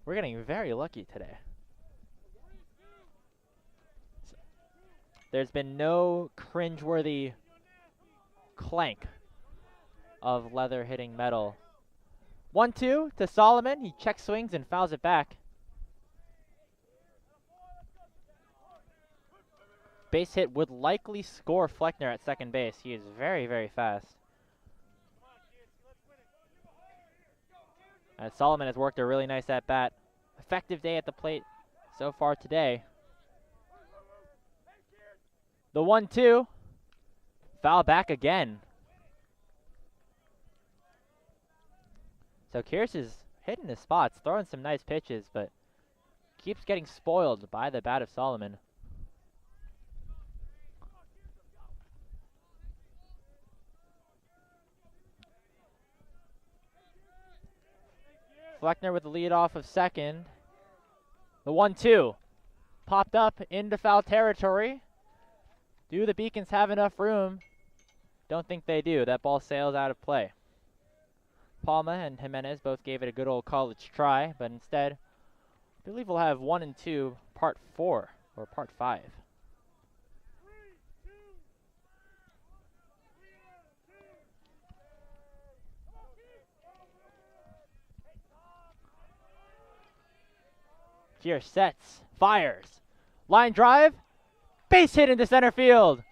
A: We're getting very lucky today. There's been no cringeworthy clank of leather hitting metal. 1-2 to Solomon. He check swings and fouls it back. Base hit would likely score Fleckner at second base. He is very, very fast. As Solomon has worked a really nice at-bat. Effective day at the plate so far today. The 1-2. Foul back again. So Kearse is hitting his spots, throwing some nice pitches, but keeps getting spoiled by the bat of Solomon. Fleckner with the lead off of second. The 1-2. Popped up into foul territory. Do the Beacons have enough room? Don't think they do. That ball sails out of play. Palma and Jimenez both gave it a good old college try, but instead, I believe we'll have 1 and 2, part 4, or part 5. Here sets, fires, line drive, base hit into center field.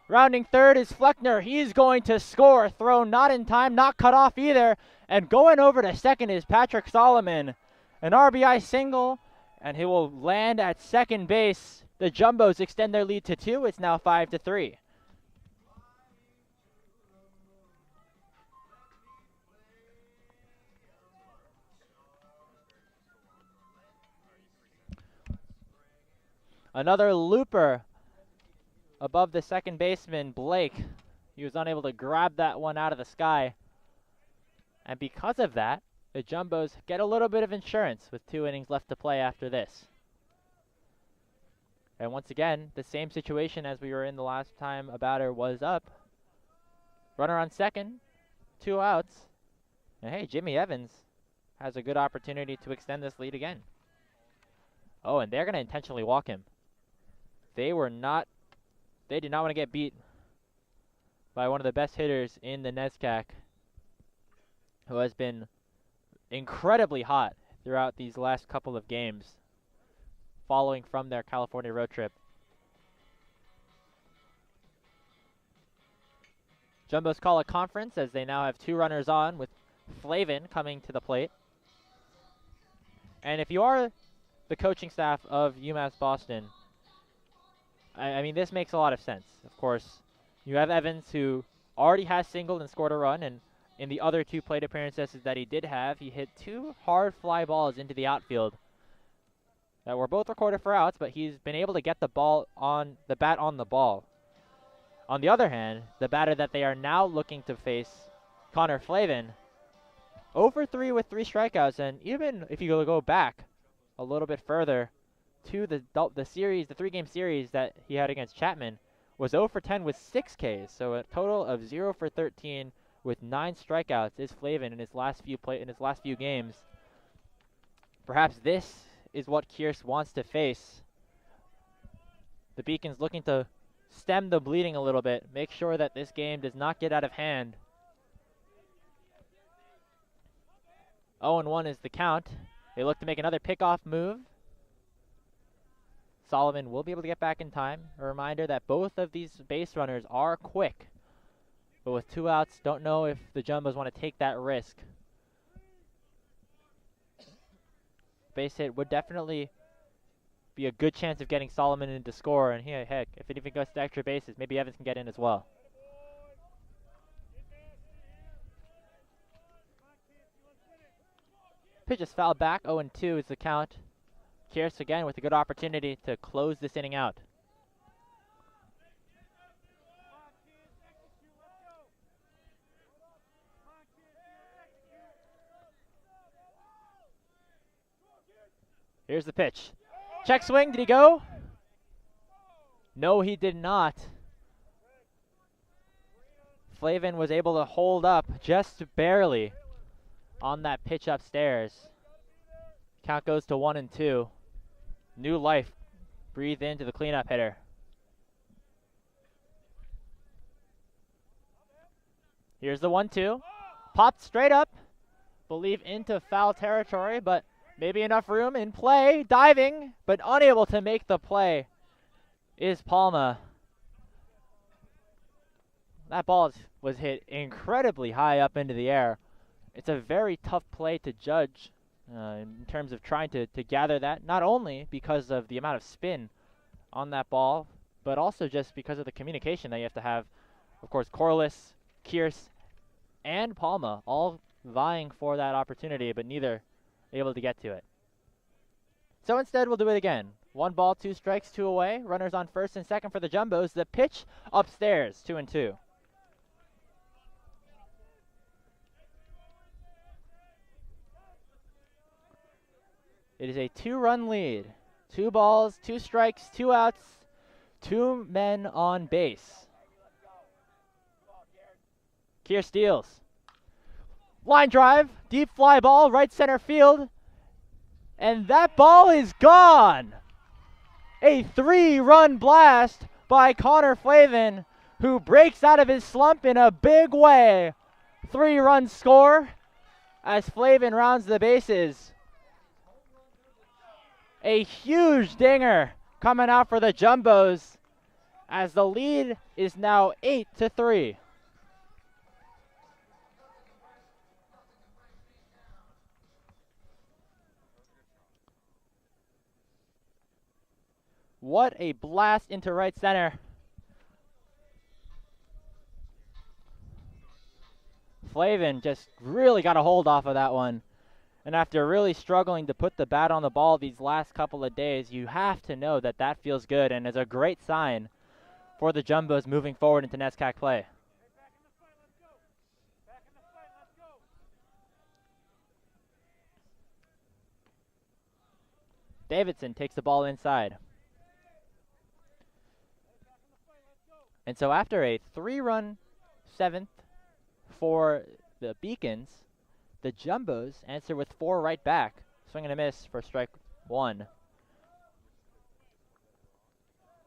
A: Rounding third is Fleckner. He's going to score. Throw not in time, not cut off either. And going over to second is Patrick Solomon. An RBI single, and he will land at second base. The Jumbos extend their lead to 2. It's now 5-3. Another looper above the second baseman, Blake. He was unable to grab that one out of the sky. And because of that, the Jumbos get a little bit of insurance with 2 innings left to play after this. And once again, the same situation as we were in the last time a batter was up. Runner on second, 2 outs. And hey, Jimmy Evans has a good opportunity to extend this lead again. Oh, and they're going to intentionally walk him. They did not want to get beat by one of the best hitters in the NESCAC, who has been incredibly hot throughout these last couple of games following from their California road trip. Jumbos call a conference as they now have 2 runners on, with Flavin coming to the plate. And if you are the coaching staff of UMass Boston, I mean, this makes a lot of sense. Of course, you have Evans, who already has singled and scored a run, and in the other 2 plate appearances that he did have, he hit 2 hard fly balls into the outfield that were both recorded for outs, but he's been able to get the bat on the ball. On the other hand, the batter that they are now looking to face, Connor Flavin, 0 for 3 with 3 strikeouts, and even if you go back a little bit further to the 3-game series that he had against Chapman, was 0 for 10 with 6 Ks, so a total of 0 for 13 with 9 strikeouts is Flavin in his last few games. Perhaps this is what Kierce wants to face. The Beacons looking to stem the bleeding a little bit, make sure that this game does not get out of hand. 0-1 is the count. They look to make another pickoff move. Solomon will be able to get back in time. A reminder that both of these base runners are quick, but with 2 outs, don't know if the Jumbos want to take that risk. Base hit would definitely be a good chance of getting Solomon in to score, and here, heck, if it even goes to extra bases, maybe Evans can get in as well. Pitch is fouled back. 0-2 is the count. Kierce again with a good opportunity to close this inning out. Here's the pitch. Check swing. Did he go? No, he did not. Flavin was able to hold up just barely on that pitch upstairs. Count goes to 1-2. New life breathed into the cleanup hitter. Here's the 1-2. Popped straight up. Believe into foul territory, but maybe enough room in play. Diving, but unable to make the play is Palma. That ball was hit incredibly high up into the air. It's a very tough play to judge in terms of trying to gather that, not only because of the amount of spin on that ball, but also just because of the communication that you have to have. Of course, Corliss, Kierce, and Palma all vying for that opportunity, but neither able to get to it. So instead, we'll do it again. 1 ball, 2 strikes, 2 away. Runners on first and second for the Jumbos. The pitch upstairs, 2-2. It is a 2-run lead. 2 balls, 2 strikes, 2 outs, 2 men on base. Kier steals. Line drive, deep fly ball, right center field. And that ball is gone. A 3-run blast by Connor Flavin, who breaks out of his slump in a big way. 3-run score as Flavin rounds the bases. A huge dinger coming out for the Jumbos as the lead is now 8-3. What a blast into right center. Flavin just really got a hold off of that one. And after really struggling to put the bat on the ball these last couple of days, you have to know that that feels good and is a great sign for the Jumbos moving forward into NESCAC play. Davidson takes the ball inside. And so after a 3-run 7th for the Beacons, the Jumbos answer with 4 right back. Swing and a miss for strike 1.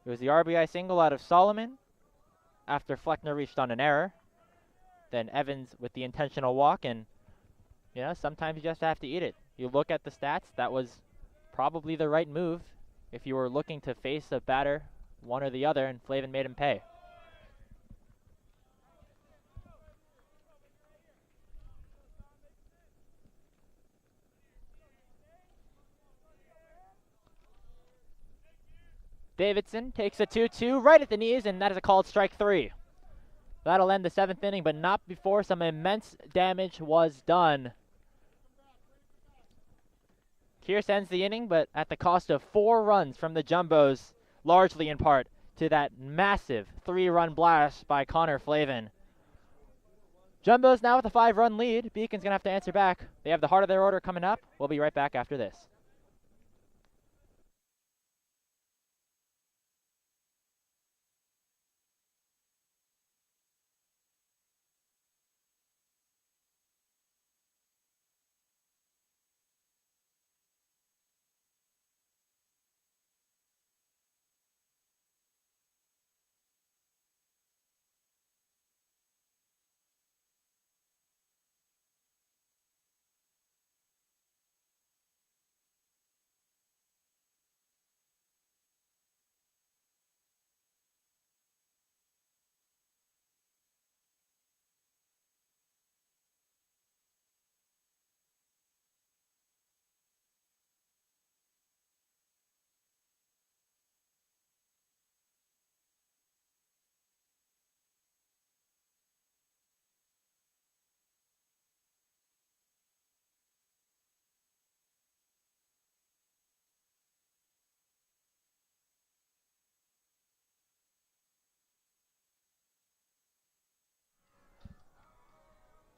A: It was the RBI single out of Solomon after Fleckner reached on an error. Then Evans with the intentional walk, and sometimes you just have to eat it. You look at the stats, that was probably the right move if you were looking to face a batter, one or the other, and Flavin made him pay. Davidson takes a 2-2 right at the knees, and that is a called strike 3. That'll end the 7th inning, but not before some immense damage was done. Kearse ends the inning, but at the cost of 4 runs from the Jumbos, largely in part to that massive 3-run blast by Connor Flavin. Jumbos now with a 5-run lead. Beacon's going to have to answer back. They have the heart of their order coming up. We'll be right back after this.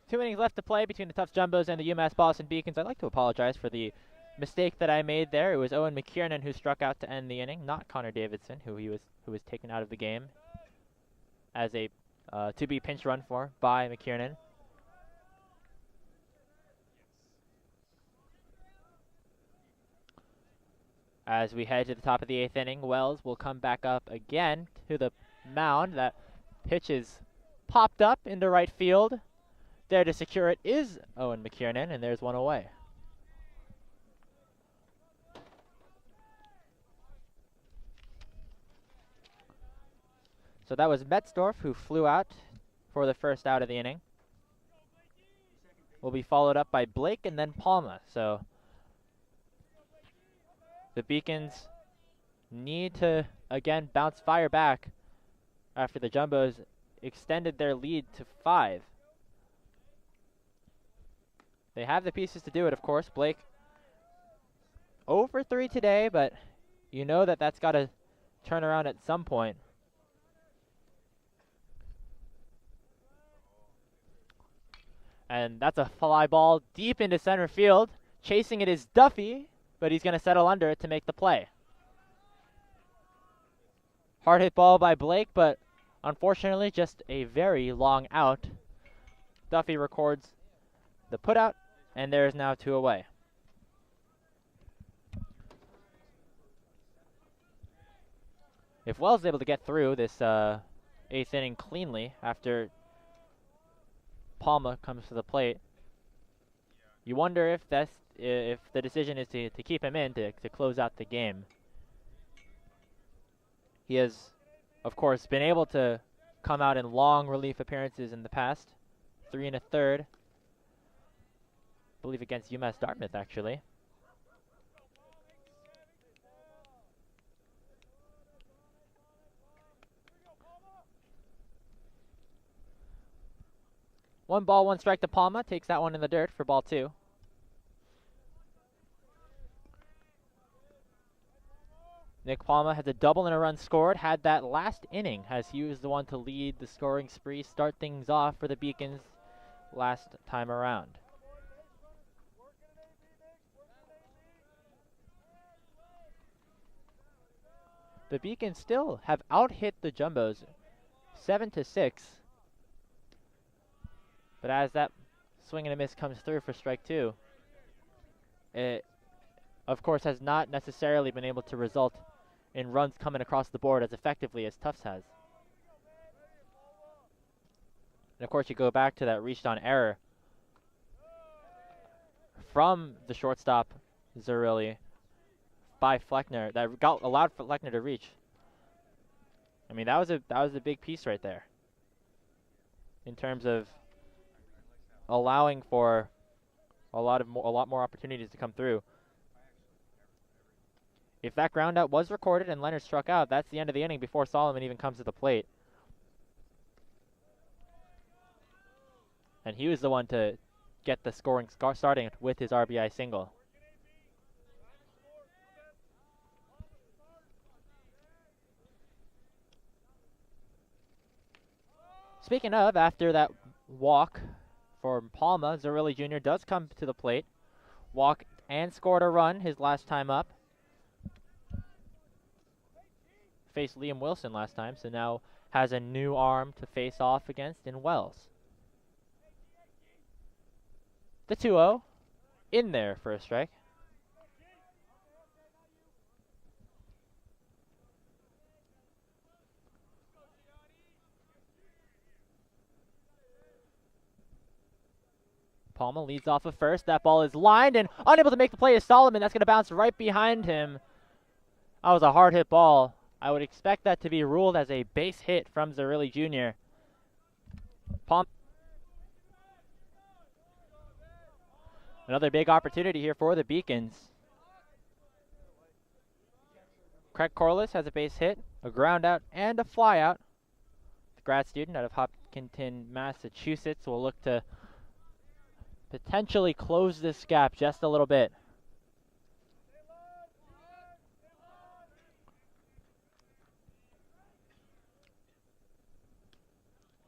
A: 2 innings left to play between the Tufts Jumbos and the UMass Boston Beacons. I'd like to apologize for the mistake that I made there. It was Owen McKiernan who struck out to end the inning, not Connor Davidson, who was taken out of the game as a to-be pinch run for by McKiernan. As we head to the top of the 8th inning, Wells will come back up again to the mound. That pitch is popped up into right field. There to secure it is Owen McKiernan, and there's one away. So that was Metzdorf who flew out for the first out of the inning. Will be followed up by Blake and then Palma. So the Beacons need to, again, fire back after the Jumbos extended their lead to 5. They have the pieces to do it, of course. Blake 0 for 3 today, but you know that that's got to turn around at some point. And that's a fly ball deep into center field. Chasing it is Duffy, but he's going to settle under it to make the play. Hard hit ball by Blake, but unfortunately just a very long out. Duffy records the putout, and there is now 2 away. If Wells is able to get through this 8th inning cleanly after Palma comes to the plate, you wonder if the decision is to keep him in to close out the game. He has, of course, been able to come out in long relief appearances in the past. 3 1/3, I believe against UMass Dartmouth, actually. One ball, 1 strike to Palma. Takes that one in the dirt for ball 2. Nick Palma has a double and a run scored. Had that last inning as he was the one to lead the scoring spree, start things off for the Beacons last time around. The Beacons still have out-hit the Jumbos 7-6. But as that swing and a miss comes through for strike 2, it, of course, has not necessarily been able to result in runs coming across the board as effectively as Tufts has. And of course, you go back to that reached on error from the shortstop, Zerilli, by Fleckner, that allowed Fleckner to reach. I mean, that was a big piece right there in terms of allowing for a lot more opportunities to come through. If that ground out was recorded and Leonard struck out, that's the end of the inning before Solomon even comes to the plate. And he was the one to get the scoring starting with his RBI single. Speaking of, after that walk for Palma, Zerilli Jr. does come to the plate, walked and scored a run his last time up. Faced Liam Wilson last time, so now has a new arm to face off against in Wells. The 2-0 in there for a strike. Palma leads off of first. That ball is lined and unable to make the play is Solomon. That's going to bounce right behind him. That was a hard hit ball. I would expect that to be ruled as a base hit from Zerilli Jr. Another big opportunity here for the Beacons. Craig Corliss has a base hit, a ground out, and a fly out. The grad student out of Hopkinton, Massachusetts will look to potentially close this gap just a little bit.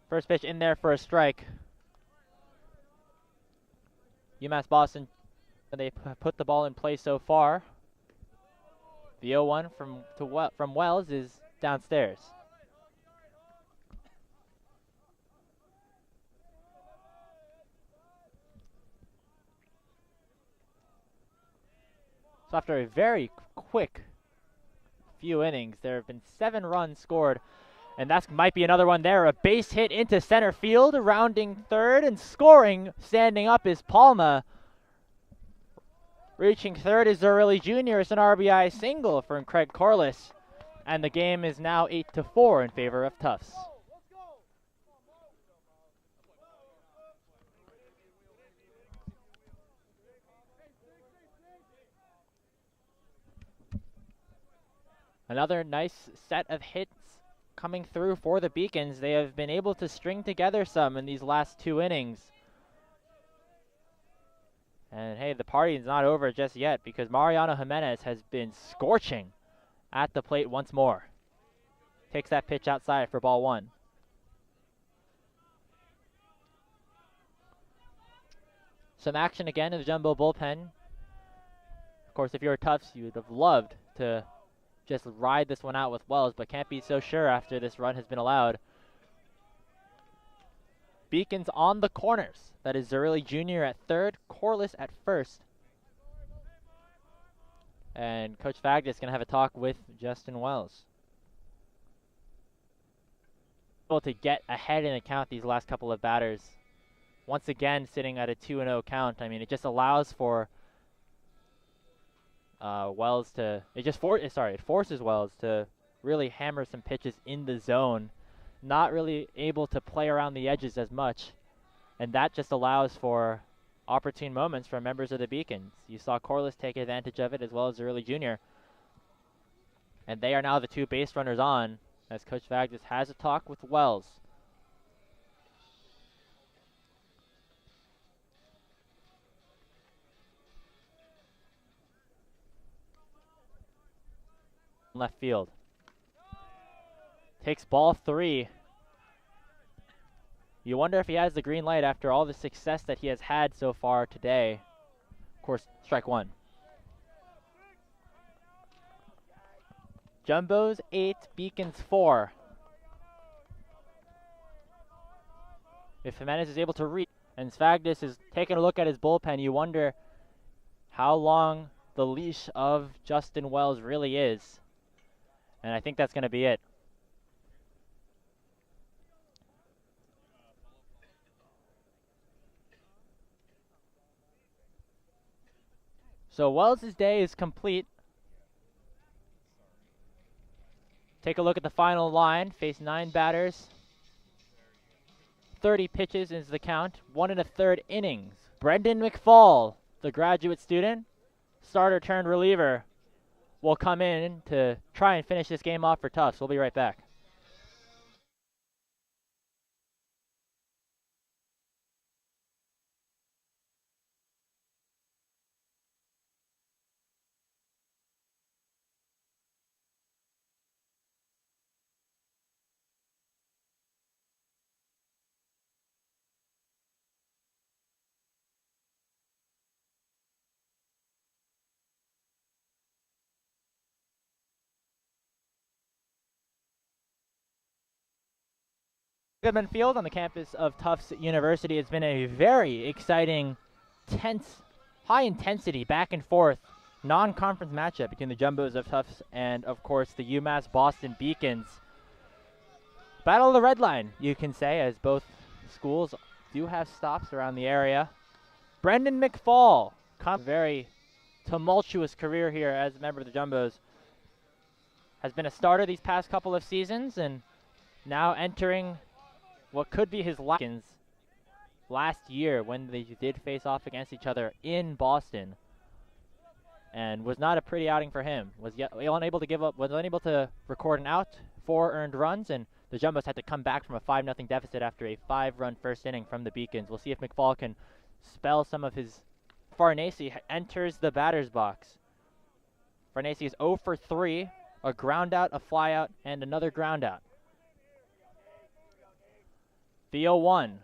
A: First pitch in there for a strike. UMass Boston, they put the ball in play so far. The 0-1 from Wells is downstairs. So after a very quick few innings, there have been 7 runs scored. And that might be another one there. A base hit into center field, rounding third, and scoring, standing up, is Palma. Reaching third is Zerilli Jr. It's an RBI single from Craig Corliss. And the game is now 8-4 in favor of Tufts. Another nice set of hits coming through for the Beacons. They have been able to string together some in these last 2 innings. And hey, the party is not over just yet because Mariano Jimenez has been scorching at the plate once more. Takes that pitch outside for ball 1. Some action again in the Jumbo bullpen. Of course, if you're Tufts, you would have loved to just ride this one out with Wells, but can't be so sure after this run has been allowed. Beacons on the corners. That is Zerilli Jr. at third, Corliss at first. And Coach Fagdis is going to have a talk with Justin Wells. Able to get ahead in the count these last couple of batters. Once again, sitting at a 2-0 count. I mean, it just allows for Wells to, it forces Wells to really hammer some pitches in the zone. Not really able to play around the edges as much. And that just allows for opportune moments for members of the Beacons. You saw Corliss take advantage of it as well as Zerilli Jr. And they are now the two base runners on as Coach Vagdis has a talk with Wells. Left field. Takes ball 3. You wonder if he has the green light after all the success that he has had so far today. Of course, strike 1. Jumbos 8, Beacons 4. If Jimenez is able to reach, and Svagdis is taking a look at his bullpen, you wonder how long the leash of Justin Wells really is. And I think that's going to be it. So Wells' day is complete. Take a look at the final line. Face 9 batters. 30 pitches is the count. 1 1/3 innings. Brendan McFall, the graduate student, starter turned reliever, will come in to try and finish this game off for Tufts. We'll be right back. Goodman Field on the campus of Tufts University. It's been a very exciting, tense, high-intensity, back-and-forth, non-conference matchup between the Jumbos of Tufts and, of course, the UMass Boston Beacons. Battle of the Red Line, you can say, as both schools do have stops around the area. Brendan McFall, very tumultuous career here as a member of the Jumbos, has been a starter these past couple of seasons and now entering what could be his last year when they did face off against each other in Boston, and was not a pretty outing for him. Was unable to record an out, 4 earned runs, and the Jumbos had to come back from a 5-0 deficit after a 5-run first inning from the Beacons. We'll see if McFall can spell some of his. Farnese enters the batter's box. Farnese is 0 for 3, a ground out, a fly out, and another ground out. The 0-1.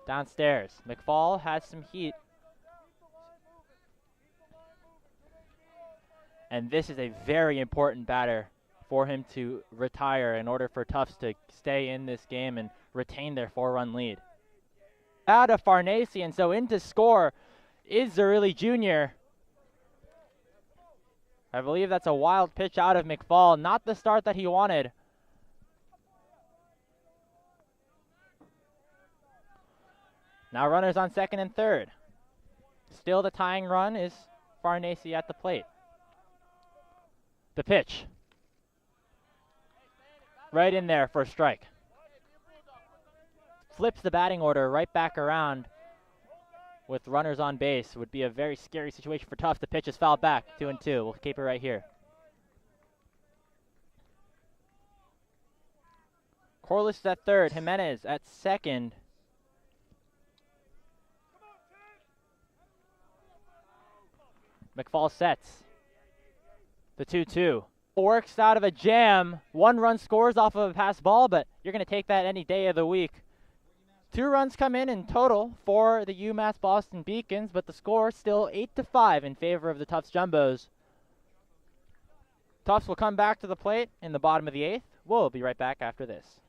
A: Downstairs. McFall has some heat. And this is a very important batter for him to retire in order for Tufts to stay in this game and retain their 4-run lead. Out of Farnese, and so in to score is Zerilli Jr. I believe that's a wild pitch out of McFall. Not the start that he wanted. Now runners on second and third. Still the tying run is Farnese at the plate. The pitch. Right in there for a strike. Flips the batting order right back around with runners on base. Would be a very scary situation for Tufts. The pitch is fouled back. 2-2. We'll keep it right here. Corliss is at third. Jimenez at second. McFall sets. The 2-2. Works out of a jam. 1 run scores off of a pass ball, but you're going to take that any day of the week. 2 runs come in total for the UMass Boston Beacons, but the score still 8-5 in favor of the Tufts Jumbos. Tufts will come back to the plate in the bottom of the 8th. We'll be right back after this.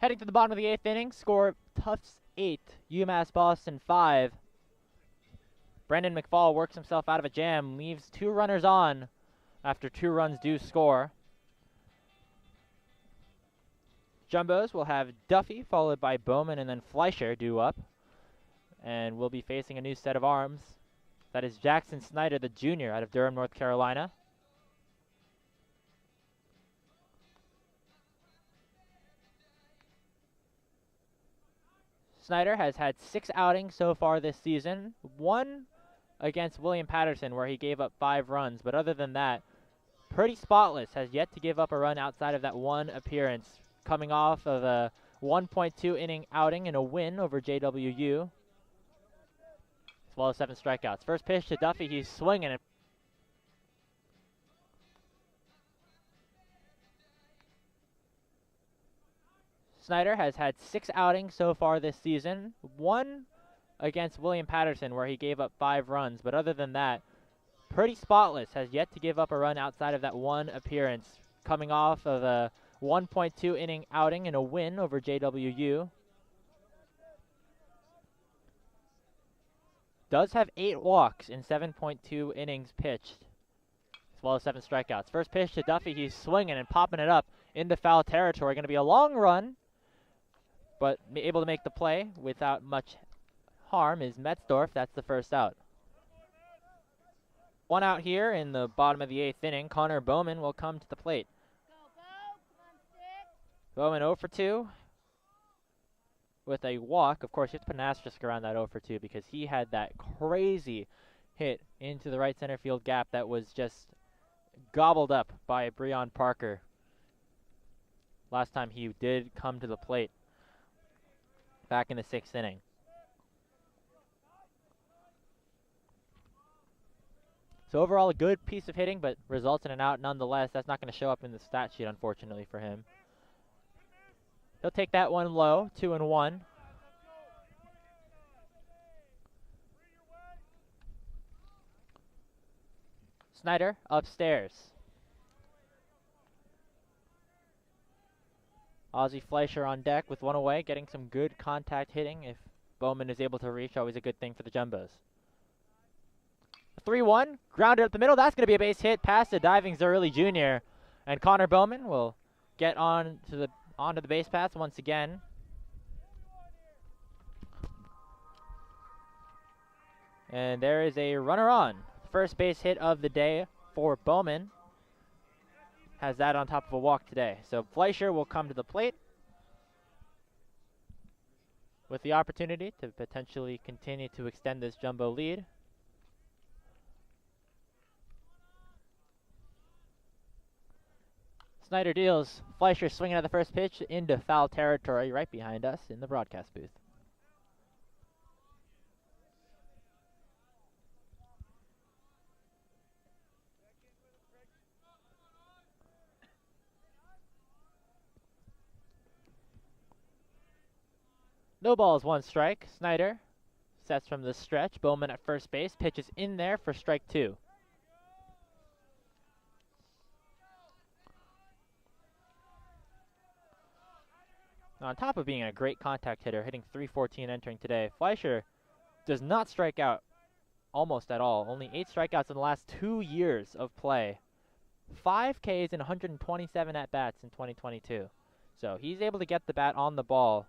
A: Heading to the bottom of the 8th inning, score Tufts 8, UMass Boston 5. Brendan McFall works himself out of a jam, leaves 2 runners on after 2 runs do score. Jumbos will have Duffy followed by Bowman and then Fleischer due up. And we'll be facing a new set of arms. That is Jackson Snyder, the junior out of Durham, North Carolina. Snyder has had 6 outings so far this season. 1 against William Patterson where he gave up 5 runs. But other than that, pretty spotless. Has yet to give up a run outside of that 1 appearance. Coming off of a 1.2 inning outing and a win over JWU. As well as 7 strikeouts. First pitch to Duffy. He's swinging it. Snyder has had 6 outings so far this season. 1 against William Patterson where he gave up 5 runs. But other than that, pretty spotless. Has yet to give up a run outside of that 1 appearance. Coming off of a 1.2 inning outing and a win over JWU. Does have 8 walks in 7.2 innings pitched, as well as 7 strikeouts. First pitch to Duffy. He's swinging and popping it up into foul territory. Going to be a long run, but able to make the play without much harm is Metzdorf. That's the first out. 1 out here in the bottom of the 8th inning. Connor Bowman will come to the plate. Bowman 0 for 2 with a walk. Of course, you have to put an asterisk around that 0 for 2 because he had that crazy hit into the right center field gap that was just gobbled up by Breon Parker last time he did come to the plate back in the 6th inning. So overall, a good piece of hitting, but results in an out nonetheless. That's not going to show up in the stat sheet, unfortunately, for him. He'll take that one low, 2-1. Snyder upstairs. Ozzie Fleischer on deck with 1 away, getting some good contact hitting. If Bowman is able to reach, always a good thing for the Jumbos. 3-1, grounded up the middle. That's going to be a base hit past the diving Zerli Jr. And Connor Bowman will get onto the base paths once again. And there is a runner on. First base hit of the day for Bowman. Has that on top of a walk today. So Fleischer will come to the plate with the opportunity to potentially continue to extend this Jumbo lead. Snyder deals. Fleischer swinging at the first pitch into foul territory right behind us in the broadcast booth. No balls, 1 strike. Snyder sets from the stretch. Bowman at first base. Pitches in there for strike 2. On top of being a great contact hitter, hitting .314 entering today, Fleischer does not strike out almost at all. Only 8 strikeouts in the last 2 years of play. 5 Ks and 127 at-bats in 2022. So he's able to get the bat on the ball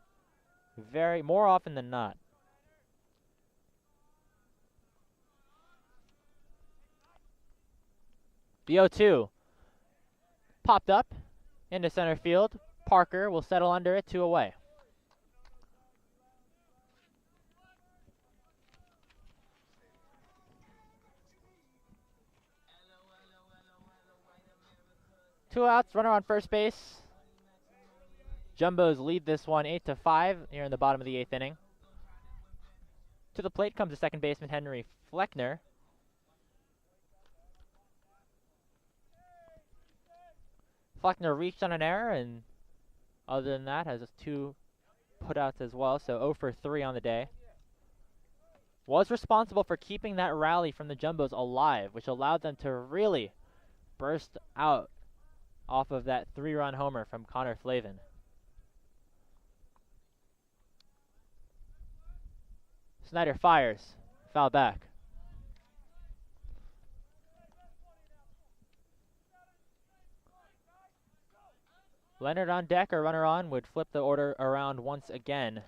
A: more often than not. The 0-2 popped up into center field. Parker will settle under it, 2 away. Two outs, runner on first base. Jumbos lead this one 8-5 here in the bottom of the 8th inning. To the plate comes the second baseman Henry Fleckner. Fleckner reached on an error, and other than that, has 2 putouts as well, so 0 for 3 on the day. Was responsible for keeping that rally from the Jumbos alive, which allowed them to really burst out off of that 3-run homer from Connor Flavin. Snyder fires. Foul back. Leonard on deck, or runner on, would flip the order around once again.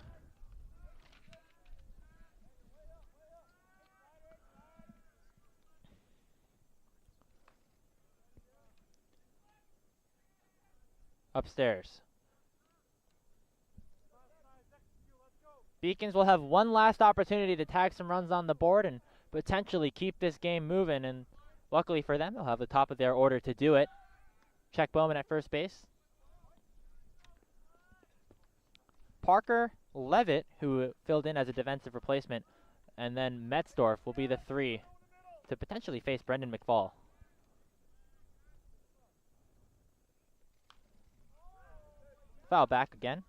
A: Upstairs. Beacons will have one last opportunity to tag some runs on the board and potentially keep this game moving, and luckily for them, they'll have the top of their order to do it. Check Bowman at first base. Parker Levitt, who filled in as a defensive replacement, and then Metzdorf will be the 3 to potentially face Brendan McFall. Foul back again.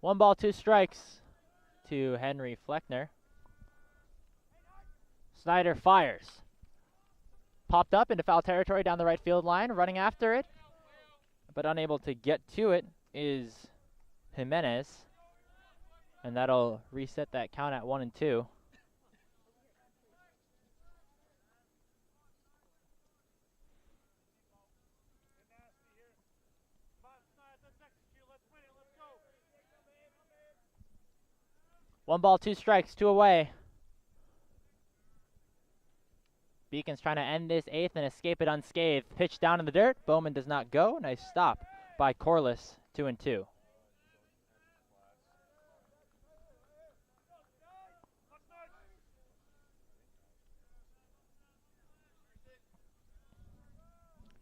A: One ball, 2 strikes to Henry Fleckner. Snyder fires. Popped up into foul territory down the right field line. Running after it, but unable to get to it, is Jimenez. And that'll reset that count at 1-2. One ball, 2 strikes, 2 away. Beacon's trying to end this 8th and escape it unscathed. Pitch down in the dirt. Bowman does not go. Nice stop by Corliss. 2-2.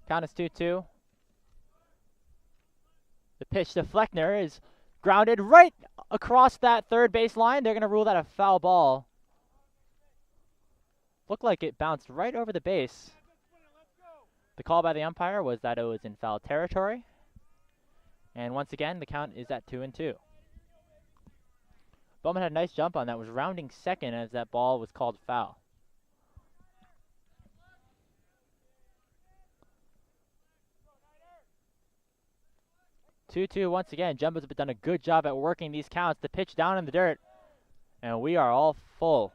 A: Count is 2-2. The pitch to Fleckner is grounded right across that third base line. They're going to rule that a foul ball. Looked like it bounced right over the base. The call by the umpire was that it was in foul territory. And once again, the count is at 2-2. Bowman had a nice jump on that. Was rounding second as that ball was called foul. Two once again. Jumbo's have done a good job at working these counts. The pitch down in the dirt. And we are all full.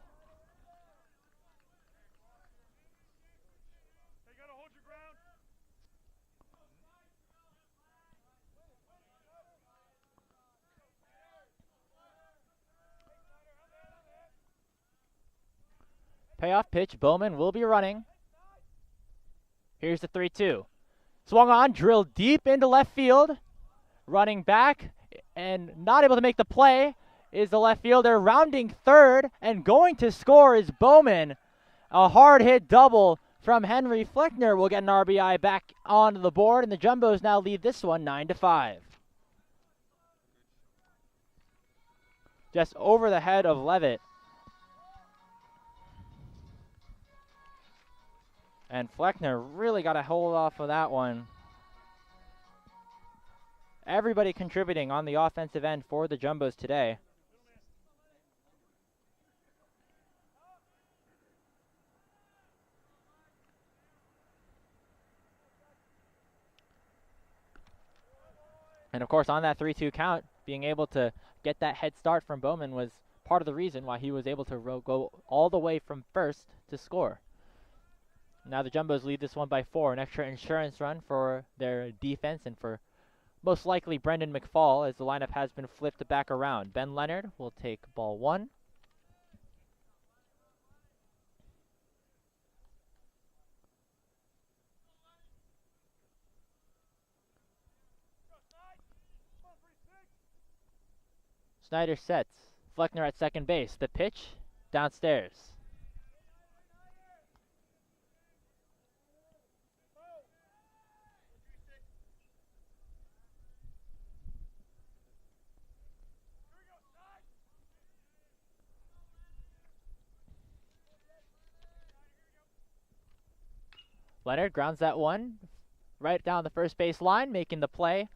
A: Payoff pitch. Bowman will be running. Here's the 3-2. Swung on, drilled deep into left field. Running back and not able to make the play is the left fielder. Rounding third and going to score is Bowman. A hard hit double from Henry Fleckner will get an RBI back onto the board, and the Jumbos now lead this one 9-5. Just over the head of Levitt. And Fleckner really got a hold off of that one. Everybody contributing on the offensive end for the Jumbos today. And of course, on that 3-2 count, being able to get that head start from Bowman was part of the reason why he was able to go all the way from first to score. Now the Jumbos lead this one by 4. An extra insurance run for their defense and for most likely Brendan McFall, as the lineup has been flipped back around. Ben Leonard will take ball 1. Snyder sets. Fleckner at second base. The pitch downstairs. Leonard grounds that one right down the first base line. Making the play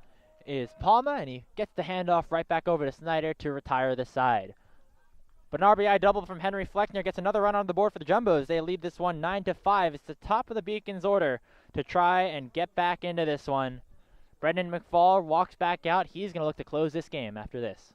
A: is Palma, and he gets the handoff right back over to Snyder to retire the side. But an RBI double from Henry Fleckner gets another run on the board for the Jumbos. They lead this one 9-5. It's the top of the Beacons order to try and get back into this one. Brendan McFall walks back out. He's going to look to close this game after this.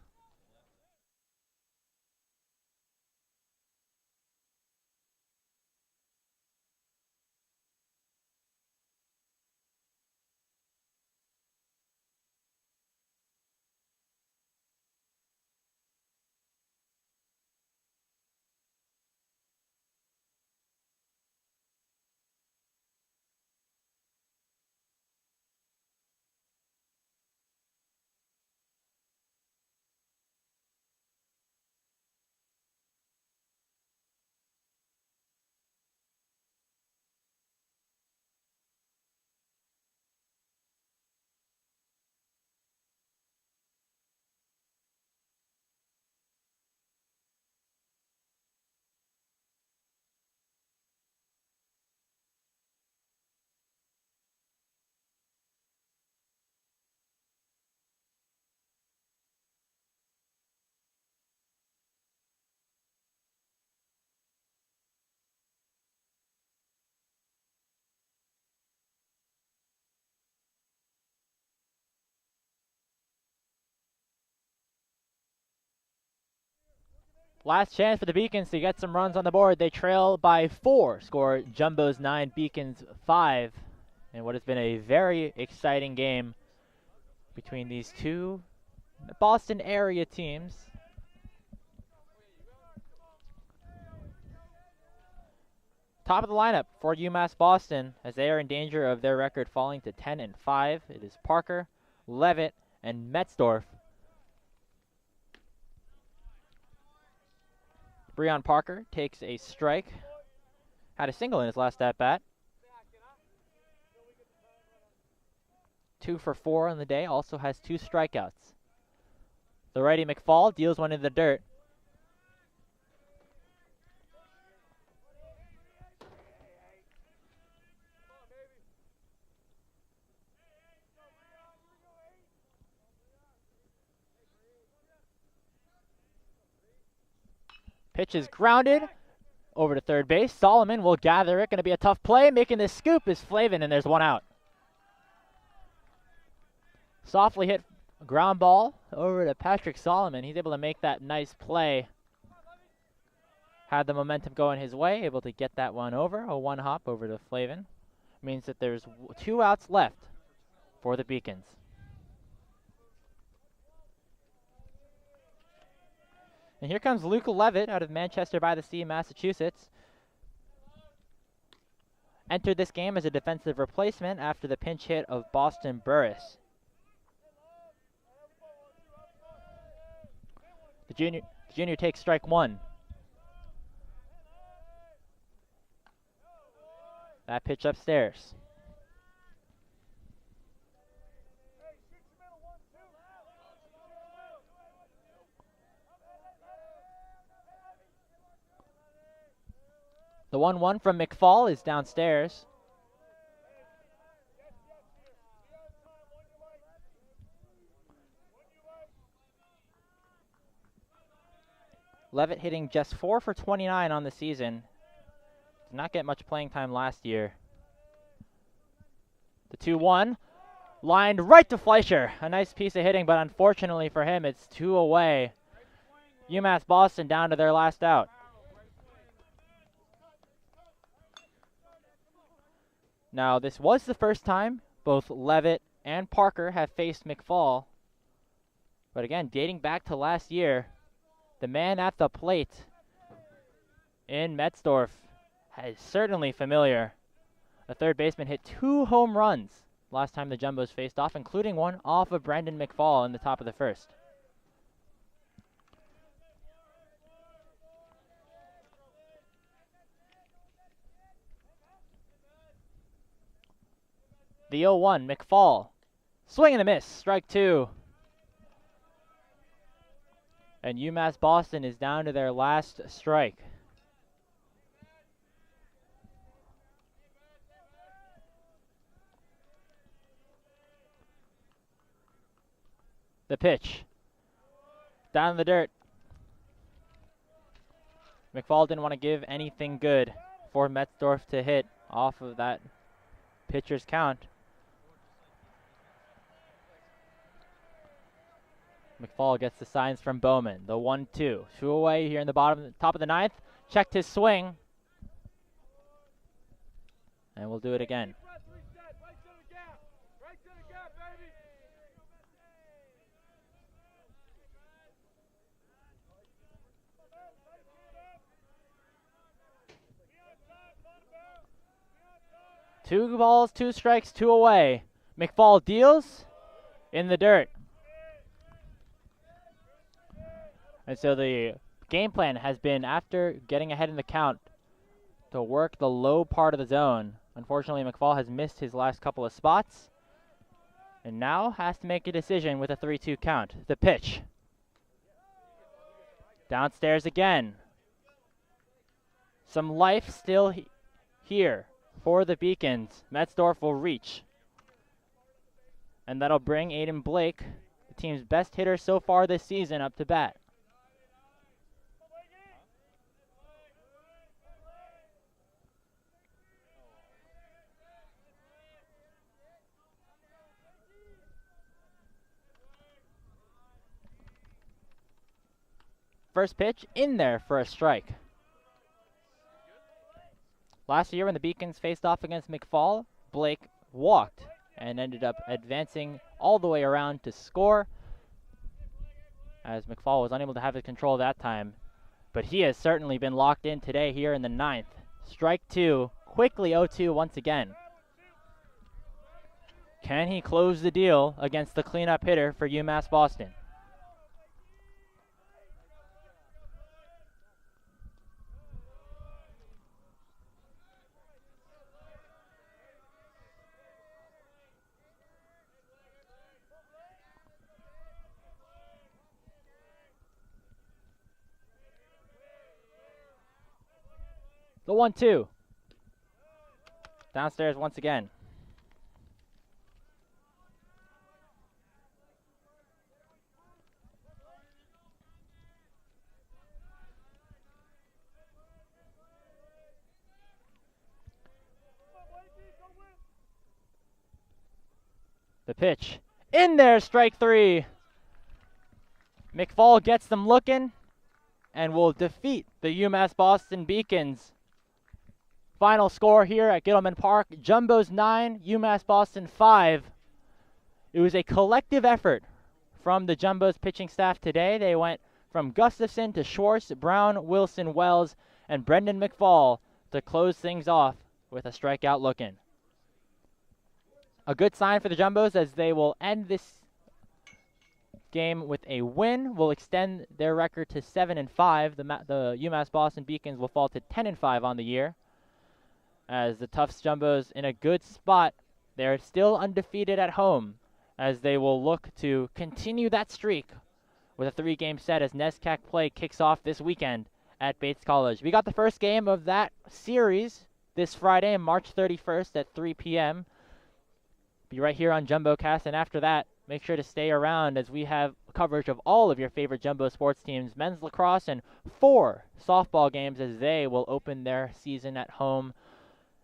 A: Last chance for the Beacons to get some runs on the board. They trail by 4. Score Jumbos 9, Beacons 5. And what has been a very exciting game between these two Boston area teams. Top of the lineup for UMass Boston as they are in danger of their record falling to 10-5. It is Parker, Levitt, and Metzdorf. Breon Parker takes a strike. Had a single in his last at-bat. 2 for 4 on the day. Also has 2 strikeouts. The righty McFall deals one in the dirt. Pitch is grounded over to third base. Solomon will gather it. Going to be a tough play. Making this scoop is Flavin, and there's one out. Softly hit ground ball over to Patrick Solomon. He's able to make that nice play. Had the momentum going his way. Able to get that one over. A one hop over to Flavin. Means that there's 2 outs left for the Beacons. And here comes Luke Levitt out of Manchester by the Sea, Massachusetts. Entered this game as a defensive replacement after the pinch hit of Boston Burris. The junior takes strike 1. That pitch upstairs. The 1-1 from McFall is downstairs. Levitt hitting just 4 for 29 on the season. Did not get much playing time last year. The 2-1 lined right to Fleischer. A nice piece of hitting, but unfortunately for him, it's 2 away. UMass Boston down to their last out. Now, this was the first time both Levitt and Parker have faced McFall. But again, dating back to last year, the man at the plate in Metzdorf is certainly familiar. The third baseman hit 2 home runs last time the Jumbos faced off, including one off of Brendan McFall in the top of the first. The 0-1, McFall. Swing and a miss, strike 2. And UMass Boston is down to their last strike. The pitch. Down in the dirt. McFall didn't want to give anything good for Metzdorf to hit off of that pitcher's count. McFall gets the signs from Bowman. The 1-2. 2 away here in the top of the ninth. Checked his swing. And we'll do it again. Two balls, 2 strikes, 2 away. McFall deals in the dirt. And so the game plan has been, after getting ahead in the count, to work the low part of the zone. Unfortunately, McFall has missed his last couple of spots and now has to make a decision with a 3-2 count. The pitch. Downstairs again. Some life still here for the Beacons. Metzdorf will reach. And that'll bring Aiden Blake, the team's best hitter so far this season, up to bat. First pitch in there for a strike. Last year when the Beacons faced off against McFall, Blake walked and ended up advancing all the way around to score, as McFall was unable to have his control that time. But he has certainly been locked in today here in the ninth. Strike 2, quickly 0-2 once again. Can he close the deal against the cleanup hitter for UMass Boston? The 1-2. Downstairs once again. The pitch. In there, strike 3. McFall gets them looking and will defeat the UMass Boston Beacons. Final score here at Gittleman Park, Jumbos 9, UMass Boston 5. It was a collective effort from the Jumbos pitching staff today. They went from Gustafson to Schwartz, Brown, Wilson, Wells, and Brendan McFall to close things off with a strikeout looking. A good sign for the Jumbos, as they will end this game with a win, will extend their record to 7-5. The UMass Boston Beacons will fall to 10-5 on the year, as the Tufts Jumbos in a good spot. They're still undefeated at home, as they will look to continue that streak with a 3-game set as NESCAC play kicks off this weekend at Bates College. We got the first game of that series this Friday, March 31st at 3 p.m. Be right here on JumboCast, and after that, make sure to stay around as we have coverage of all of your favorite Jumbo sports teams, men's lacrosse, and 4 softball games as they will open their season at home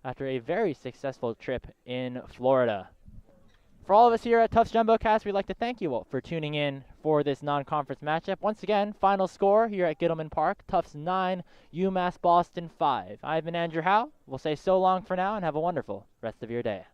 A: after a very successful trip in Florida. For all of us here at Tufts JumboCast, we'd like to thank you all for tuning in for this non-conference matchup. Once again, final score here at Gittleman Park, Tufts 9, UMass Boston 5. I've been Andrew Howe. We'll say so long for now and have a wonderful rest of your day.